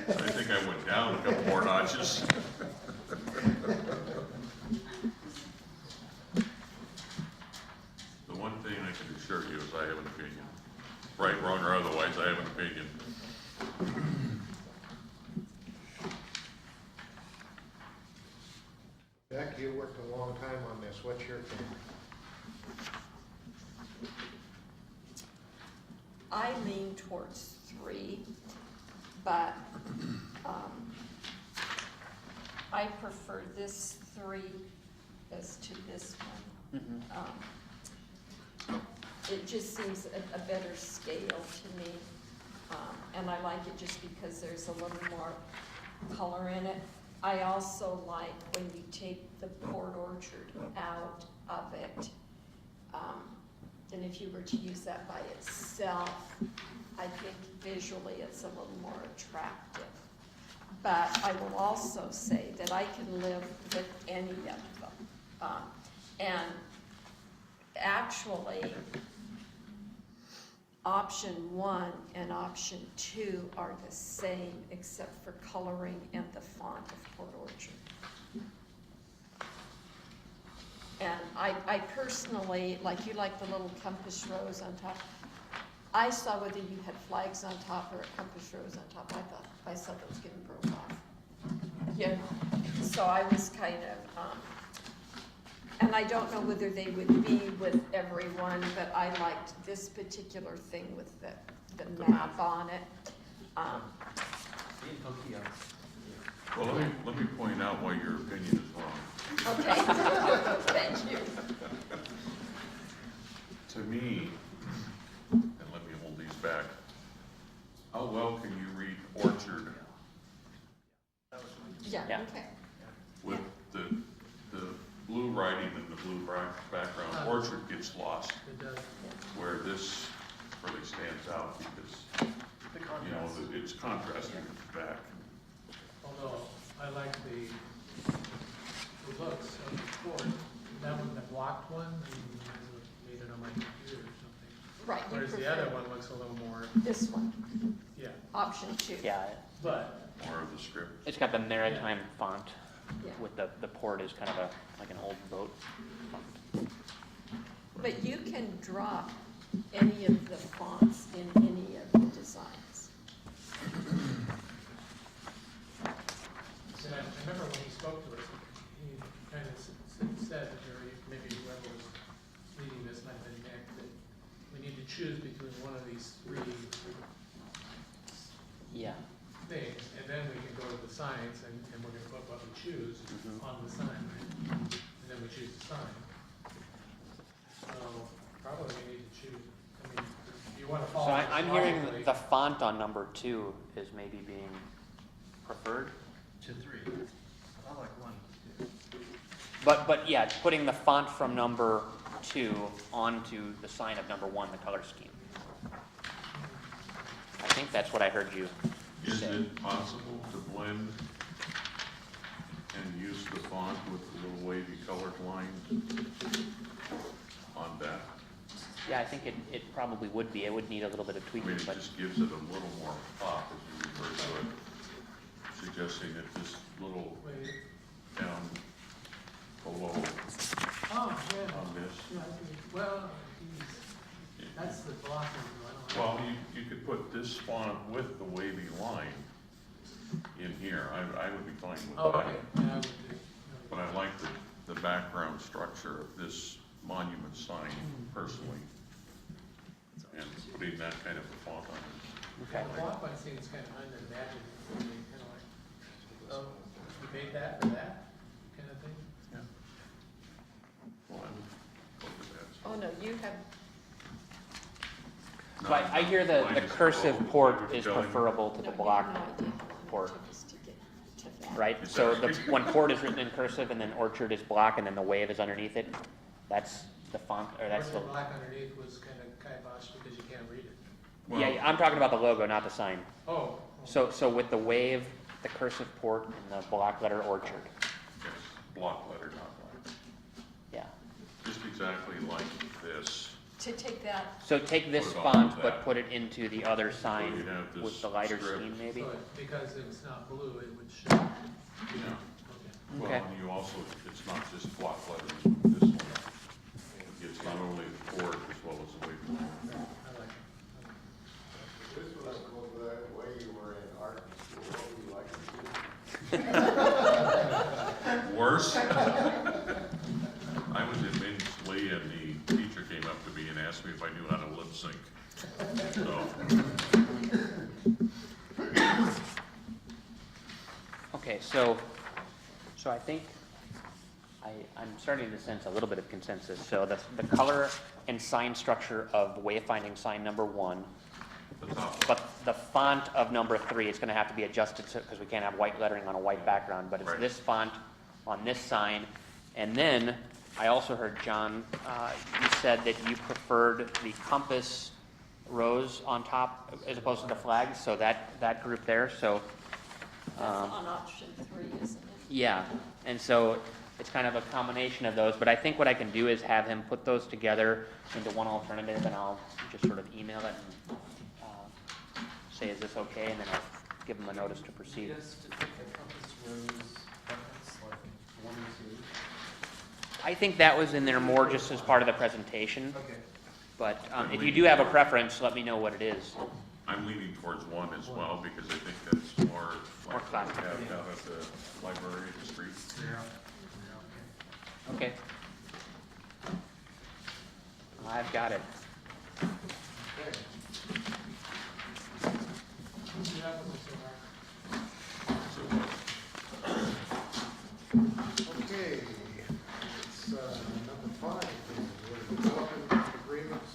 I think I went down a couple more notches. The one thing I can assure you is I have an opinion. Right, wrong, or otherwise, I have an opinion. Beck, you worked a long time on this. What's your opinion? I lean towards 3, but I prefer this 3 as to this one. It just seems a better scale to me, and I like it just because there's a little more color in it. I also like when you take the Port Orchard out of it, and if you were to use that by itself, I think visually it's a little more attractive. But I will also say that I can live with any of them. And actually, option 1 and option 2 are the same except for coloring and the font of Port Orchard. And I personally, like, you like the little compass rose on top. I saw whether you had flags on top or a compass rose on top. I saw those getting broke off. Yeah, so I was kind of, and I don't know whether they would be with everyone, but I liked this particular thing with the map on it. Well, let me point out why your opinion is wrong. Okay, thank you. To me, and let me hold these back, how well can you read orchard Yeah, Yeah. okay. with the blue writing and the blue background? Orchard gets lost, It does. where this really stands out because, The you know, contrast. it's contrasting at the back. Although I like the looks of the Ford. That one, the blocked one, I made it on my computer or something. Right, you Whereas the other prefer one looks a little more, this one, yeah, option 2. yeah, but, More of the script. it's got the maritime font Yeah. with the port is kind of like an old boat font. But you can drop any of the fonts in any of the designs. and I remember when he spoke to us, he kind of said, or maybe whoever was leading this might have been Nick, that we need to choose between one of these 3 Yeah. things, and then we can go to the signs, and we're gonna put what we choose Mhm. on the sign, right? And then we choose the sign. So, probably we need to choose, I mean, if you wanna follow. So this I'm hearing logically- the font on number 2 is maybe being preferred. To 3. I like 1. But yeah, putting the font from number 2 onto the sign of number 1, the color scheme. I think that's what I heard you Is say. it possible to blend and use the font with the little wavy colored lines on that? Yeah, I think it probably would be. It would need a little bit of I tweaking, mean, it but just gives it a little more pop, as you refer to it, suggesting that this little Wait, down below oh, yeah, on this. yeah, I see. Well, geez, that's the blocking one. Well, you could put this font with the wavy line in here. I would be fine with Oh, that. okay, yeah, I would do. But I like the background structure of this monument sign personally. and putting that kind of a font on it. Okay. The block one seems kind of unimagined, kind of like, oh, you made that for that kind of thing? Well, I'm hoping that's. Oh, no, you have, So I hear the Mine is cursive below port the is spelling. preferable to no, the you block have no idea how port. long it took us to get to that. right? So the, when port is written in cursive and then orchard is block and then the wave is underneath it, that's the font, or that's the, Or the black underneath was kind of kibosh because you can't read it. yeah, yeah, I'm talking about the logo, not the sign. Oh. So with the wave, the cursive port, and the block letter orchard, Yes, block letter, not black. yeah. Just exactly like this. To take that, So take this Put it on font, that. but put it into the other sign you have this with the lighter strip. scheme maybe? So because it's not blue, it would show. Yeah. Okay. Well, Okay. and you also, it's not just block letters, this one. It gets not only the port as well as the wave. I like it. This was the way you were in art school, what would you like to do? Worse? I was in Minsley and the teacher came up to me and asked me if I knew how to lip sync. So, Okay, so I think I'm starting to sense a little bit of consensus. So the color and sign structure of wayfinding sign number 1, the top, but the font of number 3 is gonna have to be adjusted because we can't have white lettering on a white background, but it's Right. this font on this sign. And then I also heard, John, you said that you preferred the compass rose on top as opposed to the flags, so that group there, so. that's on option 3, isn't it? Yeah, and so it's kind of a combination of those, but I think what I can do is have him put those together into one alternative, and I'll just sort of email it and say, is this okay, and then I'll give him a notice to proceed. Just to take the compass rose reference, like 1 and 2. I think that was in there more just as part of the presentation, Okay. but if you do have a preference, let me know what it is. I'm leaning towards 1 as well because I think that's more More like what we classic. have down at the library at the street. Okay. I've got it. You have them, Mr. Mark. So, Okay, it's, number 5, we're developing agreements.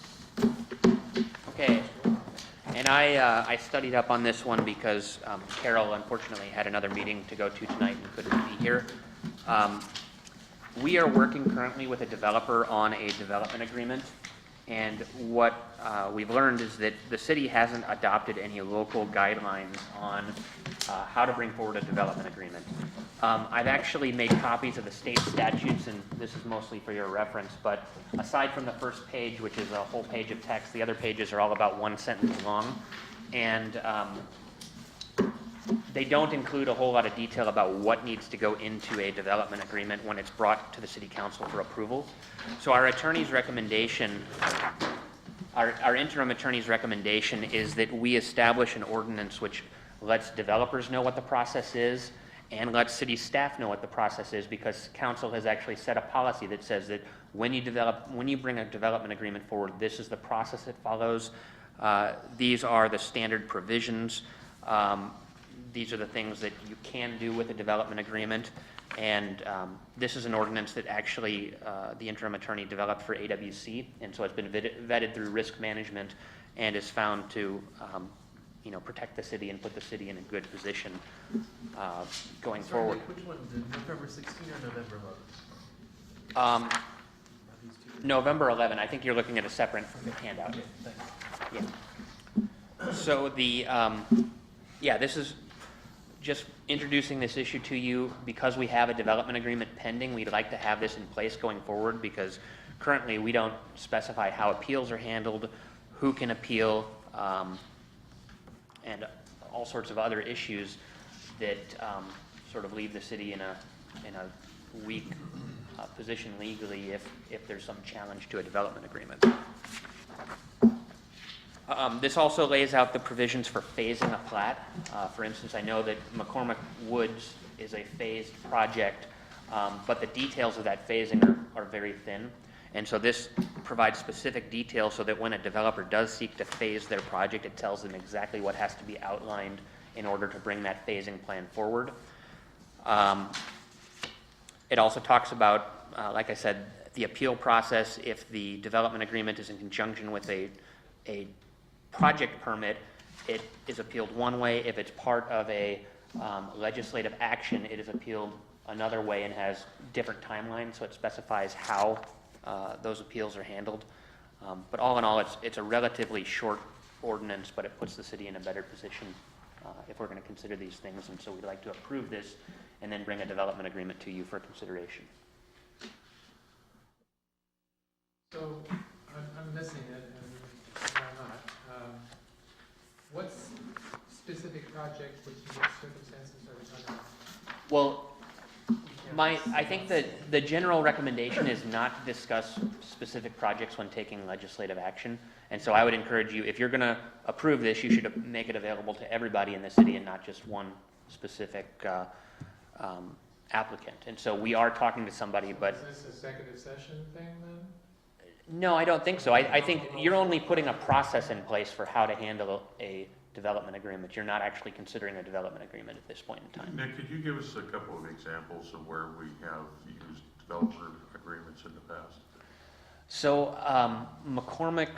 Okay, and I studied up on this one because Carol unfortunately had another meeting to go to tonight and couldn't be here. We are working currently with a developer on a development agreement, and what we've learned is that the city hasn't adopted any local guidelines on how to bring forward a development agreement. I've actually made copies of the state statutes, and this is mostly for your reference, but aside from the first page, which is a whole page of text, the other pages are all about 1 sentence long, and they don't include a whole lot of detail about what needs to go into a development agreement when it's brought to the city council for approval. So our attorney's recommendation, our interim attorney's recommendation is that we establish an ordinance which lets developers know what the process is and lets city staff know what the process is, because council has actually set a policy that says that when you bring a development agreement forward, this is the process it follows. These are the standard provisions. These are the things that you can do with a development agreement. And this is an ordinance that actually the interim attorney developed for AWC, and so it's been vetted through risk management and is found to protect the city and put the city in a good position going Sorry, forward. Nick, which one, did November 16 or November 11? Um, Are these two? November 11, I think you're looking at a separate handout. Okay, thanks. Yeah. So this is just introducing this issue to you because we have a development agreement pending. We'd like to have this in place going forward because currently we don't specify how appeals are handled, who can appeal, and all sorts of other issues that sort of leave the city in a weak position legally if there's some challenge to a development agreement. This also lays out the provisions for phasing a plat. For instance, I know that McCormick Woods is a phased project, but the details of that phasing are very thin. And so this provides specific details so that when a developer does seek to phase their project, it tells them exactly what has to be outlined in order to bring that phasing plan forward. It also talks about, like I said, the appeal process. If the development agreement is in conjunction with a project permit, it is appealed one way. If it's part of a legislative action, it is appealed another way and has different timelines, so it specifies how those appeals are handled. But all in all, it's a relatively short ordinance, but it puts the city in a better position if we're going to consider these things. And so we'd like to approve this and then bring a development agreement to you for consideration. So, I'm missing it, and why not? What specific project, which circumstances are we talking about? Well, I think that the general recommendation is not to discuss specific projects when taking legislative action. And so I would encourage you, if you're going to approve this, you should make it available to everybody in the city and not just one specific applicant. And so we are talking to somebody, but... Is this a executive session thing then? No, I don't think so. I think you're only putting a process in place for how to handle a development agreement. You're not actually considering a development agreement at this point in time. Nick, could you give us a couple of examples of where we have used developer agreements in the past? So McCormick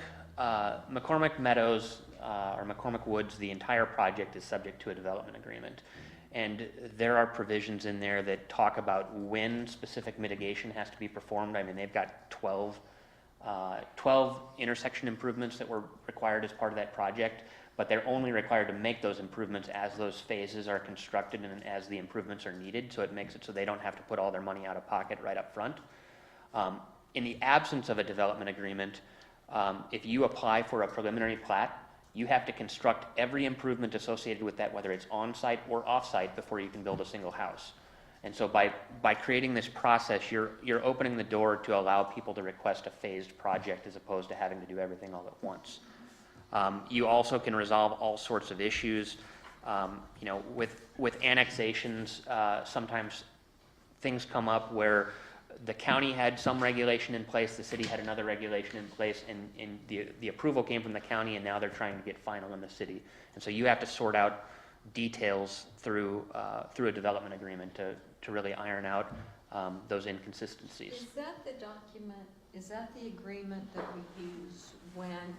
Meadows or McCormick Woods, the entire project is subject to a development agreement. And there are provisions in there that talk about when specific mitigation has to be performed. I mean, they've got 12 intersection improvements that were required as part of that project, but they're only required to make those improvements as those phases are constructed and as the improvements are needed, so it makes it so they don't have to put all their money out of pocket right up front. In the absence of a development agreement, if you apply for a preliminary plat, you have to construct every improvement associated with that, whether it's on-site or off-site, before you can build a single house. And so by creating this process, you're opening the door to allow people to request a phased project as opposed to having to do everything all at once. You also can resolve all sorts of issues. With annexations, sometimes things come up where the county had some regulation in place, the city had another regulation in place, and the approval came from the county, and now they're trying to get final in the city. And so you have to sort out details through a development agreement to really iron out those inconsistencies. Is that the document, is that the agreement that we use when,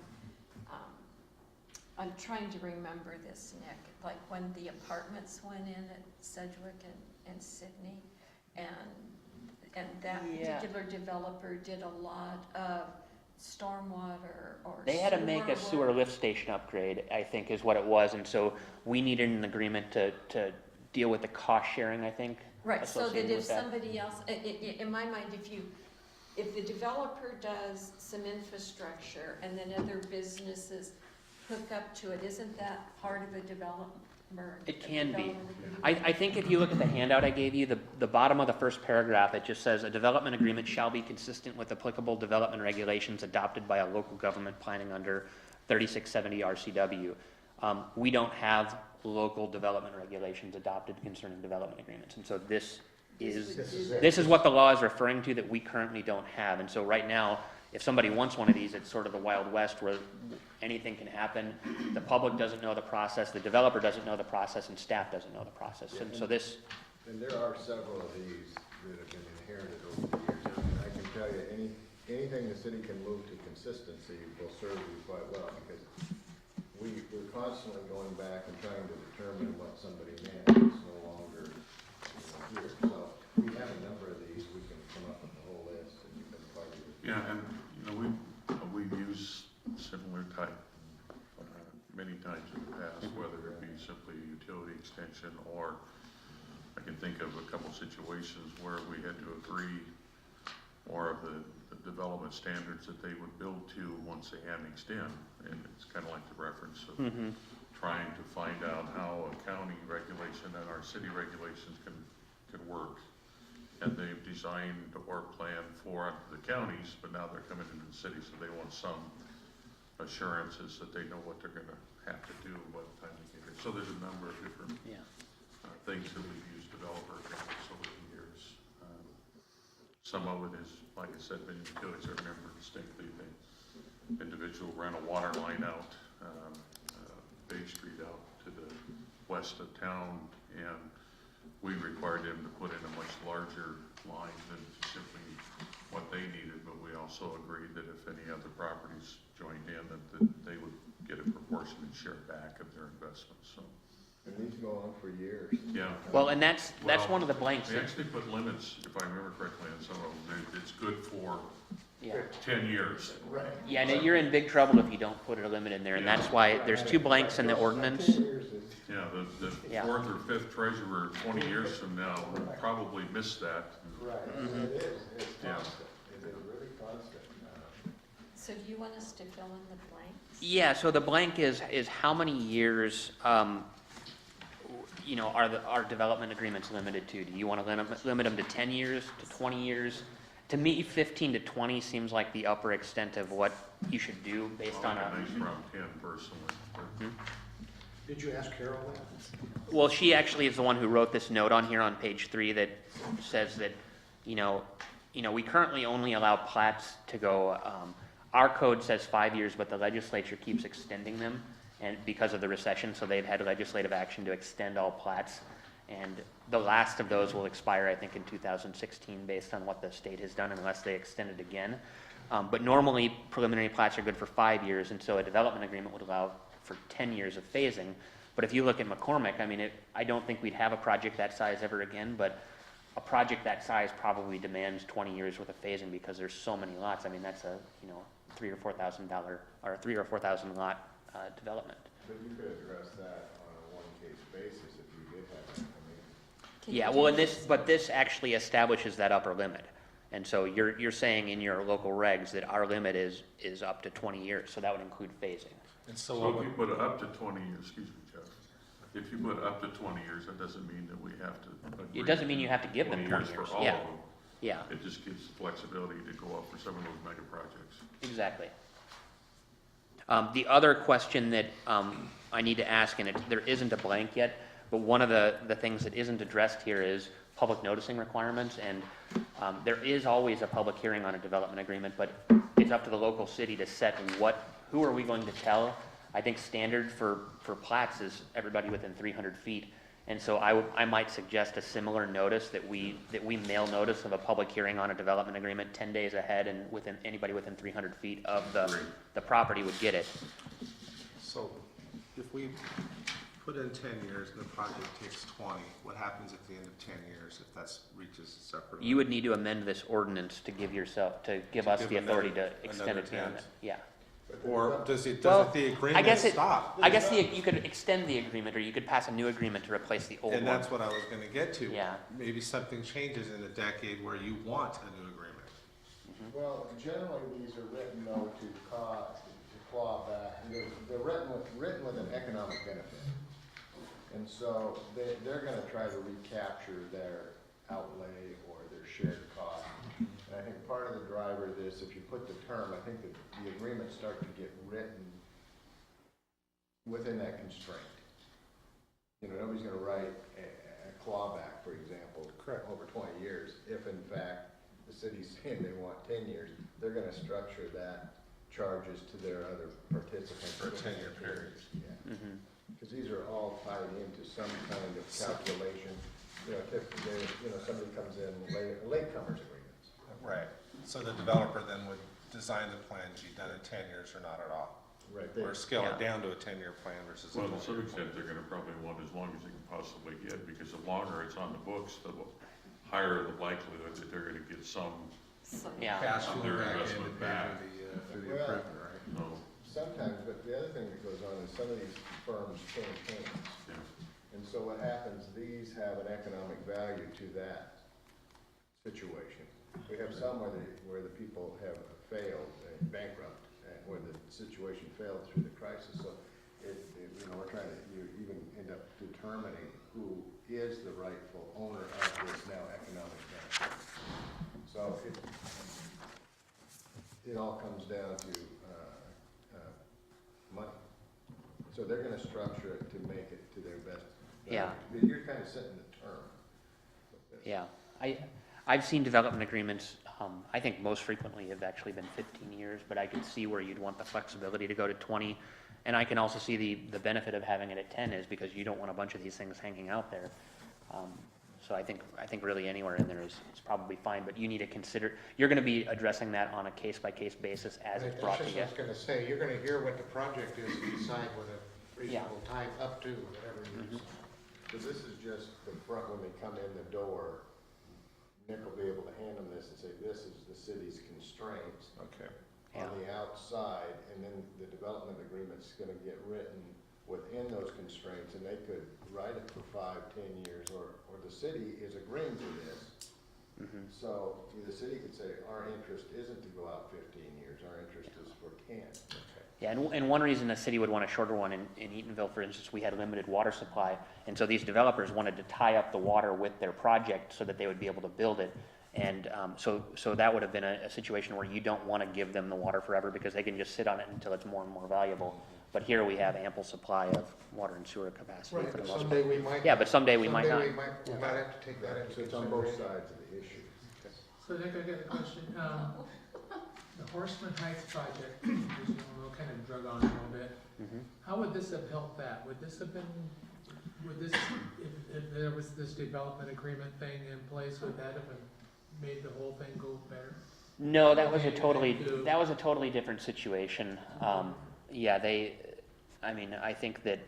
I'm trying to remember this, Nick, like when the apartments went in at Sedgwick and Sydney, and that particular developer did a lot of stormwater or They had to make a sewer work. lift station upgrade, I think is what it was, and so we needed an agreement to deal with the cost sharing, I think. Right, so that associated if with that. somebody else, in my mind, if the developer does some infrastructure and then other businesses hook up to it, isn't that part of the development? It can be. I think if you look at the handout I gave you, the bottom of the first paragraph, it just says, a development agreement shall be consistent with applicable development regulations adopted by a local government planning under 3670 RCW. We don't have local development regulations adopted concerning development agreements. And so this is what the law is referring to that we currently don't have. And so right now, if somebody wants one of these, it's sort of the Wild West where anything can happen. The public doesn't know the process, the developer doesn't know the process, and staff doesn't know the process. And so this... And there are several of these that have been inherited over the years. And I can tell you, anything the city can move to consistency will serve you quite well, because we're constantly going back and trying to determine what somebody meant. It's no longer here. So we have a number of these. We can come up with a whole list, and you've been part of it. Yeah, and we've used similar type many times in the past, whether it be simply a utility extension, or I can think of a couple situations where we had to agree more of the development standards that they would build to once they annexed in. And it's kind of like the reference of trying to find out how a county regulation and our city regulations can work. And they've designed or planned for the counties, but now they're coming into the city, so they want some assurances that they know what they're going to have to do by the time they get here. So there's a number of different things that we've used developer agreements over the years. some of it is, like I said, been utilities. I remember distinctly the individual ran a water line out, Bay Street out to the west of town, and we required them to put in a much larger line than simply what they needed, but we also agreed that if any other properties joined in, that they would get a proportionate share back of their investment, so, And these go on for years. yeah. Well, and that's Well, one of the blanks. They that- actually put limits, if I remember correctly, on some of them. It's good for Yeah. 10 years. Right. Yeah, and you're in big trouble if you don't put a limit in there, and that's why there's 2 blanks in the ordinance. 10 years is- Yeah, the Yeah. 4th or 5th treasurer 20 years from now will probably miss that. Right, Mm-hmm. it is, it's Yeah. constant, it is really constant. So do you want us to fill in the blanks? Yeah, so the blank is how many years, you know, are development agreements limited to? Do you want to limit them to 10 years, to 20 years? To me, 15 to 20 seems like the upper extent of what you should do based I on like a, a nice round 10 personally. Did you ask Carol that? well, she actually is the one who wrote this note on here on page 3 that says that, you know, we currently only allow plats to go, our code says 5 years, but the legislature keeps extending them, and because of the recession, so they've had legislative action to extend all plats. And the last of those will expire, I think, in 2016, based on what the state has done, unless they extend it again. But normally, preliminary plats are good for 5 years, and so a development agreement would allow for 10 years of phasing. But if you look at McCormick, I mean, I don't think we'd have a project that size ever again, but a project that size probably demands 20 years worth of phasing because there's so many lots. I mean, that's a, you know, $3,000 or $4,000 or 3,000 or 4,000 lot development. But you could address that on a one-case basis if you did have it, I mean. Can Yeah, you well, do and this actually establishes that upper limit. And so you're saying in your local regs that our limit is up to 20 years, so that would include phasing. And So if you put up to 20 years, excuse me, Jeff, if you put up to 20 years, that doesn't mean that we have to agree. It doesn't mean you have to give them 20 years, for all yeah, of them. yeah, It just gives flexibility to go up for some of those mega projects. exactly. The other question that I need to ask, and there isn't a blank yet, but one of the things that isn't addressed here is public noticing requirements, and there is always a public hearing on a development agreement, but it's up to the local city to set who are we going to tell. I think standard for plats is everybody within 300 feet. And so I might suggest a similar notice that we mail notice of a public hearing on a development agreement 10 days ahead, and anybody within 300 feet of the property would get it. So if we put in 10 years and the project takes 20, what happens at the end of 10 years if that reaches a separate? You would need to amend this ordinance to give us give the authority another- to extend another it beyond 10? that. Yeah. Or does Well, the I agreement guess stop? you could extend the agreement, or you could pass a new agreement to replace the old one. And that's what I was gonna get to. Yeah. Maybe something changes in a decade where you want a new agreement. Well, generally, these are written though to claw back, they're written with an economic benefit. And so they're gonna try to recapture their outlay or their shared cost. And I think part of the driver of this, if you put the term, I think that the agreements start to get written within that constraint. You know, nobody's gonna write a clawback, for example, over 20 years, if in fact the city's saying they want 10 years, they're gonna structure that charges to their other participants. For a 10-year period. Yeah, Mhm. because these are all tied into some kind of calculation. You know, typically, somebody comes in, latecomers agreements. Right. So the developer then would design the plan to be done in 10 years or not at all? Right. Or scale it Yeah. down to a 10-year plan versus a Well, to some 20-year extent, they're gonna probably want as long as they can possibly get, because the longer it's on the books, the higher the likelihood that they're gonna get some, Yeah. cash Of flow their back in investment to pay back. for the Well, improvement, right? you know, Sometimes, but the other thing that goes on is some of these firms change hands. yeah. And so what happens, these have an economic value to that situation. We have some where the people have failed, bankrupt, where the situation failed through the crisis. So we're trying to, you even end up determining who is the rightful owner of this now economic benefit. So it all comes down to money. So they're gonna structure it to make it to their best. Yeah. You're kind of setting the term. Yeah, I've seen development agreements, I think most frequently have actually been 15 years, but I could see where you'd want the flexibility to go to 20. And I can also see the benefit of having it at 10 is because you don't want a bunch of these things hanging out there. So I think really anywhere in there is probably fine, but you need to consider, you're gonna be addressing that on a case-by-case basis as it's brought to you. I was gonna say, you're gonna hear what the project is and decide what a reasonable time up to, whatever it is. Because this is just the front, when they come in the door, Nick will be able to hand them this and say, this is the city's constraints Okay. on the outside, and then the development agreement's gonna get written within those constraints, and they could write it for 5, 10 years, or the city is agreeing to this. So the city could say, our interest isn't to go out 15 years, our interest is for 10. Yeah, and one reason the city would want a shorter one, in Eatonville, for instance, we had limited water supply, and so these developers wanted to tie up the water with their project so that they would be able to build it. And so that would have been a situation where you don't want to give them the water forever because they can just sit on it until it's more and more valuable. But here we have ample supply of water and sewer capacity Right, for the but most someday part. we might. Yeah, but someday we might not. We might have to take that into So it's on both consideration. sides of the issue. So Nick, I got a question. The Horseman Heights project, as you know, kind of drug on a little bit. How would this have helped that? Would this have been, if there was this development agreement thing in place, would that have made the whole thing go better? No, that was a totally different situation. Yeah, I think that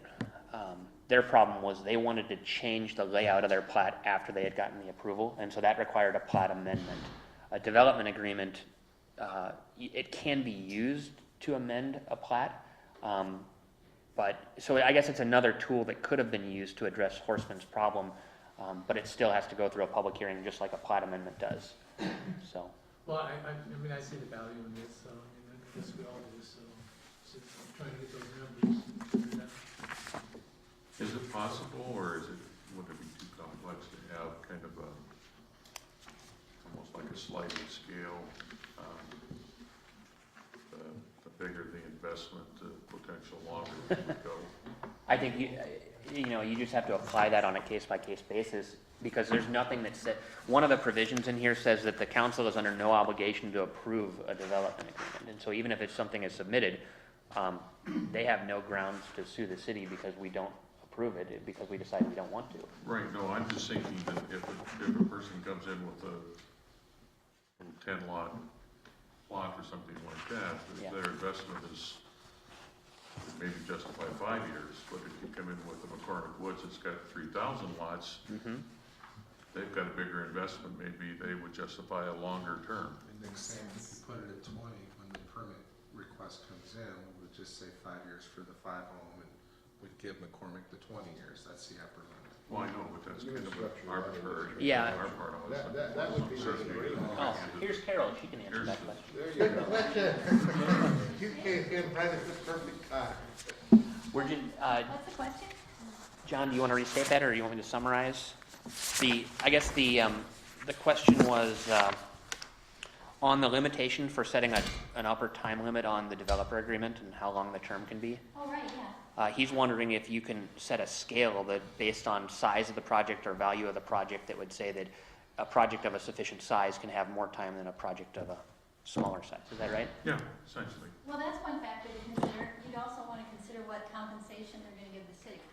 their problem was they wanted to change the layout of their plat after they had gotten the approval, and so that required a plat amendment. A development agreement, it can be used to amend a plat, so I guess it's another tool that could have been used to address Horseman's problem, but it still has to go through a public hearing just like a plat amendment does, so. Well, I see the value in this, so, I guess we all do, so, just trying to get those numbers. Is it possible, or would it be too complex to have kind of almost like a sliding scale? The bigger the investment, the potential longer it would go. I think you just have to apply that on a case-by-case basis, because there's nothing that said, one of the provisions in here says that the council is under no obligation to approve a development agreement, and so even if it's something is submitted, they have no grounds to sue the city because we don't approve it, because we decide we don't want to. Right, no, I'm just thinking that if a person comes in with a 10-lot plot or something like that, Yeah. their investment is maybe justify 5 years, but if you come in with the McCormick Woods, it's got 3,000 lots, they've got a bigger investment, maybe they would justify a longer term. And then same if you put it at 20, when the permit request comes in, we would just say 5 years for the 5-home, and we'd give McCormick the 20 years, that's the upper limit. Well, I know, but that's kind of arbitrary. Yeah. Our part of it. That would be the agreement. Oh, here's Carol, she can answer that question. There you go. You came in right at the perfect time. What's What's the question? John, do you want to restate that, or do you want me to summarize? I guess the question was on the limitation for setting an upper time limit on the developer agreement and how long the term can be. Oh, right, yeah. He's wondering if you can set a scale that, based on size of the project or value of the project, that would say that a project of a sufficient size can have more time than a project of a smaller size. Is that right? Yeah, essentially. Well, that's one factor to consider. You'd also want to consider what compensation they're going to give the city.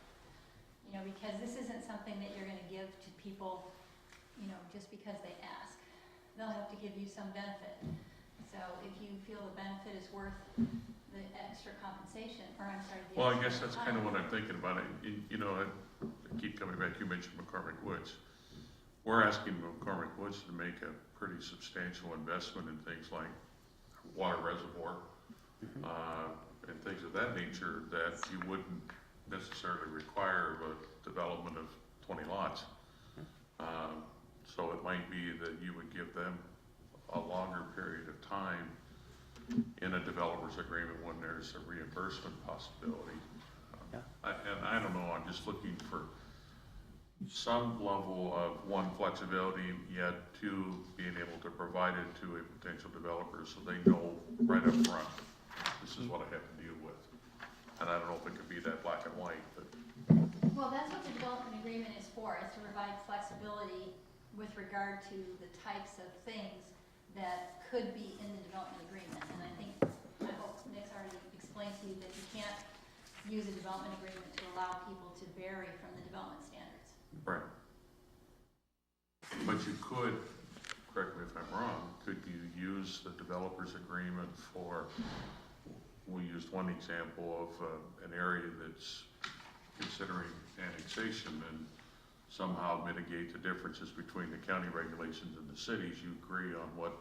You know, because this isn't something that you're going to give to people, you know, just because they ask. They'll have to give you some benefit. So if you feel the benefit is worth the extra compensation, or I'm sorry, the Well, I extra guess that's kind of time. what I'm thinking about. I keep coming back, you mentioned McCormick Woods. We're asking McCormick Woods to make a pretty substantial investment in things like water reservoir, and things of that nature that you wouldn't necessarily require of a development of 20 lots. So it might be that you would give them a longer period of time in a developer's agreement when there's a reimbursement possibility. And I don't know, I'm just looking for some level of, one, flexibility, yet two, being able to provide it to a potential developer so they know right up front, this is what I have to deal with. And I don't know if it could be that black and white, but Well, that's what the development agreement is for, is to provide flexibility with regard to the types of things that could be in the development agreement. And I hope Nick's already explained to you that you can't use a development agreement to allow people to vary from the development standards. Right. But you could, correct me if I'm wrong, could you use the developer's agreement for, we used one example of an area that's considering annexation and somehow mitigate the differences between the county regulations and the cities. You agree on what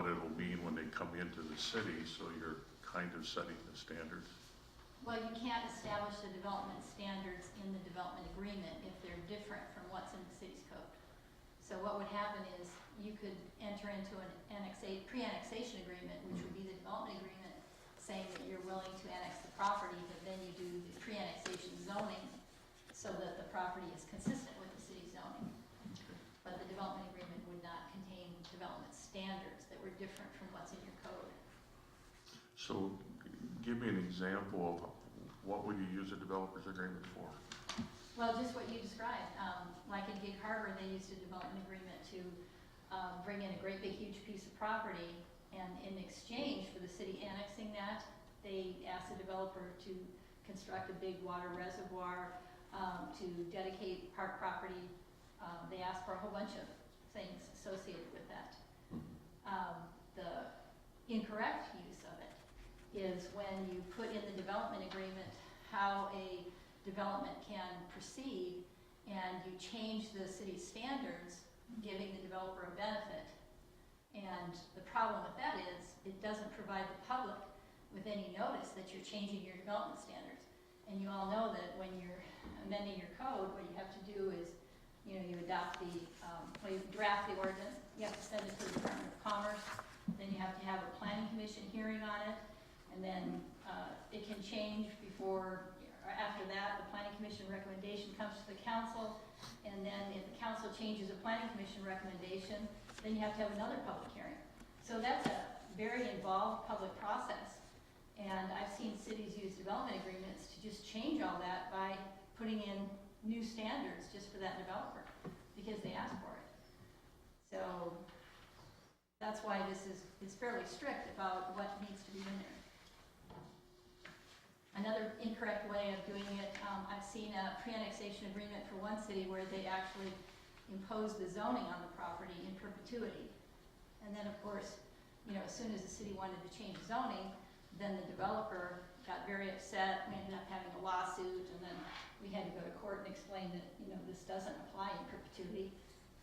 it'll mean when they come into the city, so you're kind of setting the standards. Well, you can't establish the development standards in the development agreement if they're different from what's in the city's code. So what would happen is you could enter into an pre-annexation agreement, which would be the development agreement, saying that you're willing to annex the property, but then you do the pre-annexation zoning so that the property is consistent with the city's zoning. But the development agreement would not contain development standards that were different from what's in your code. So give me an example of what would you use a developer's agreement for? Well, just what you described. Like in Gig Harbor, they used a development agreement to bring in a great big huge piece of property, and in exchange for the city annexing that, they asked the developer to construct a big water reservoir, to dedicate park property. They asked for a whole bunch of things associated with that. The incorrect use of it is when you put in the development agreement how a development can proceed, and you change the city's standards, giving the developer a benefit. And the problem with that is it doesn't provide the public with any notice that you're changing your development standards. And you all know that when you're amending your code, what you have to do is, you adopt the, you draft the ordinance, you have to send it to the Department of Commerce, then you have to have a planning commission hearing on it, and then it can change before or after that. The planning commission recommendation comes to the council, and then if the council changes a planning commission recommendation, then you have to have another public hearing. So that's a very involved public process, and I've seen cities use development agreements to just change all that by putting in new standards just for that developer, because they asked for it. So that's why this is fairly strict about what needs to be in there. Another incorrect way of doing it, I've seen a pre-annexation agreement for one city where they actually imposed the zoning on the property in perpetuity. And then, of course, as soon as the city wanted to change zoning, then the developer got very upset. We ended up having a lawsuit, and then we had to go to court and explain that, this doesn't apply in perpetuity,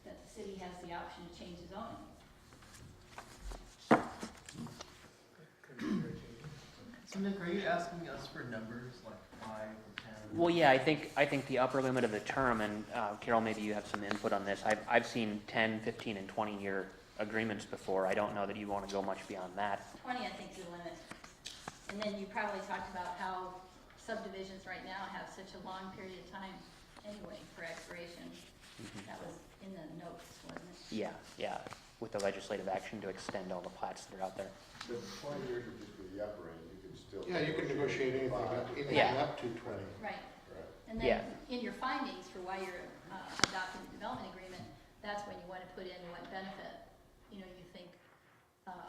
that the city has the option to change the zoning. So Nick, are you asking us for numbers like 5 or 10? Well, yeah, I think the upper limit of the term, and Carol, maybe you have some input on this. I've seen 10, 15, and 20-year agreements before. I don't know that you want to go much beyond that. 20, I think, is the limit. And then you probably talked about how subdivisions right now have such a long period of time anyway for expiration. That was in the notes, wasn't it? Yeah, with the legislative action to extend all the plats that are out there. The 20 years would just be the upper end, you could still. Yeah, you can negotiate anything Yeah. up to 20. Right. Right. And Yeah. then in your findings for why you're adopting the development agreement, that's when you want to put in what benefit, you think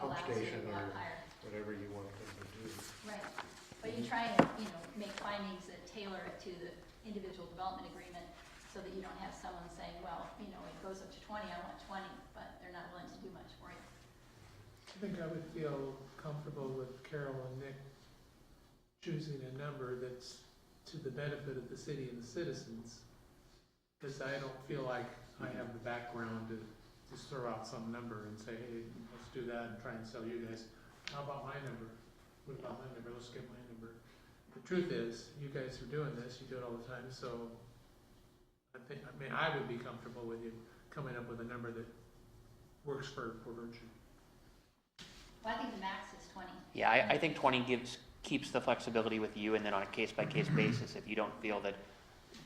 allows you Station to go or up higher. whatever you want them to do. Right. But you try and, make findings that tailor it to the individual development agreement so that you don't have someone saying, well, it goes up to 20, I want 20, but they're not willing to do much for you. I think I would feel comfortable with Carol and Nick choosing a number that's to the benefit of the city and the citizens, because I don't feel like I have the background to just throw out some number and say, hey, let's do that and try and sell you guys. How about my number? What about my number? Let's get my number. The truth is, you guys are doing this, you do it all the time, so I would be comfortable with you coming up with a number that works for Virtue. Well, I think the max is 20. Yeah, I think 20 keeps the flexibility with you, and then on a case-by-case basis, if you don't feel that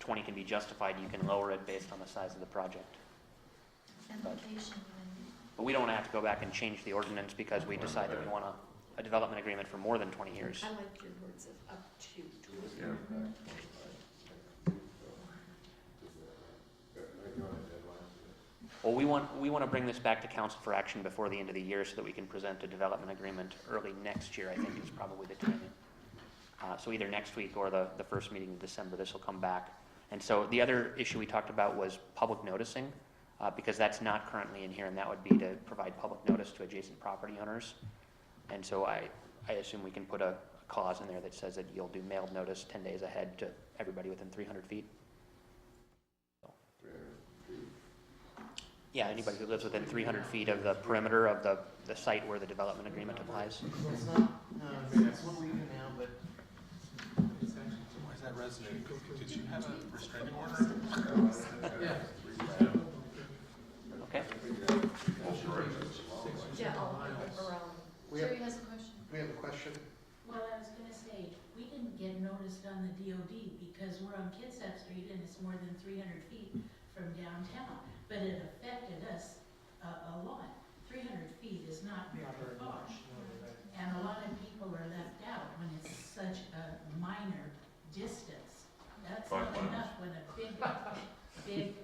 20 can be justified, you can lower it based on the size of the project. And location, But we don't have to go back and change the ordinance because we decide that we want a development agreement for more than 20 years. I like your words of up to. Yeah. Well, we want to bring this back to council for action before the end of the year so that we can present a development agreement early next year, I think is probably the timing. So either next week or the first meeting in December, this will come back. And so the other issue we talked about was public noticing, because that's not currently in here, and that would be to provide public notice to adjacent property owners. And so I assume we can put a clause in there that says that you'll do mailed notice 10 days ahead to everybody within 300 feet. Yeah, anybody who lives within 300 feet of the perimeter of the site where the development agreement applies. It's not, it's 1 week now, but it's actually. Why is that resonating? Did you have a restraining order? Yeah. Okay? Yeah, around. We have, Sherry has a question. we have a question? Well, I was gonna say, we didn't get noticed on the DOD because we're on Kitsap Street and it's more than 300 feet from downtown. But it affected us a lot. 300 feet is not very far. And a lot of people are left out when it's such a minor distance. That's 5 not miles. enough when a big thing comes in.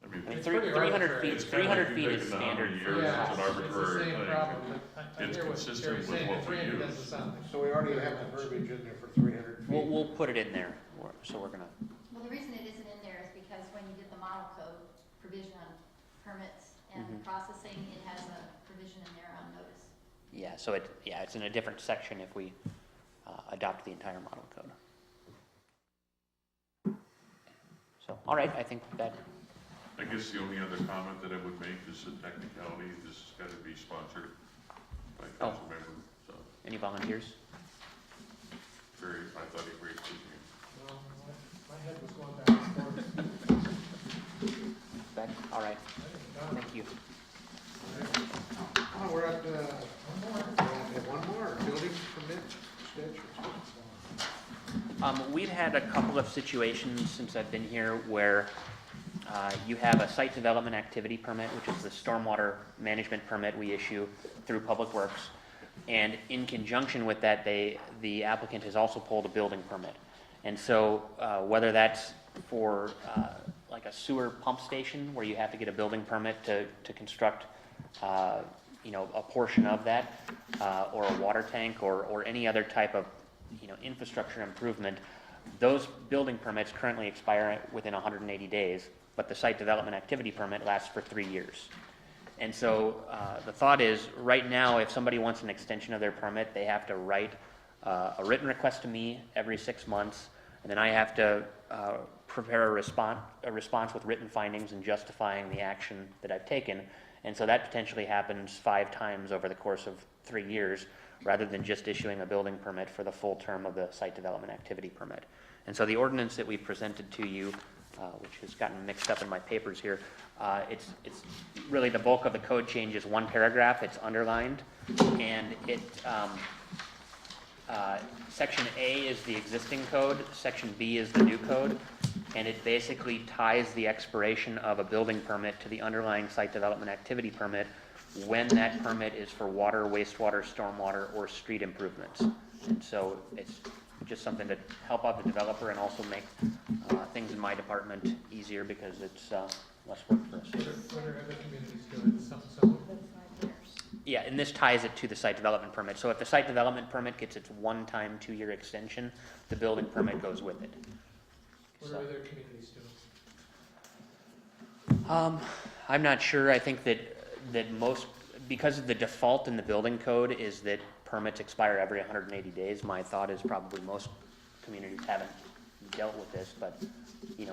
I mean, I mean, It's pretty 300 arbitrary. feet, it's kind of like 300 you feet take is it down standard. every for- year. Yeah, It's an arbitrary It's the same thing. problem, but I It's hear what consistent Sherry's with saying, what that we 300 use. doesn't sound. So we already have the verbiage in there for 300 feet. We'll put it in there, so we're gonna, Well, the reason it isn't in there is because when you get the model code provision on permits and Mhm. processing, it has a provision in there on notice. yeah, so it's in a different section if we adopt the entire model code. So, all right, I think that, I guess the only other comment that I would make is the technicality, this has got to be sponsored by Oh. council member, so any volunteers? I thought he raised his hand. Well, my head was going back and forth. Ben? All right, I didn't know. thank you. Oh, we're at, one more, building permit statutes. We've had a couple of situations since I've been here where you have a site development activity permit, which is the stormwater management permit we issue through Public Works. And in conjunction with that, the applicant has also pulled a building permit. And so whether that's for like a sewer pump station where you have to get a building permit to construct a portion of that, or a water tank or any other type of infrastructure improvement, those building permits currently expire within 180 days, but the site development activity permit lasts for 3 years. And so the thought is, right now, if somebody wants an extension of their permit, they have to write a written request to me every 6 months, and then I have to prepare a response with written findings and justifying the action that I've taken. And so that potentially happens 5 times over the course of 3 years, rather than just issuing a building permit for the full term of the site development activity permit. And so the ordinance that we presented to you, which has gotten mixed up in my papers here, it's really the bulk of the code change is one paragraph. It's underlined, and section A is the existing code, section B is the new code, and it basically ties the expiration of a building permit to the underlying site development activity permit when that permit is for water, wastewater, stormwater, or street improvements. And so it's just something to help out the developer and also make things in my department easier because it's less work for us. What are other communities doing? Something similar? Yeah, and this ties it to the site development permit. So if the site development permit gets its one-time 2-year extension, the building permit goes with it. What are other communities doing? I'm not sure. I think that most, because of the default in the building code is that permits expire every 180 days, my thought is probably most communities haven't dealt with this, but,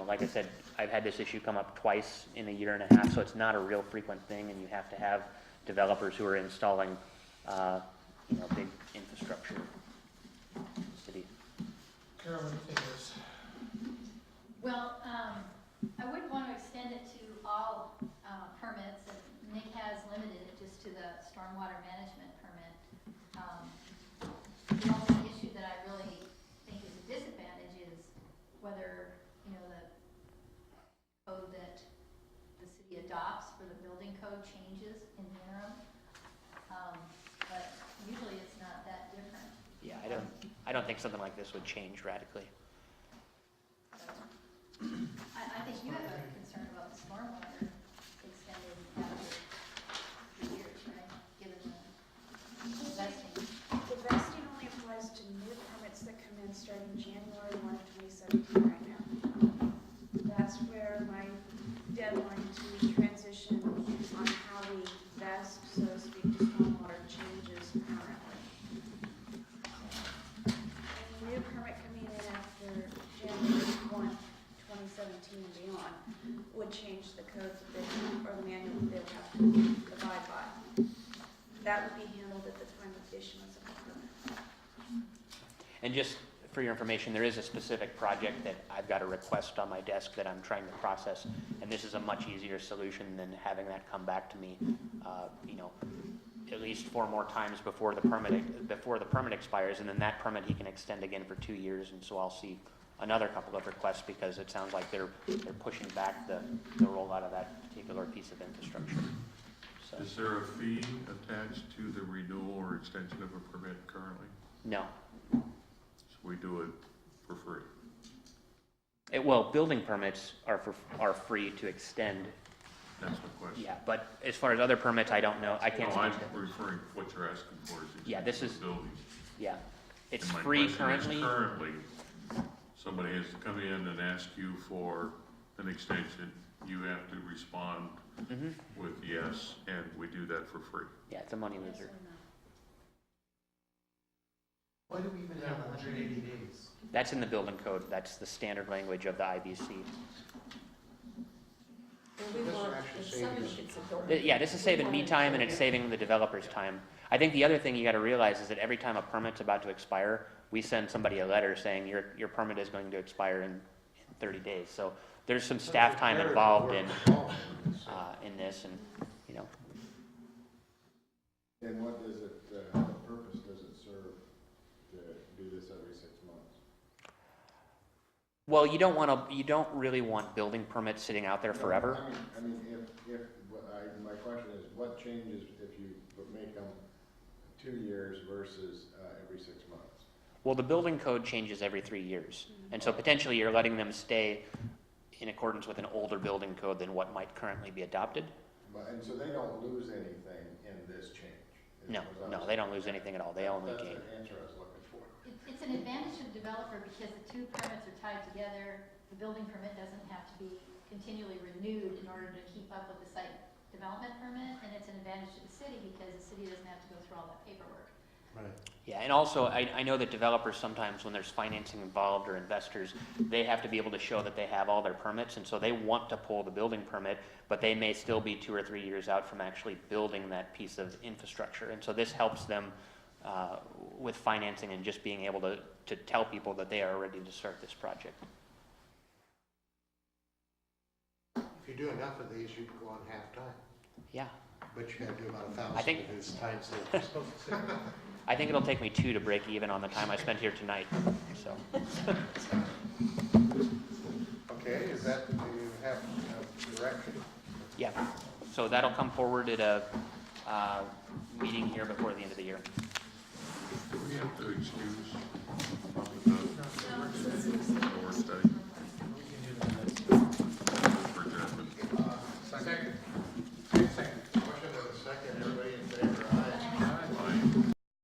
like I said, I've had this issue come up twice in a year and a half, so it's not a real frequent thing, and you have to have developers who are installing, big infrastructure in the city. Carol, what do you think of this? Well, I wouldn't want to extend it to all permits, and Nick has limited it just to the stormwater management permit. The only issue that I really think is a disadvantage is whether, the code that the city adopts for the building code changes in the interim. But usually it's not that different. Yeah, I don't think something like this would change radically. I think You have a concern about the stormwater extending after 3 years, right? Given the vesting. The vesting only applies to new permits that come in starting January 1 of 2017 right now. That's where my deadline to transition on how we vest, so to speak, to stormwater changes currently. Any new permit coming in after January 1, 2017 and beyond would change the code that they, or the manual that they would have to abide by. That would be handled at the time of issuance of the permit. And just for your information, there is a specific project that I've got a request on my desk that I'm trying to process, and this is a much easier solution than having that come back to me, at least 4 more times before the permit expires, and then that permit he can extend again for 2 years, and so I'll see another couple of requests because it sounds like they're pushing back the rollout of that particular piece of infrastructure. So, Is there a fee attached to the renewal or extension of a permit currently? no. So we do it for free? Well, building permits are free to extend. That's the question. Yeah, but as far as other permits, I don't know. I can't No, I'm speak to. referring, what you're asking for is Yeah, this extension is- of buildings. Yeah, it's And my free question is, currently. currently, somebody has to come in and ask you for an extension. You have to respond Mhm. with yes, and we do that for free. Yeah, it's a money loser. Why do we even have 180 days? That's in the building code. That's the standard language of the IBC. And we This want, actually if saves somebody us- gets a building. Yeah, this is saving me time and it's saving the developer's time. I think the other thing you gotta realize is that every time a permit's about to expire, we send somebody a letter saying your permit is going to expire in 30 days. So there's some staff time involved in this, and, you know. And what does it, what purpose does it serve to do this every 6 months? Well, you don't really want building permits sitting out there forever. I mean, my question is, what changes if you make them 2 years versus every 6 months? Well, the building code changes every 3 years. And so potentially you're letting them stay in accordance with an older building code than what might currently be adopted. And so they don't lose anything in this change? No, they don't lose anything at all. They only gain. That's the answer I was looking for. It's an advantage to the developer because the 2 permits are tied together. The building permit doesn't have to be continually renewed in order to keep up with the site development permit, and it's an advantage to the city because the city doesn't have to go through all that paperwork. Right. Yeah, and also, I know that developers sometimes, when there's financing involved or investors, they have to be able to show that they have all their permits, and so they want to pull the building permit, but they may still be 2 or 3 years out from actually building that piece of infrastructure. And so this helps them with financing and just being able to tell people that they are ready to start this project. If you do enough of these, you can go on half-time, Yeah, but you gotta do about 1,000 I think- to do the time savings. You're supposed to say that. I think it'll take me 2 to break even on the time I spent here tonight, so. Okay, is that, do you have direction? Yeah, so that'll come forward at a meeting here before the end of the year. Do we have to excuse